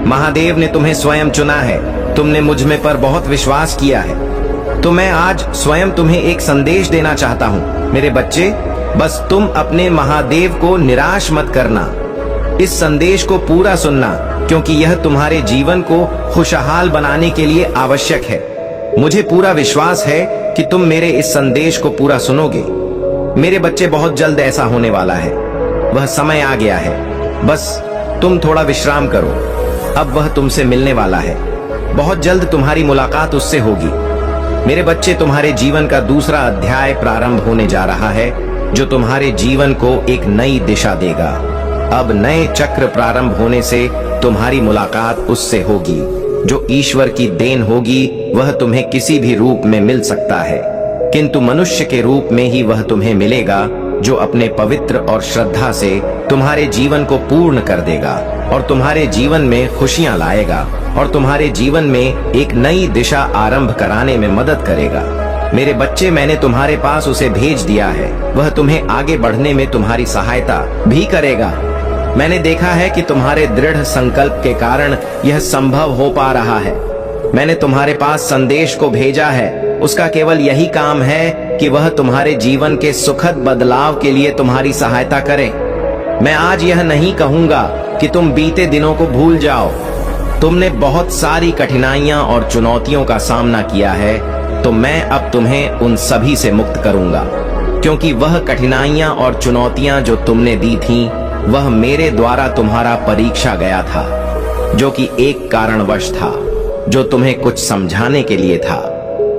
महादेव ने तुम्हें स्वयं चुना है। तुमने मुझ में पर बहुत विश्वास किया है, तो मैं आज स्वयं तुम्हें एक संदेश देना चाहता हूँ। मेरे बच्चे, बस तुम अपने महादेव को निराश मत करना। इस संदेश को पूरा सुनना, क्योंकि यह तुम्हारे जीवन को खुशहाल बनाने के लिए आवश्यक है। मुझे पूरा विश्वास है कि तुम मेरे इस संदेश को पूरा सुनोगे। मेरे बच्चे, बहुत जल्द ऐसा होने वाला है। वह समय आ गया है। बस तुम थोड़ा विश्राम करो। अब वह तुमसे मिलने वाला है। बहुत जल्द तुम्हारी मुलाकात उससे होगी। मेरे बच्चे, तुम्हारे जीवन का दूसरा अध्याय प्रारंभ होने जा रहा है, जो तुम्हारे जीवन को एक नई दिशा देगा। अब नए चक्र प्रारंभ होने से तुम्हारी मुलाकात उससे होगी। जो ईश्वर की देन होगी, वह तुम्हें किसी भी रूप में मिल सकता है, किंतु मनुष्य के रूप में ही वह तुम्हें मिलेगा, जो अपने पवित्र और श्रद्धा से तुम्हारे जीवन को पूर्ण कर देगा और तुम्हारे जीवन में खुशियां लाएगा और तुम्हारे जीवन में एक नई दिशा आरंभ कराने में मदद करेगा। मेरे बच्चे, मैंने तुम्हारे पास उसे भेज दिया है। वह तुम्हें आगे बढ़ने में तुम्हारी सहायता भी करेगा। मैंने देखा है कि तुम्हारे दृढ़ संकल्प के कारण यह संभव हो पा रहा है। मैंने तुम्हारे पास संदेश को भेजा है। उसका केवल यही काम है कि वह तुम्हारे जीवन के सुखद बदलाव के लिए तुम्हारी सहायता करे। मैं आज यह नहीं कहूंगा कि तुम बीते दिनों को भूल जाओ। तुमने बहुत सारी कठिनाइयां और चुनौतियों का सामना किया है, तो मैं अब तुम्हें उन सभी से मुक्त करूंगा, क्योंकि वह कठिनाइयां और चुनौतियां जो तुमने दी थीं, वह मेरे द्वारा तुम्हारा परीक्षा गया था, जो कि एक कारणवश था, जो तुम्हें कुछ समझाने के लिए था।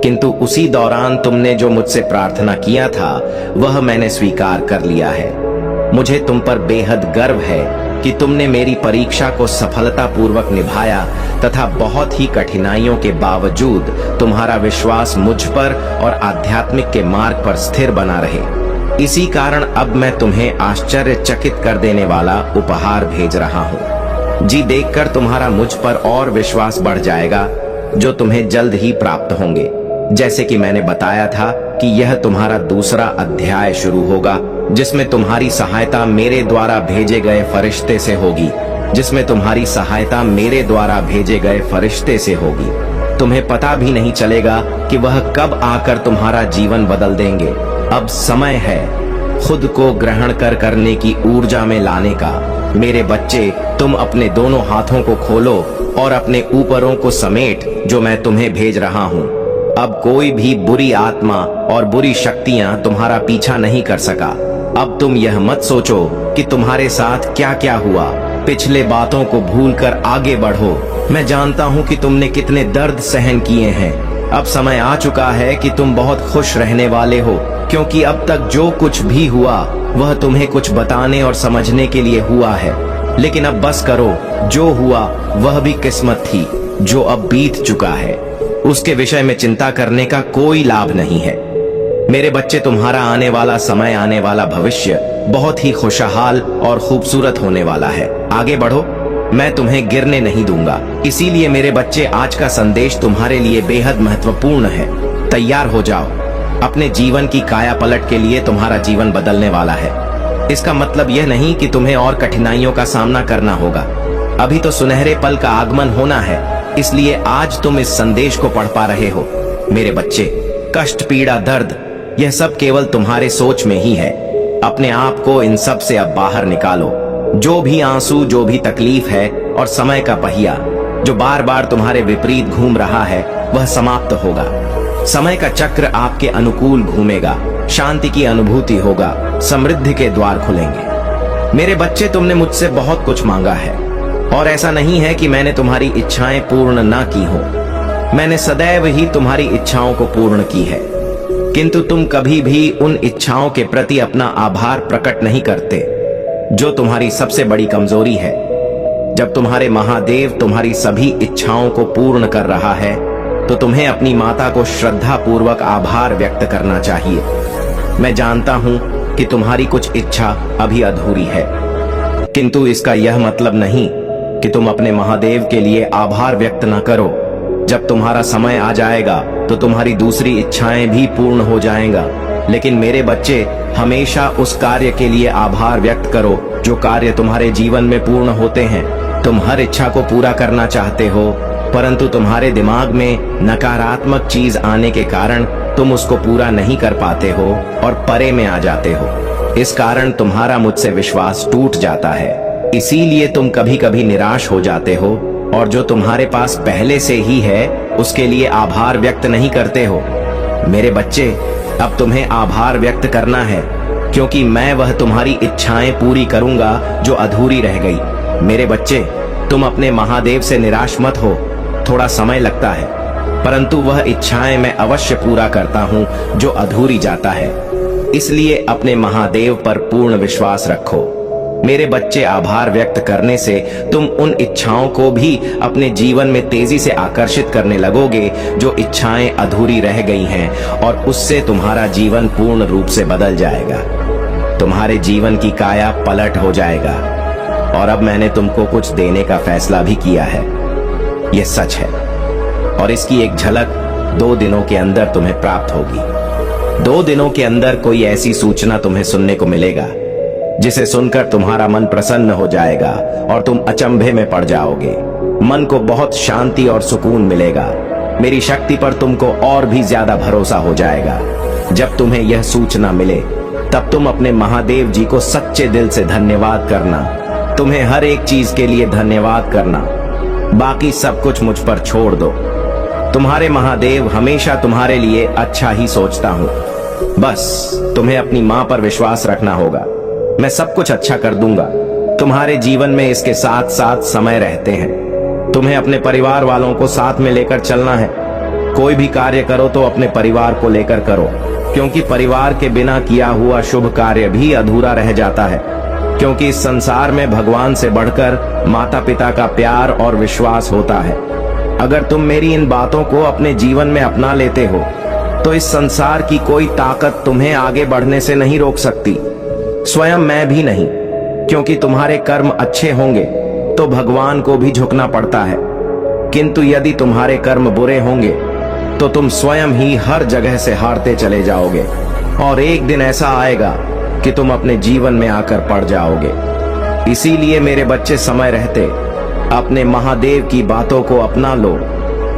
किंतु उसी दौरान तुमने जो मुझसे प्रार्थना किया था, वह मैंने स्वीकार कर लिया है। मुझे तुम पर बेहद गर्व है कि तुमने मेरी परीक्षा को सफलतापूर्वक निभाया तथा बहुत ही कठिनाइयों के बावजूद तुम्हारा विश्वास मुझ पर और आध्यात्मिक के मार्ग पर स्थिर बना रहे। इसी कारण अब मैं तुम्हें आश्चर्यचकित कर देने वाला उपहार भेज रहा हूँ। जी देखकर तुम्हारा मुझ पर और विश्वास बढ़ जाएगा, जो तुम्हें जल्द ही प्राप्त होंगे। जैसे कि मैंने बताया था कि यह तुम्हारा दूसरा अध्याय शुरू होगा, जिसमें तुम्हारी सहायता मेरे द्वारा भेजे गए फरिश्ते से होगी, जिसमें तुम्हारी सहायता मेरे द्वारा भेजे गए फरिश्ते से होगी। तुम्हें पता भी नहीं चलेगा कि वह कब आकर तुम्हारा जीवन बदल देंगे। अब समय है खुद को ग्रहण करने की ऊर्जा में लाने का। मेरे बच्चे, तुम अपने दोनों हाथों को खोलो और अपने ऊपरों को समेट, जो मैं तुम्हें भेज रहा हूँ। अब कोई भी बुरी आत्मा और बुरी शक्तियां तुम्हारा पीछा नहीं कर सका। अब तुम यह मत सोचो कि तुम्हारे साथ क्या क्या हुआ। पिछले बातों को भूलकर आगे बढ़ो। मैं जानता हूँ कि तुमने कितने दर्द सहन किए हैं। अब समय आ चुका है कि तुम बहुत खुश रहने वाले हो, क्योंकि अब तक जो कुछ भी हुआ वह तुम्हें कुछ बताने और समझने के लिए हुआ है। लेकिन अब बस करो, जो हुआ वह भी किस्मत थी। जो अब बीत चुका है उसके विषय में चिंता करने का कोई लाभ नहीं है। मेरे बच्चे, तुम्हारा आने वाला समय, आने वाला भविष्य बहुत ही खुशहाल और खूबसूरत होने वाला है। आगे बढ़ो, मैं तुम्हें गिरने नहीं दूंगा। इसीलिए मेरे बच्चे, आज का संदेश तुम्हारे लिए बेहद महत्वपूर्ण है। तैयार हो जाओ, अपने जीवन की काया पलट के लिए। तुम्हारा जीवन बदलने वाला है। इसका मतलब यह नहीं कि तुम्हें और कठिनाइयों का सामना करना होगा। अभी तो सुनहरे पल का आगमन होना है, इसलिए आज तुम इस संदेश को पढ़ पा रहे हो। मेरे बच्चे, कष्ट, पीड़ा, दर्द, यह सब केवल तुम्हारे सोच में ही है। अपने आप को इन सब से अब बाहर निकालो। जो भी आंसू, जो भी तकलीफ है और समय का पहिया जो बार बार तुम्हारे विपरीत घूम रहा है, वह समाप्त होगा। समय का चक्र आपके अनुकूल घूमेगा। शांति की अनुभूति होगा। समृद्धि के द्वार खुलेंगे। मेरे बच्चे, तुमने मुझसे बहुत कुछ मांगा है और ऐसा नहीं है कि मैंने तुम्हारी इच्छाएं पूर्ण ना की हो। मैंने सदैव ही तुम्हारी इच्छाओं को पूर्ण की है, किंतु तुम कभी भी उन इच्छाओं के प्रति अपना आभार प्रकट नहीं करते, जो तुम्हारी सबसे बड़ी कमजोरी है। जब तुम्हारे महादेव तुम्हारी सभी इच्छाओं को पूर्ण कर रहा है, तो तुम्हें अपनी माता को श्रद्धा पूर्वक आभार व्यक्त करना चाहिए। मैं जानता हूं कि तुम्हारी कुछ इच्छा अभी अधूरी है, किंतु इसका यह मतलब नहीं कि तुम अपने महादेव के लिए आभार व्यक्त न करो। जब तुम्हारा समय आ जाएगा तो तुम्हारी दूसरी इच्छाएं भी पूर्ण हो जाएगा। लेकिन मेरे बच्चे, हमेशा उस कार्य के लिए आभार व्यक्त करो जो कार्य तुम्हारे जीवन में पूर्ण होते हैं। तुम हर इच्छा को पूरा करना चाहते हो, परंतु तुम्हारे दिमाग में नकारात्मक चीज आने के कारण तुम उसको पूरा नहीं कर पाते हो और परे में आ जाते हो। इस कारण तुम्हारा मुझसे विश्वास टूट जाता है। इसीलिए तुम कभी कभी निराश हो जाते हो और जो तुम्हारे पास पहले से ही है उसके लिए आभार व्यक्त नहीं करते हो। मेरे बच्चे, अब तुम्हें आभार व्यक्त करना है, क्योंकि मैं वह तुम्हारी इच्छाएं पूरी करूंगा जो अधूरी रह गई। मेरे बच्चे, तुम अपने महादेव से निराश मत हो। थोड़ा समय लगता है, परंतु वह इच्छाएं मैं अवश्य पूरा करता हूं जो अधूरी जाता है। इसलिए अपने महादेव पर पूर्ण विश्वास रखो। मेरे बच्चे, आभार व्यक्त करने से तुम उन इच्छाओं को भी अपने जीवन में तेजी से आकर्षित करने लगोगे जो इच्छाएं अधूरी रह गई हैं, और उससे तुम्हारा जीवन पूर्ण रूप से बदल जाएगा। तुम्हारे जीवन की काया पलट हो जाएगा। और अब मैंने तुमको कुछ देने का फैसला भी किया है। यह सच है और इसकी एक झलक 2 दिनों के अंदर तुम्हें प्राप्त होगी। 2 दिनों के अंदर कोई ऐसी सूचना तुम्हें सुनने को मिलेगा जिसे सुनकर तुम्हारा मन प्रसन्न हो जाएगा और तुम अचंभे में पड़ जाओगे। मन को बहुत शांति और सुकून मिलेगा। मेरी शक्ति पर तुमको और भी ज्यादा भरोसा हो जाएगा। जब तुम्हें यह सूचना मिले तब तुम अपने महादेव जी को सच्चे दिल से धन्यवाद करना। तुम्हें हर एक चीज के लिए धन्यवाद करना। बाकी सब कुछ मुझ पर छोड़ दो। तुम्हारे महादेव हमेशा तुम्हारे लिए अच्छा ही सोचता हूं। बस तुम्हें अपनी मां पर विश्वास रखना होगा। मैं सब कुछ अच्छा कर दूंगा। तुम्हारे जीवन में इसके साथ साथ समय रहते हैं। तुम्हें अपने परिवार वालों को साथ में लेकर चलना है। कोई भी कार्य करो तो अपने परिवार को लेकर करो, क्योंकि परिवार के बिना किया हुआ शुभ कार्य भी अधूरा रह जाता है। क्योंकि इस संसार में भगवान से बढ़कर माता पिता का प्यार और विश्वास होता है। अगर तुम मेरी इन बातों को अपने जीवन में अपना लेते हो तो इस संसार की कोई ताकत तुम्हें आगे बढ़ने से नहीं रोक सकती, स्वयं मैं भी नहीं। क्योंकि तुम्हारे कर्म अच्छे होंगे तो भगवान को भी झुकना पड़ता है, किंतु यदि तुम्हारे कर्म बुरे होंगे तो तुम स्वयं ही हर जगह से हारते चले जाओगे और एक दिन ऐसा आएगा कि तुम अपने जीवन में आकर पड़ जाओगे। इसीलिए मेरे बच्चे, समय रहते अपने महादेव की बातों को अपना लो।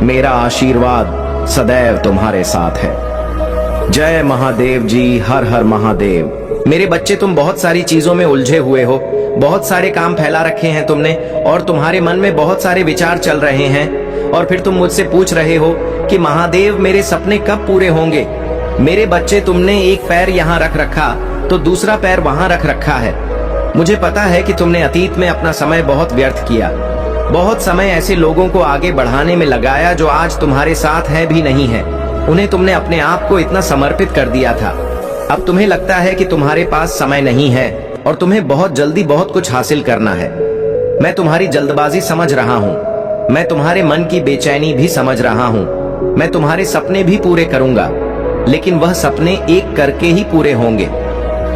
मेरा आशीर्वाद सदैव तुम्हारे साथ है। जय महादेव जी, हर हर महादेव। मेरे बच्चे, तुम बहुत सारी चीजों में उलझे हुए हो। बहुत सारे काम फैला रखे हैं तुमने और तुम्हारे मन में बहुत सारे विचार चल रहे हैं, और फिर तुम मुझसे पूछ रहे हो कि महादेव, मेरे सपने कब पूरे होंगे। मेरे बच्चे, तुमने एक पैर यहाँ रख रखा तो दूसरा पैर वहां रख रखा है। मुझे पता है कि तुमने अतीत में अपना समय बहुत व्यर्थ किया, बहुत समय ऐसे लोगों को आगे बढ़ाने में लगाया जो आज तुम्हारे साथ है भी नहीं है। उन्हें तुमने अपने आप को इतना समर्पित कर दिया था। अब तुम्हें लगता है कि तुम्हारे पास समय नहीं है और तुम्हें बहुत जल्दी बहुत कुछ हासिल करना है। मैं तुम्हारी जल्दबाजी समझ रहा हूँ, मैं तुम्हारे मन की बेचैनी भी समझ रहा हूँ। मैं तुम्हारे सपने भी पूरे करूंगा, लेकिन वह सपने एक करके ही पूरे होंगे।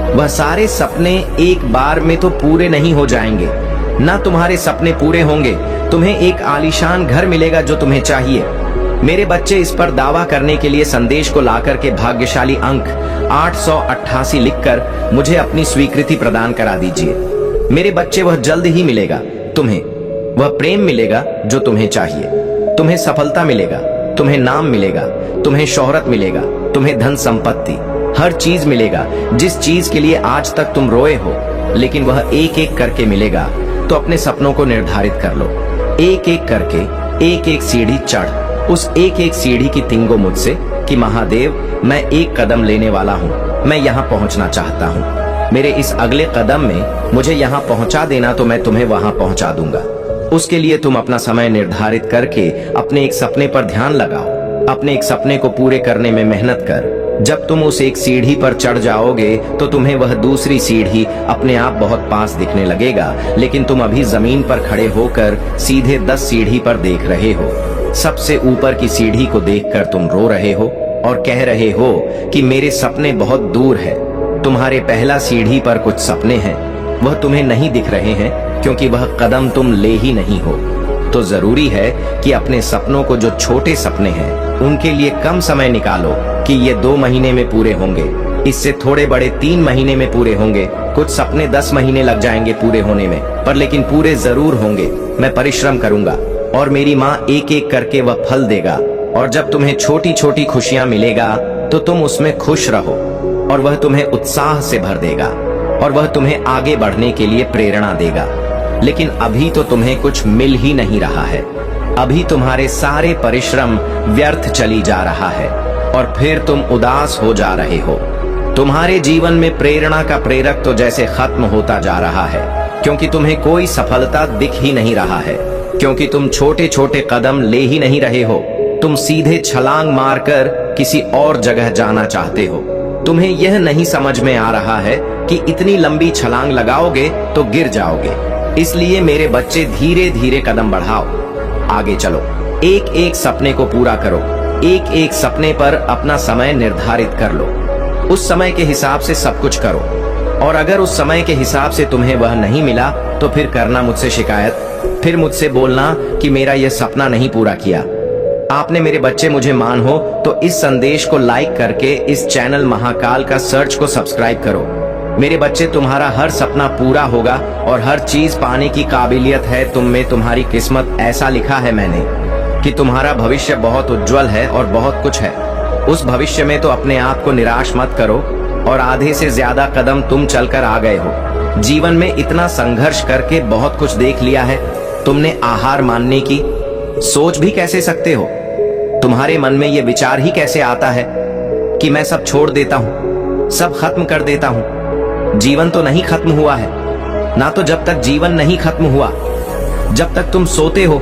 वह सारे सपने एक बार में तो पूरे नहीं हो जाएंगे। ना तुम्हारे सपने पूरे होंगे, तुम्हें एक आलीशान घर मिलेगा जो तुम्हें चाहिए। मेरे बच्चे, इस पर दावा करने के लिए संदेश को लाकर के भाग्यशाली अंक 888 लिखकर मुझे अपनी स्वीकृति प्रदान करा दीजिए। मेरे बच्चे, वह जल्द ही मिलेगा तुम्हें। वह प्रेम मिलेगा जो तुम्हें चाहिए। तुम्हें सफलता मिलेगा, तुम्हें नाम मिलेगा, तुम्हें शोहरत मिलेगा, तुम्हें धन संपत्ति, हर चीज मिलेगा जिस चीज के लिए आज तक तुम रोए हो। लेकिन वह एक एक करके मिलेगा। तो अपने सपनों को निर्धारित कर लो। एक एक करके एक एक सीढ़ी चढ़। उस एक एक सीढ़ी की तिंगो मुझसे कि महादेव, मैं एक कदम लेने वाला हूँ, मैं यहाँ पहुँचना चाहता हूँ। मेरे इस अगले कदम में मुझे यहाँ पहुँचा देना तो मैं तुम्हें वहाँ पहुँचा दूंगा। उसके लिए तुम अपना समय निर्धारित करके अपने एक सपने पर ध्यान लगाओ। अपने एक सपने को पूरे करने में मेहनत कर। जब तुम उस एक सीढ़ी पर चढ़ जाओगे तो तुम्हें वह दूसरी सीढ़ी अपने आप बहुत पास दिखने लगेगा। लेकिन तुम अभी जमीन पर खड़े होकर सीधे 10 सीढ़ी पर देख रहे हो। सबसे ऊपर की सीढ़ी को देखकर तुम रो रहे हो और कह रहे हो कि मेरे सपने बहुत दूर है। तुम्हारे पहला सीढ़ी पर कुछ सपने हैं, वह तुम्हें नहीं दिख रहे हैं क्योंकि वह कदम तुम ले ही नहीं हो। तो जरूरी है कि अपने सपनों को, जो छोटे सपने हैं, उनके लिए कम समय निकालो कि ये 2 महीने में पूरे होंगे, इससे थोड़े बड़े 3 महीने में पूरे होंगे, कुछ सपने 10 महीने लग जाएंगे पूरे होने में, पर लेकिन पूरे जरूर होंगे। मैं परिश्रम करूंगा और मेरी माँ एक एक करके वह फल देगा। और जब तुम्हें छोटी छोटी खुशियां मिलेगा तो तुम उसमें खुश रहो और वह तुम्हें उत्साह से भर देगा और वह तुम्हें आगे बढ़ने के लिए प्रेरणा देगा। लेकिन अभी तो तुम्हें कुछ मिल ही नहीं रहा है। अभी तुम्हारे सारे परिश्रम व्यर्थ चली जा रहा है और फिर तुम उदास हो जा रहे हो। तुम्हारे जीवन में प्रेरणा का प्रेरक तो जैसे खत्म होता जा रहा है, क्योंकि तुम्हें कोई सफलता दिख ही नहीं रहा है, क्योंकि तुम छोटे छोटे कदम ले ही नहीं रहे हो। तुम सीधे छलांग मारकर किसी और जगह जाना चाहते हो। तुम्हें यह नहीं समझ में आ रहा है कि इतनी लंबी छलांग लगाओगे तो गिर जाओगे। इसलिए मेरे बच्चे, धीरे धीरे कदम बढ़ाओ, आगे चलो। एक एक सपने को पूरा करो। एक एक सपने पर अपना समय निर्धारित कर लो। उस समय के हिसाब से सब कुछ करो। और अगर उस समय के हिसाब से तुम्हें वह नहीं मिला तो फिर करना मुझसे शिकायत। फिर मुझसे बोलना कि मेरा यह सपना नहीं पूरा किया। आपने मेरे बच्चे मुझे मान हो तो इस संदेश को लाइक करके इस चैनल महाकाल का सर्च को सब्सक्राइब करो। मेरे बच्चे, तुम्हारा हर सपना पूरा होगा और हर चीज पाने की काबिलियत है तुम में। तुम्हारी किस्मत, ऐसा लिखा है मैंने कि तुम्हारा भविष्य बहुत उज्जवल है और बहुत कुछ है। उस भविष्य में तो अपने आप को निराश मत करो। और आधे से ज्यादा कदम तुम चलकर आ गए हो। जीवन में इतना संघर्ष करके बहुत कुछ देख लिया है। तुमने आहार मानने की सोच भी कैसे सकते हो? तुम्हारे मन में यह विचार ही कैसे आता है कि मैं सब छोड़ देता हूं, सब खत्म कर देता हूं? जीवन तो नहीं खत्म हुआ है ना। तो जब तक जीवन नहीं खत्म हुआ, जब तक तुम सोते हो,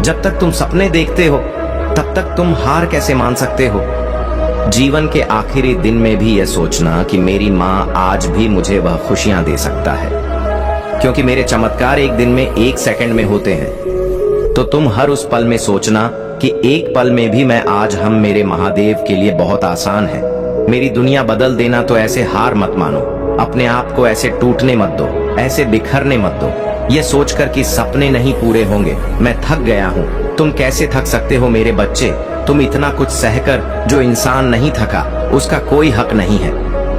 जब तक तुम सपने देखते हो, तब तक तुम हार कैसे मान सकते हो? जीवन के आखिरी दिन में भी यह सोचना कि मेरी माँ आज भी मुझे वह खुशियां दे सकता है, क्योंकि मेरे चमत्कार एक दिन में, एक सेकंड में होते हैं। तो तुम हर उस पल में सोचना कि एक पल में भी मैं आज हम मेरे महादेव के लिए बहुत आसान है। मेरी दुनिया बदल देना तो ऐसे हार मत मानो। अपने आप को ऐसे टूटने मत दो, ऐसे बिखरने मत दो, ये सोचकर कि सपने नहीं पूरे होंगे। मैं थक गया हूँ। तुम कैसे थक सकते हो मेरे बच्चे? तुम इतना कुछ सहकर, जो इंसान नहीं थका उसका कोई हक नहीं है।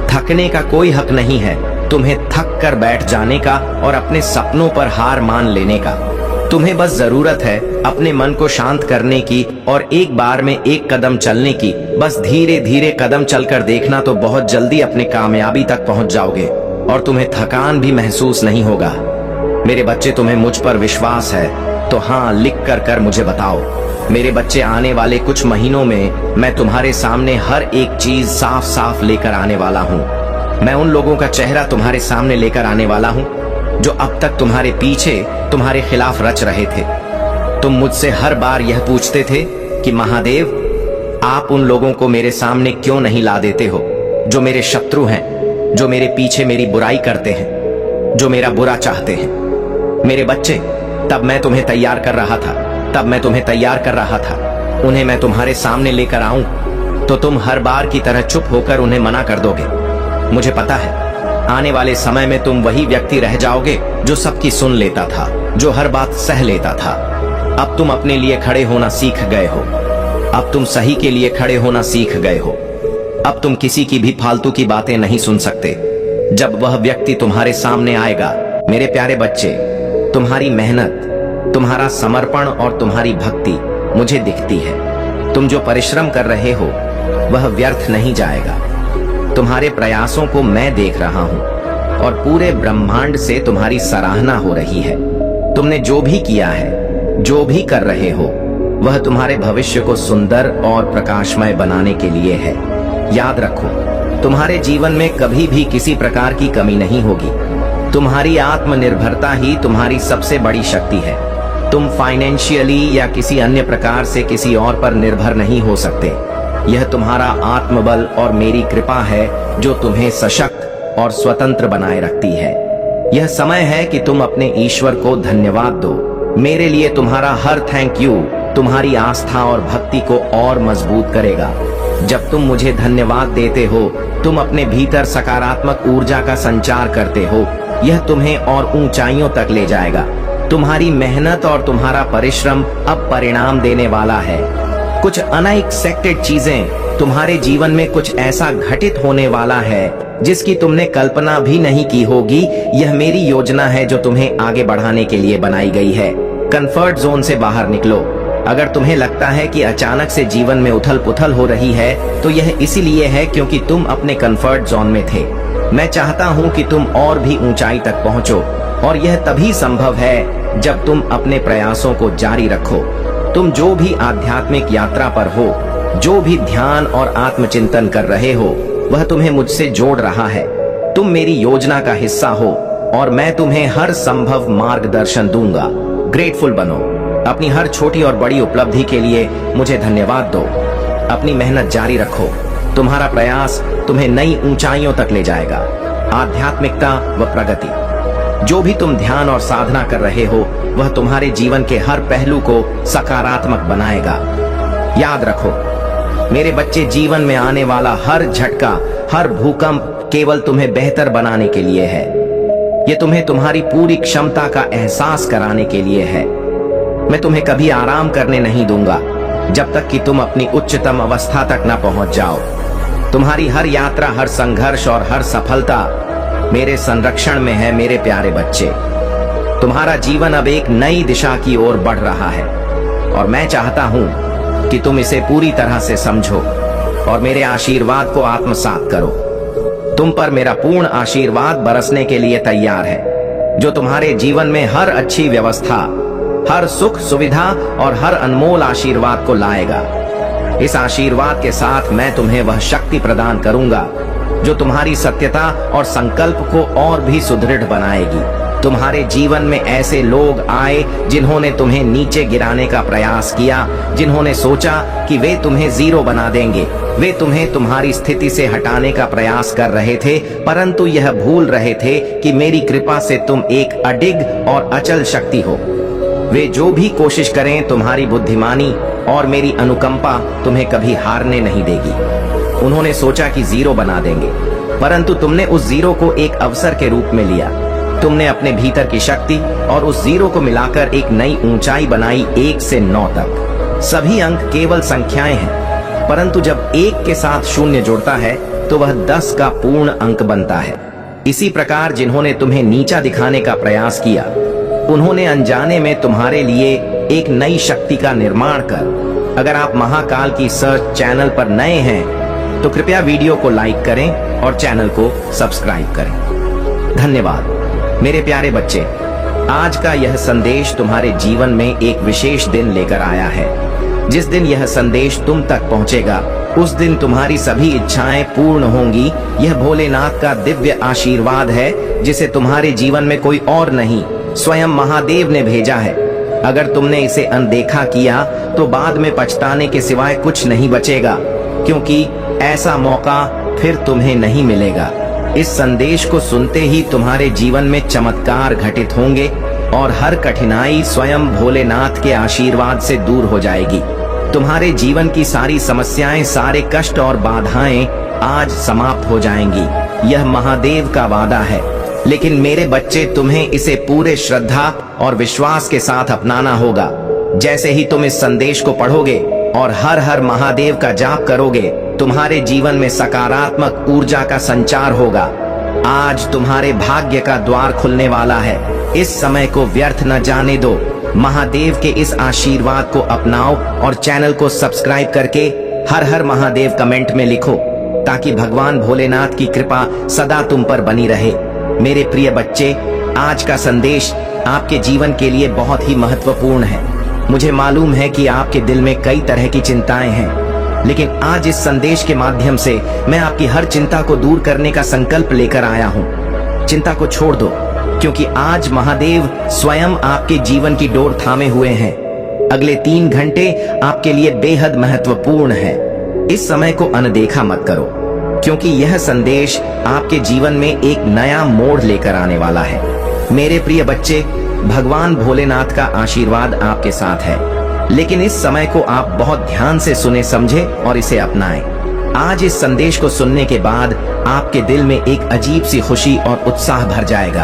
थकने का कोई हक नहीं है। तुम्हें थक कर बैठ जाने का और अपने सपनों पर हार मान लेने का। तुम्हें बस जरूरत है अपने मन को शांत करने की और एक बार में एक कदम चलने की। बस धीरे धीरे कदम चलकर देखना, तो बहुत जल्दी अपने कामयाबी तक पहुंच जाओगे और तुम्हें थकान भी महसूस नहीं होगा। मेरे बच्चे, तुम्हें मुझ पर विश्वास है तो हाँ लिख कर मुझे बताओ। मेरे बच्चे, आने वाले कुछ महीनों में मैं तुम्हारे सामने हर एक चीज साफ साफ लेकर आने वाला हूँ। मैं उन लोगों का चेहरा तुम्हारे सामने लेकर आने वाला हूँ जो अब तक तुम्हारे पीछे तुम्हारे खिलाफ रच रहे थे। तुम मुझसे हर बार यह पूछते थे कि महादेव, आप उन लोगों को मेरे सामने क्यों नहीं ला देते हो जो मेरे शत्रु हैं, जो मेरे पीछे मेरी बुराई करते हैं, जो मेरा बुरा चाहते हैं। मेरे बच्चे, तब मैं तुम्हें तैयार कर रहा था, उन्हें मैं तुम्हारे सामने लेकर आऊं तो तुम हर बार की तरह चुप होकर उन्हें मना कर दोगे। मुझे पता है आने वाले समय में तुम वही व्यक्ति रह जाओगे जो सबकी सुन लेता था, जो हर बात सह लेता था। अब तुम अपने लिए खड़े होना सीख गए हो, अब तुम सही के लिए खड़े होना सीख गए हो। अब तुम किसी की भी फालतू की बातें नहीं सुन सकते। जब वह व्यक्ति तुम्हारे सामने आएगा, मेरे प्यारे बच्चे, तुम्हारी मेहनत, तुम्हारा समर्पण और तुम्हारी भक्ति मुझे दिखती है। तुम जो परिश्रम कर रहे हो वह व्यर्थ नहीं जाएगा। तुम्हारे प्रयासों को मैं देख रहा हूं और पूरे ब्रह्मांड से तुम्हारी सराहना हो रही है। तुमने जो भी किया है, जो भी कर रहे हो, वह तुम्हारे भविष्य को सुंदर और प्रकाशमय बनाने के लिए है। याद रखो, तुम्हारे जीवन में कभी भी किसी प्रकार की कमी नहीं होगी। तुम्हारी आत्मनिर्भरता ही तुम्हारी सबसे बड़ी शक्ति है। तुम फाइनेंशियली या किसी अन्य प्रकार से किसी और पर निर्भर नहीं हो सकते। यह तुम्हारा आत्मबल और मेरी कृपा है जो तुम्हें सशक्त और स्वतंत्र बनाए रखती है। यह समय है कि तुम अपने ईश्वर को धन्यवाद दो। मेरे लिए तुम्हारा हर थैंक यू तुम्हारी आस्था और भक्ति को और मजबूत करेगा। जब तुम मुझे धन्यवाद देते हो, तुम अपने भीतर सकारात्मक ऊर्जा का संचार करते हो। यह तुम्हें और ऊंचाइयों तक ले जाएगा। तुम्हारी मेहनत और तुम्हारा परिश्रम अब परिणाम देने वाला है। कुछ अनएक्सपेक्टेड चीजें तुम्हारे जीवन में कुछ ऐसा घटित होने वाला है जिसकी तुमने कल्पना भी नहीं की होगी। यह मेरी योजना है जो तुम्हें आगे बढ़ाने के लिए बनाई गई है। कंफर्ट जोन से बाहर निकलो। अगर तुम्हें लगता है कि अचानक से जीवन में उथल पुथल हो रही है, तो यह इसीलिए है क्योंकि तुम अपने कंफर्ट जोन में थे। मैं चाहता हूं कि तुम और भी ऊंचाई तक पहुंचो, और यह तभी संभव है जब तुम अपने प्रयासों को जारी रखो। तुम जो भी आध्यात्मिक यात्रा पर हो, जो भी ध्यान और आत्मचिंतन कर रहे हो, वह तुम्हें मुझसे जोड़ रहा है। तुम मेरी योजना का हिस्सा हो और मैं तुम्हें हर संभव मार्गदर्शन दूंगा। ग्रेटफुल बनो। अपनी हर छोटी और बड़ी उपलब्धि के लिए मुझे धन्यवाद दो। अपनी मेहनत जारी रखो। तुम्हारा प्रयास तुम्हें नई ऊंचाइयों तक ले जाएगा। आध्यात्मिकता व प्रगति। जो भी तुम ध्यान और साधना कर रहे हो, वह तुम्हारे जीवन के हर पहलू को सकारात्मक बनाएगा। याद रखो मेरे बच्चे, जीवन में आने वाला हर झटका, हर भूकंप केवल तुम्हें बेहतर बनाने के लिए है। यह तुम्हें तुम्हारी पूरी क्षमता का एहसास कराने के लिए है। मैं तुम्हें कभी आराम करने नहीं दूंगा जब तक कि तुम अपनी उच्चतम अवस्था तक न पहुंच जाओ। तुम्हारी हर यात्रा, हर संघर्ष और हर सफलता मेरे संरक्षण में है। मेरे प्यारे बच्चे, तुम्हारा जीवन अब एक नई दिशा की ओर बढ़ रहा है और मैं चाहता हूं कि तुम इसे पूरी तरह से समझो और मेरे आशीर्वाद को आत्मसात करो। तुम पर मेरा पूर्ण आशीर्वाद बरसने के लिए तैयार है, जो तुम्हारे जीवन में हर अच्छी व्यवस्था, हर सुख सुविधा और हर अनमोल आशीर्वाद को लाएगा। इस आशीर्वाद के साथ मैं तुम्हें वह शक्ति प्रदान करूंगा जो तुम्हारी सत्यता और संकल्प को और भी सुदृढ़ बनाएगी। तुम्हारे जीवन में ऐसे लोग आए जिन्होंने तुम्हें नीचे गिराने का प्रयास किया, जिन्होंने सोचा कि वे तुम्हें जीरो बना देंगे। वे तुम्हें तुम्हारी स्थिति से हटाने का प्रयास कर रहे थे, परंतु यह भूल रहे थे कि मेरी कृपा से तुम एक अडिग और अचल शक्ति हो। वे जो भी कोशिश करें, तुम्हारी बुद्धिमानी और मेरी अनुकंपा तुम्हें कभी हारने नहीं देगी। उन्होंने सोचा कि जीरो बना देंगे, परंतु तुमने उस जीरो को एक अवसर के रूप में लिया। तुमने अपने भीतर की शक्ति और उस जीरो को मिलाकर एक नई ऊंचाई बनाई, 1 से 9 तक। सभी अंक केवल संख्याएं हैं, परंतु जब 1 के साथ 0 जुड़ता है तो वह 10 का पूर्ण अंक बनता है। इसी प्रकार जिन्होंने तुम्हें नीचा दिखाने का प्रयास किया, उन्होंने अनजाने में तुम्हारे लिए एक नई शक्ति का निर्माण कर। अगर आप महाकाल की सर्च चैनल पर नए हैं तो कृपया वीडियो को लाइक करें और चैनल को सब्सक्राइब करें। धन्यवाद मेरे प्यारे बच्चे। आज का यह संदेश तुम्हारे जीवन में एक विशेष दिन लेकर आया है। जिस दिन यह संदेश तुम तक पहुंचेगा उस दिन तुम्हारी सभी इच्छाएं पूर्ण होंगी। यह भोलेनाथ का दिव्य आशीर्वाद है जिसे तुम्हारे जीवन में कोई और नहीं, स्वयं महादेव ने भेजा है। अगर तुमने इसे अनदेखा किया तो बाद में पछताने के सिवाय कुछ नहीं बचेगा, क्योंकि ऐसा मौका फिर तुम्हें नहीं मिलेगा। इस संदेश को सुनते ही तुम्हारे जीवन में चमत्कार घटित होंगे और हर कठिनाई स्वयं भोलेनाथ के आशीर्वाद से दूर हो जाएगी। तुम्हारे जीवन की सारी समस्याएं, सारे कष्ट और बाधाएं आज समाप्त हो जाएंगी। यह महादेव का वादा है। लेकिन मेरे बच्चे, तुम्हें इसे पूरे श्रद्धा और विश्वास के साथ अपनाना होगा। जैसे ही तुम इस संदेश को पढ़ोगे और हर हर महादेव का जाप करोगे, तुम्हारे जीवन में सकारात्मक ऊर्जा का संचार होगा। आज तुम्हारे भाग्य का द्वार खुलने वाला है। इस समय को व्यर्थ न जाने दो। महादेव के इस आशीर्वाद को अपनाओ और चैनल को सब्सक्राइब करके हर हर महादेव कमेंट में लिखो, ताकि भगवान भोलेनाथ की कृपा सदा तुम पर बनी रहे। मेरे प्रिय बच्चे, आज का संदेश आपके जीवन के लिए बहुत ही महत्वपूर्ण है। मुझे मालूम है कि आपके दिल में कई तरह की चिंताएं हैं, लेकिन आज इस संदेश के माध्यम से मैं आपकी हर चिंता को दूर करने का संकल्प लेकर आया हूँ। चिंता को छोड़ दो, क्योंकि आज महादेव स्वयं आपके जीवन की डोर थामे हुए हैं। अगले 3 घंटे आपके लिए बेहद महत्वपूर्ण है। इस समय को अनदेखा मत करो, क्योंकि यह संदेश आपके जीवन में एक नया मोड़ लेकर आने वाला है। मेरे प्रिय बच्चे, भगवान भोलेनाथ का आशीर्वाद आपके साथ है, लेकिन इस समय को आप बहुत ध्यान से सुने, समझे और इसे अपनाएं। आज इस संदेश को सुनने के बाद आपके दिल में एक अजीब सी खुशी और उत्साह भर जाएगा।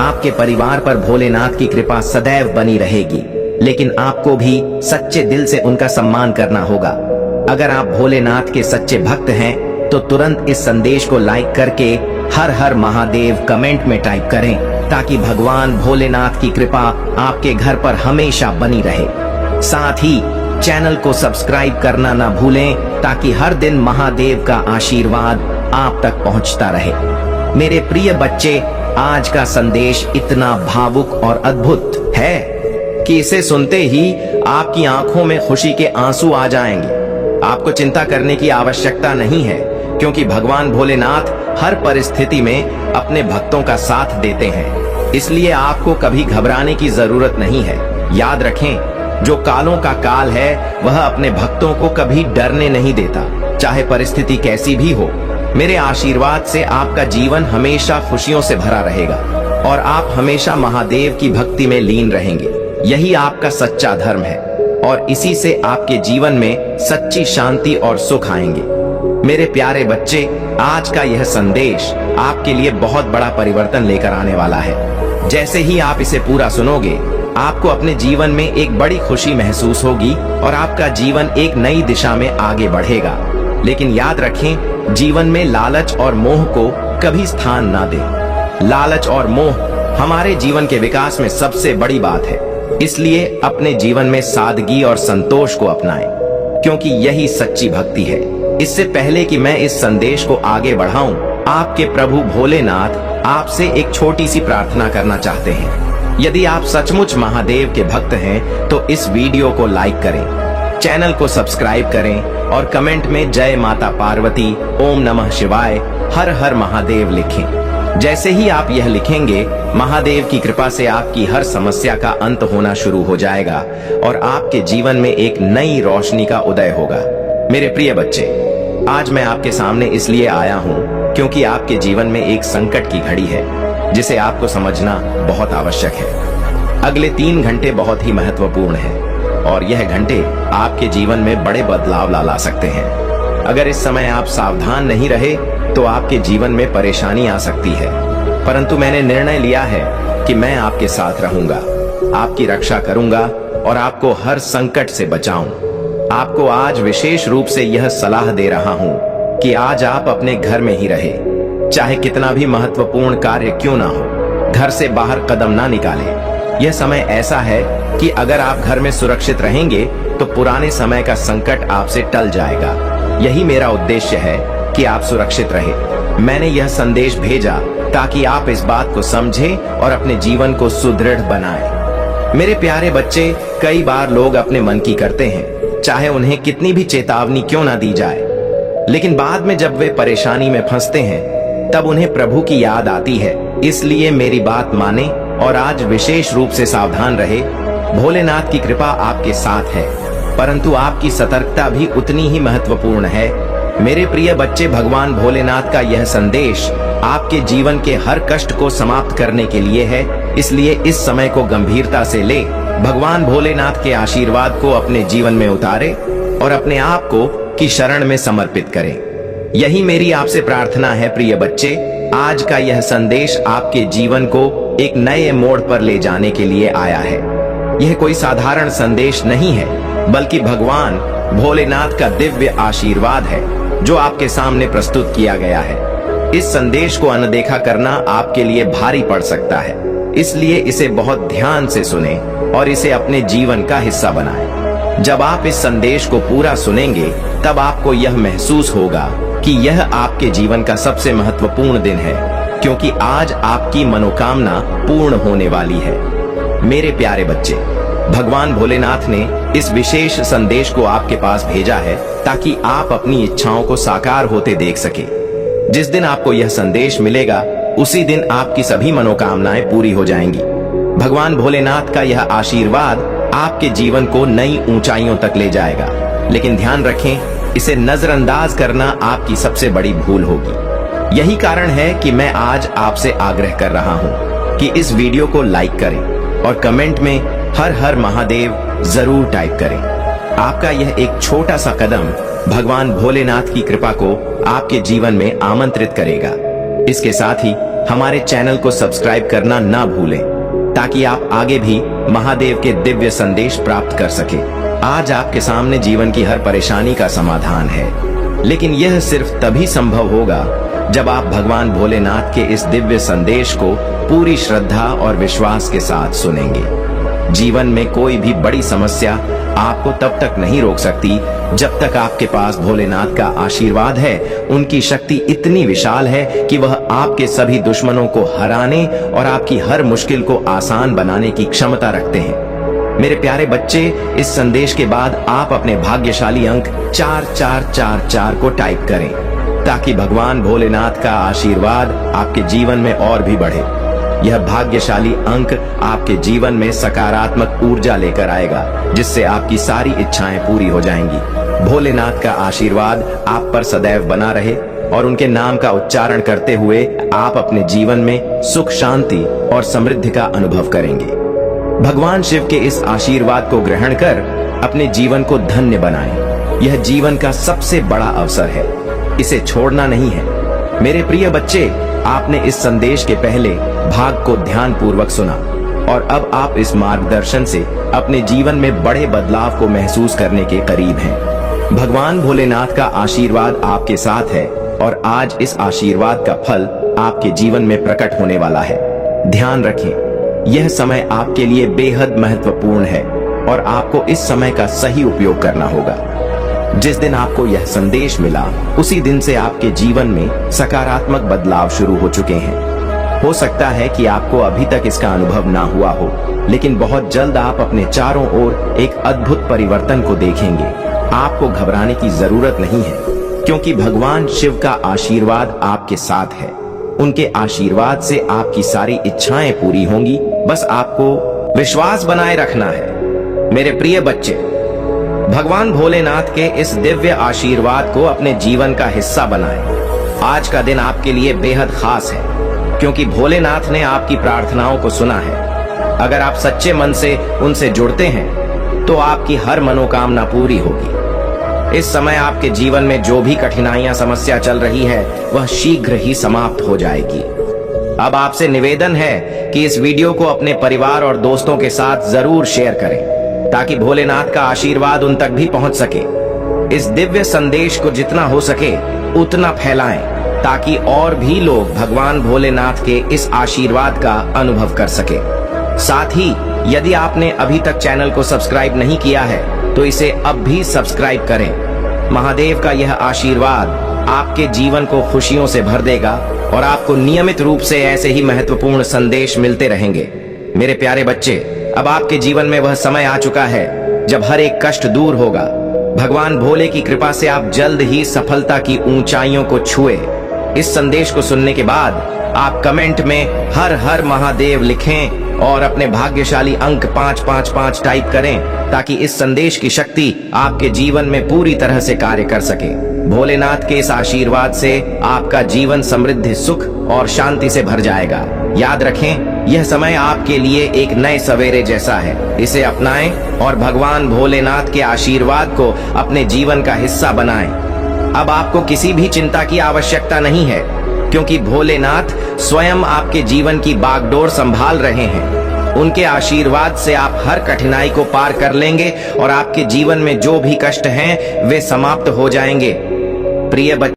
आपके परिवार पर भोलेनाथ की कृपा सदैव बनी रहेगी, लेकिन आपको भी सच्चे दिल से उनका सम्मान करना होगा। अगर आप भोलेनाथ के सच्चे भक्त हैं तो तुरंत इस संदेश को लाइक करके हर हर महादेव कमेंट में टाइप करें, ताकि भगवान भोलेनाथ की कृपा आपके घर पर हमेशा बनी रहे। साथ ही चैनल को सब्सक्राइब करना ना भूलें, ताकि हर दिन महादेव का आशीर्वाद आप तक पहुंचता रहे। मेरे प्रिय बच्चे, आज का संदेश इतना भावुक और अद्भुत है कि इसे सुनते ही आपकी आंखों में खुशी के आंसू आ जाएंगे। आपको चिंता करने की आवश्यकता नहीं है, क्योंकि भगवान भोलेनाथ हर परिस्थिति में अपने भक्तों का साथ देते हैं। इसलिए आपको कभी घबराने की जरूरत नहीं है। याद रखें, जो कालों का काल है वह अपने भक्तों को कभी डरने नहीं देता, चाहे परिस्थिति कैसी भी हो। मेरे आशीर्वाद से आपका जीवन हमेशा खुशियों से भरा रहेगा और आप हमेशा महादेव की भक्ति में लीन रहेंगे। यही आपका सच्चा धर्म है और इसी से आपके जीवन में सच्ची शांति और सुख आएंगे। मेरे प्यारे बच्चे, आज का यह संदेश आपके लिए बहुत बड़ा परिवर्तन लेकर आने वाला है। जैसे ही आप इसे पूरा सुनोगे, आपको अपने जीवन में एक बड़ी खुशी महसूस होगी और आपका जीवन एक नई दिशा में आगे बढ़ेगा। लेकिन याद रखें, जीवन में लालच और मोह को कभी स्थान ना दें। लालच और मोह हमारे जीवन के विकास में सबसे बड़ी बात है। इसलिए अपने जीवन में सादगी और संतोष को अपनाएं, क्योंकि यही सच्ची भक्ति है। इससे पहले कि मैं इस संदेश को आगे बढ़ाऊं, आपके प्रभु भोलेनाथ आपसे एक छोटी सी प्रार्थना करना चाहते हैं। यदि आप सचमुच महादेव के भक्त हैं तो इस वीडियो को लाइक करें, चैनल को सब्सक्राइब करें और कमेंट में जय माता पार्वती, ओम नमः शिवाय, हर हर महादेव लिखें। जैसे ही आप यह लिखेंगे, महादेव की कृपा से आपकी हर समस्या का अंत होना शुरू हो जाएगा और आपके जीवन में एक नई रोशनी का उदय होगा। मेरे प्रिय बच्चे, आज मैं आपके सामने इसलिए आया हूँ क्योंकि आपके जीवन में एक संकट की घड़ी है, जिसे आपको समझना बहुत आवश्यक है। अगले 3 घंटे बहुत ही महत्वपूर्ण हैं और यह घंटे आपके जीवन में बड़े बदलाव ला सकते हैं। अगर इस समय आप सावधान नहीं रहे तो आपके जीवन में परेशानी आ सकती है, परंतु मैंने निर्णय लिया है कि मैं आपके साथ रहूंगा, आपकी रक्षा करूंगा और आपको हर संकट से बचाऊं। आपको आज विशेष रूप से यह सलाह दे रहा हूं कि आज आप अपने घर में ही रहे, चाहे कितना भी महत्वपूर्ण कार्य क्यों ना हो। घर से बाहर कदम ना निकालें। यह समय ऐसा है कि अगर आप घर में सुरक्षित रहेंगे तो पुराने समय का संकट आपसे टल जाएगा। यही मेरा उद्देश्य है कि आप सुरक्षित रहे। मैंने यह संदेश भेजा ताकि आप इस बात को समझें और अपने जीवन को सुदृढ़ बनाएं। मेरे प्यारे बच्चे, कई बार लोग अपने मन की करते हैं, चाहे उन्हें कितनी भी चेतावनी क्यों ना दी जाए। लेकिन बाद में जब वे परेशानी में फंसते हैं तब उन्हें प्रभु की याद आती है। इसलिए मेरी बात माने और आज विशेष रूप से सावधान रहे। भोलेनाथ की कृपा आपके साथ है, परंतु आपकी सतर्कता भी उतनी ही महत्वपूर्ण है। मेरे प्रिय बच्चे, भगवान भोलेनाथ का यह संदेश आपके जीवन के हर कष्ट को समाप्त करने के लिए है। इसलिए इस समय को गंभीरता से ले, भगवान भोलेनाथ के आशीर्वाद को अपने जीवन में उतारे और अपने आप को की शरण में समर्पित करें। यही मेरी आपसे प्रार्थना है प्रिय बच्चे। आज का यह संदेश आपके जीवन को एक नए मोड़ पर ले जाने के लिए आया है। यह कोई साधारण संदेश नहीं है, बल्कि भगवान भोलेनाथ का दिव्य आशीर्वाद है जो आपके सामने प्रस्तुत किया गया है। इस संदेश को अनदेखा करना आपके लिए भारी पड़ सकता है, इसलिए इसे बहुत ध्यान से सुने और इसे अपने जीवन का हिस्सा बनाएं। जब आप इस संदेश को पूरा सुनेंगे तब आपको यह महसूस होगा कि यह आपके जीवन का सबसे महत्वपूर्ण दिन है, क्योंकि आज आपकी मनोकामना पूर्ण होने वाली है। मेरे प्यारे बच्चे, भगवान भोलेनाथ ने इस विशेष संदेश को आपके पास भेजा है ताकि आप अपनी इच्छाओं को साकार होते देख सके। जिस दिन आपको यह संदेश मिलेगा उसी दिन आपकी सभी मनोकामनाएं पूरी हो जाएंगी। भगवान भोलेनाथ का यह आशीर्वाद आपके जीवन को नई ऊंचाइयों तक ले जाएगा, लेकिन ध्यान रखें, इसे नजरअंदाज करना आपकी सबसे बड़ी भूल होगी। यही कारण है कि मैं आज आपसे आग्रह कर रहा हूं कि इस वीडियो को लाइक करें और कमेंट में हर हर महादेव जरूर टाइप करें। आपका यह एक छोटा सा कदम भगवान भोलेनाथ की कृपा को आपके जीवन में आमंत्रित करेगा। इसके साथ ही हमारे चैनल को सब्सक्राइब करना ना भूलें, ताकि आप आगे भी महादेव के दिव्य संदेश प्राप्त कर सके। आज आपके सामने जीवन की हर परेशानी का समाधान है, लेकिन यह सिर्फ तभी संभव होगा जब आप भगवान भोलेनाथ के इस दिव्य संदेश को पूरी श्रद्धा और विश्वास के साथ सुनेंगे। जीवन में कोई भी बड़ी समस्या आपको तब तक नहीं रोक सकती जब तक आपके पास भोलेनाथ का आशीर्वाद है। उनकी शक्ति इतनी विशाल है कि वह आपके सभी दुश्मनों को हराने और आपकी हर मुश्किल को आसान बनाने की क्षमता रखते हैं। मेरे प्यारे बच्चे, इस संदेश के बाद आप अपने भाग्यशाली अंक 4444 को टाइप करें, ताकि भगवान भोलेनाथ का आशीर्वाद आपके जीवन में और भी बढ़े। यह भाग्यशाली अंक आपके जीवन में सकारात्मक ऊर्जा लेकर आएगा, जिससे आपकी सारी इच्छाएं पूरी हो जाएंगी। भोलेनाथ का आशीर्वाद आप पर सदैव बना रहे और उनके नाम का उच्चारण करते हुए आप अपने जीवन में सुख, शांति और समृद्धि का अनुभव करेंगे। भगवान शिव के इस आशीर्वाद को ग्रहण कर अपने जीवन को धन्य बनाएं। यह जीवन का सबसे बड़ा अवसर है, इसे छोड़ना नहीं है। मेरे प्रिय बच्चे, आपने इस संदेश के पहले भाग को ध्यान पूर्वक सुना और अब आप इस मार्गदर्शन से अपने जीवन में बड़े बदलाव को महसूस करने के करीब हैं। भगवान भोलेनाथ का आशीर्वाद आपके साथ है और आज इस आशीर्वाद का फल आपके जीवन में प्रकट होने वाला है। ध्यान रखें, यह समय आपके लिए बेहद महत्वपूर्ण है और आपको इस समय का सही उपयोग करना होगा। जिस दिन आपको यह संदेश मिला उसी दिन से आपके जीवन में सकारात्मक बदलाव शुरू हो चुके हैं। हो सकता है कि आपको अभी तक इसका अनुभव ना हुआ हो, लेकिन बहुत जल्द आप अपने चारों ओर एक अद्भुत परिवर्तन को देखेंगे। आपको घबराने की जरूरत नहीं है, क्योंकि भगवान शिव का आशीर्वाद आपके साथ है। उनके आशीर्वाद से आपकी सारी इच्छाएं पूरी होंगी, बस आपको विश्वास बनाए रखना है। मेरे प्रिय बच्चे, भगवान भोलेनाथ के इस दिव्य आशीर्वाद को अपने जीवन का हिस्सा बनाएं। आज का दिन आपके लिए बेहद खास है, क्योंकि भोलेनाथ ने आपकी प्रार्थनाओं को सुना है। अगर आप सच्चे मन से उनसे जुड़ते हैं तो आपकी हर मनोकामना पूरी होगी। इस समय आपके जीवन में जो भी कठिनाइयां, समस्या चल रही है, वह शीघ्र ही समाप्त हो जाएगी। अब आपसे निवेदन है कि इस वीडियो को अपने परिवार और दोस्तों के साथ जरूर शेयर करें, ताकि भोलेनाथ का आशीर्वाद उन तक भी पहुंच सके। इस दिव्य संदेश को जितना हो सके उतना फैलाएं, ताकि और भी लोग भगवान भोलेनाथ के इस आशीर्वाद का अनुभव कर सके। साथ ही यदि आपने अभी तक चैनल को सब्सक्राइब नहीं किया है तो इसे अब भी सब्सक्राइब करें। महादेव का यह आशीर्वाद आपके जीवन को खुशियों से भर देगा और आपको नियमित रूप से ऐसे ही महत्वपूर्ण संदेश मिलते रहेंगे। मेरे प्यारे बच्चे, अब आपके जीवन में वह समय आ चुका है जब हर एक कष्ट दूर होगा भगवान भोले की कृपा से आप जल्द ही सफलता की ऊंचाइयों को छुए। इस संदेश को सुनने के बाद आप कमेंट में हर हर महादेव लिखें और अपने भाग्यशाली अंक 555 टाइप करें ताकि इस संदेश की शक्ति आपके जीवन में पूरी तरह से कार्य कर सके। भोलेनाथ के इस आशीर्वाद से आपका जीवन समृद्धि, सुख और शांति से भर जाएगा। याद रखें, यह समय आपके लिए एक नए सवेरे जैसा है। इसे अपनाएं और भगवान भोलेनाथ के आशीर्वाद को अपने जीवन का हिस्सा बनाएं। अब आपको किसी भी चिंता की आवश्यकता नहीं है, क्योंकि भोलेनाथ स्वयं आपके जीवन की बागडोर संभाल रहे हैं। उनके आशीर्वाद से आप हर कठिनाई को पार कर लेंगे और आपके जीवन में जो भी कष्ट हैं वे समाप्त हो जाएंगे। प्रिय बच्चे,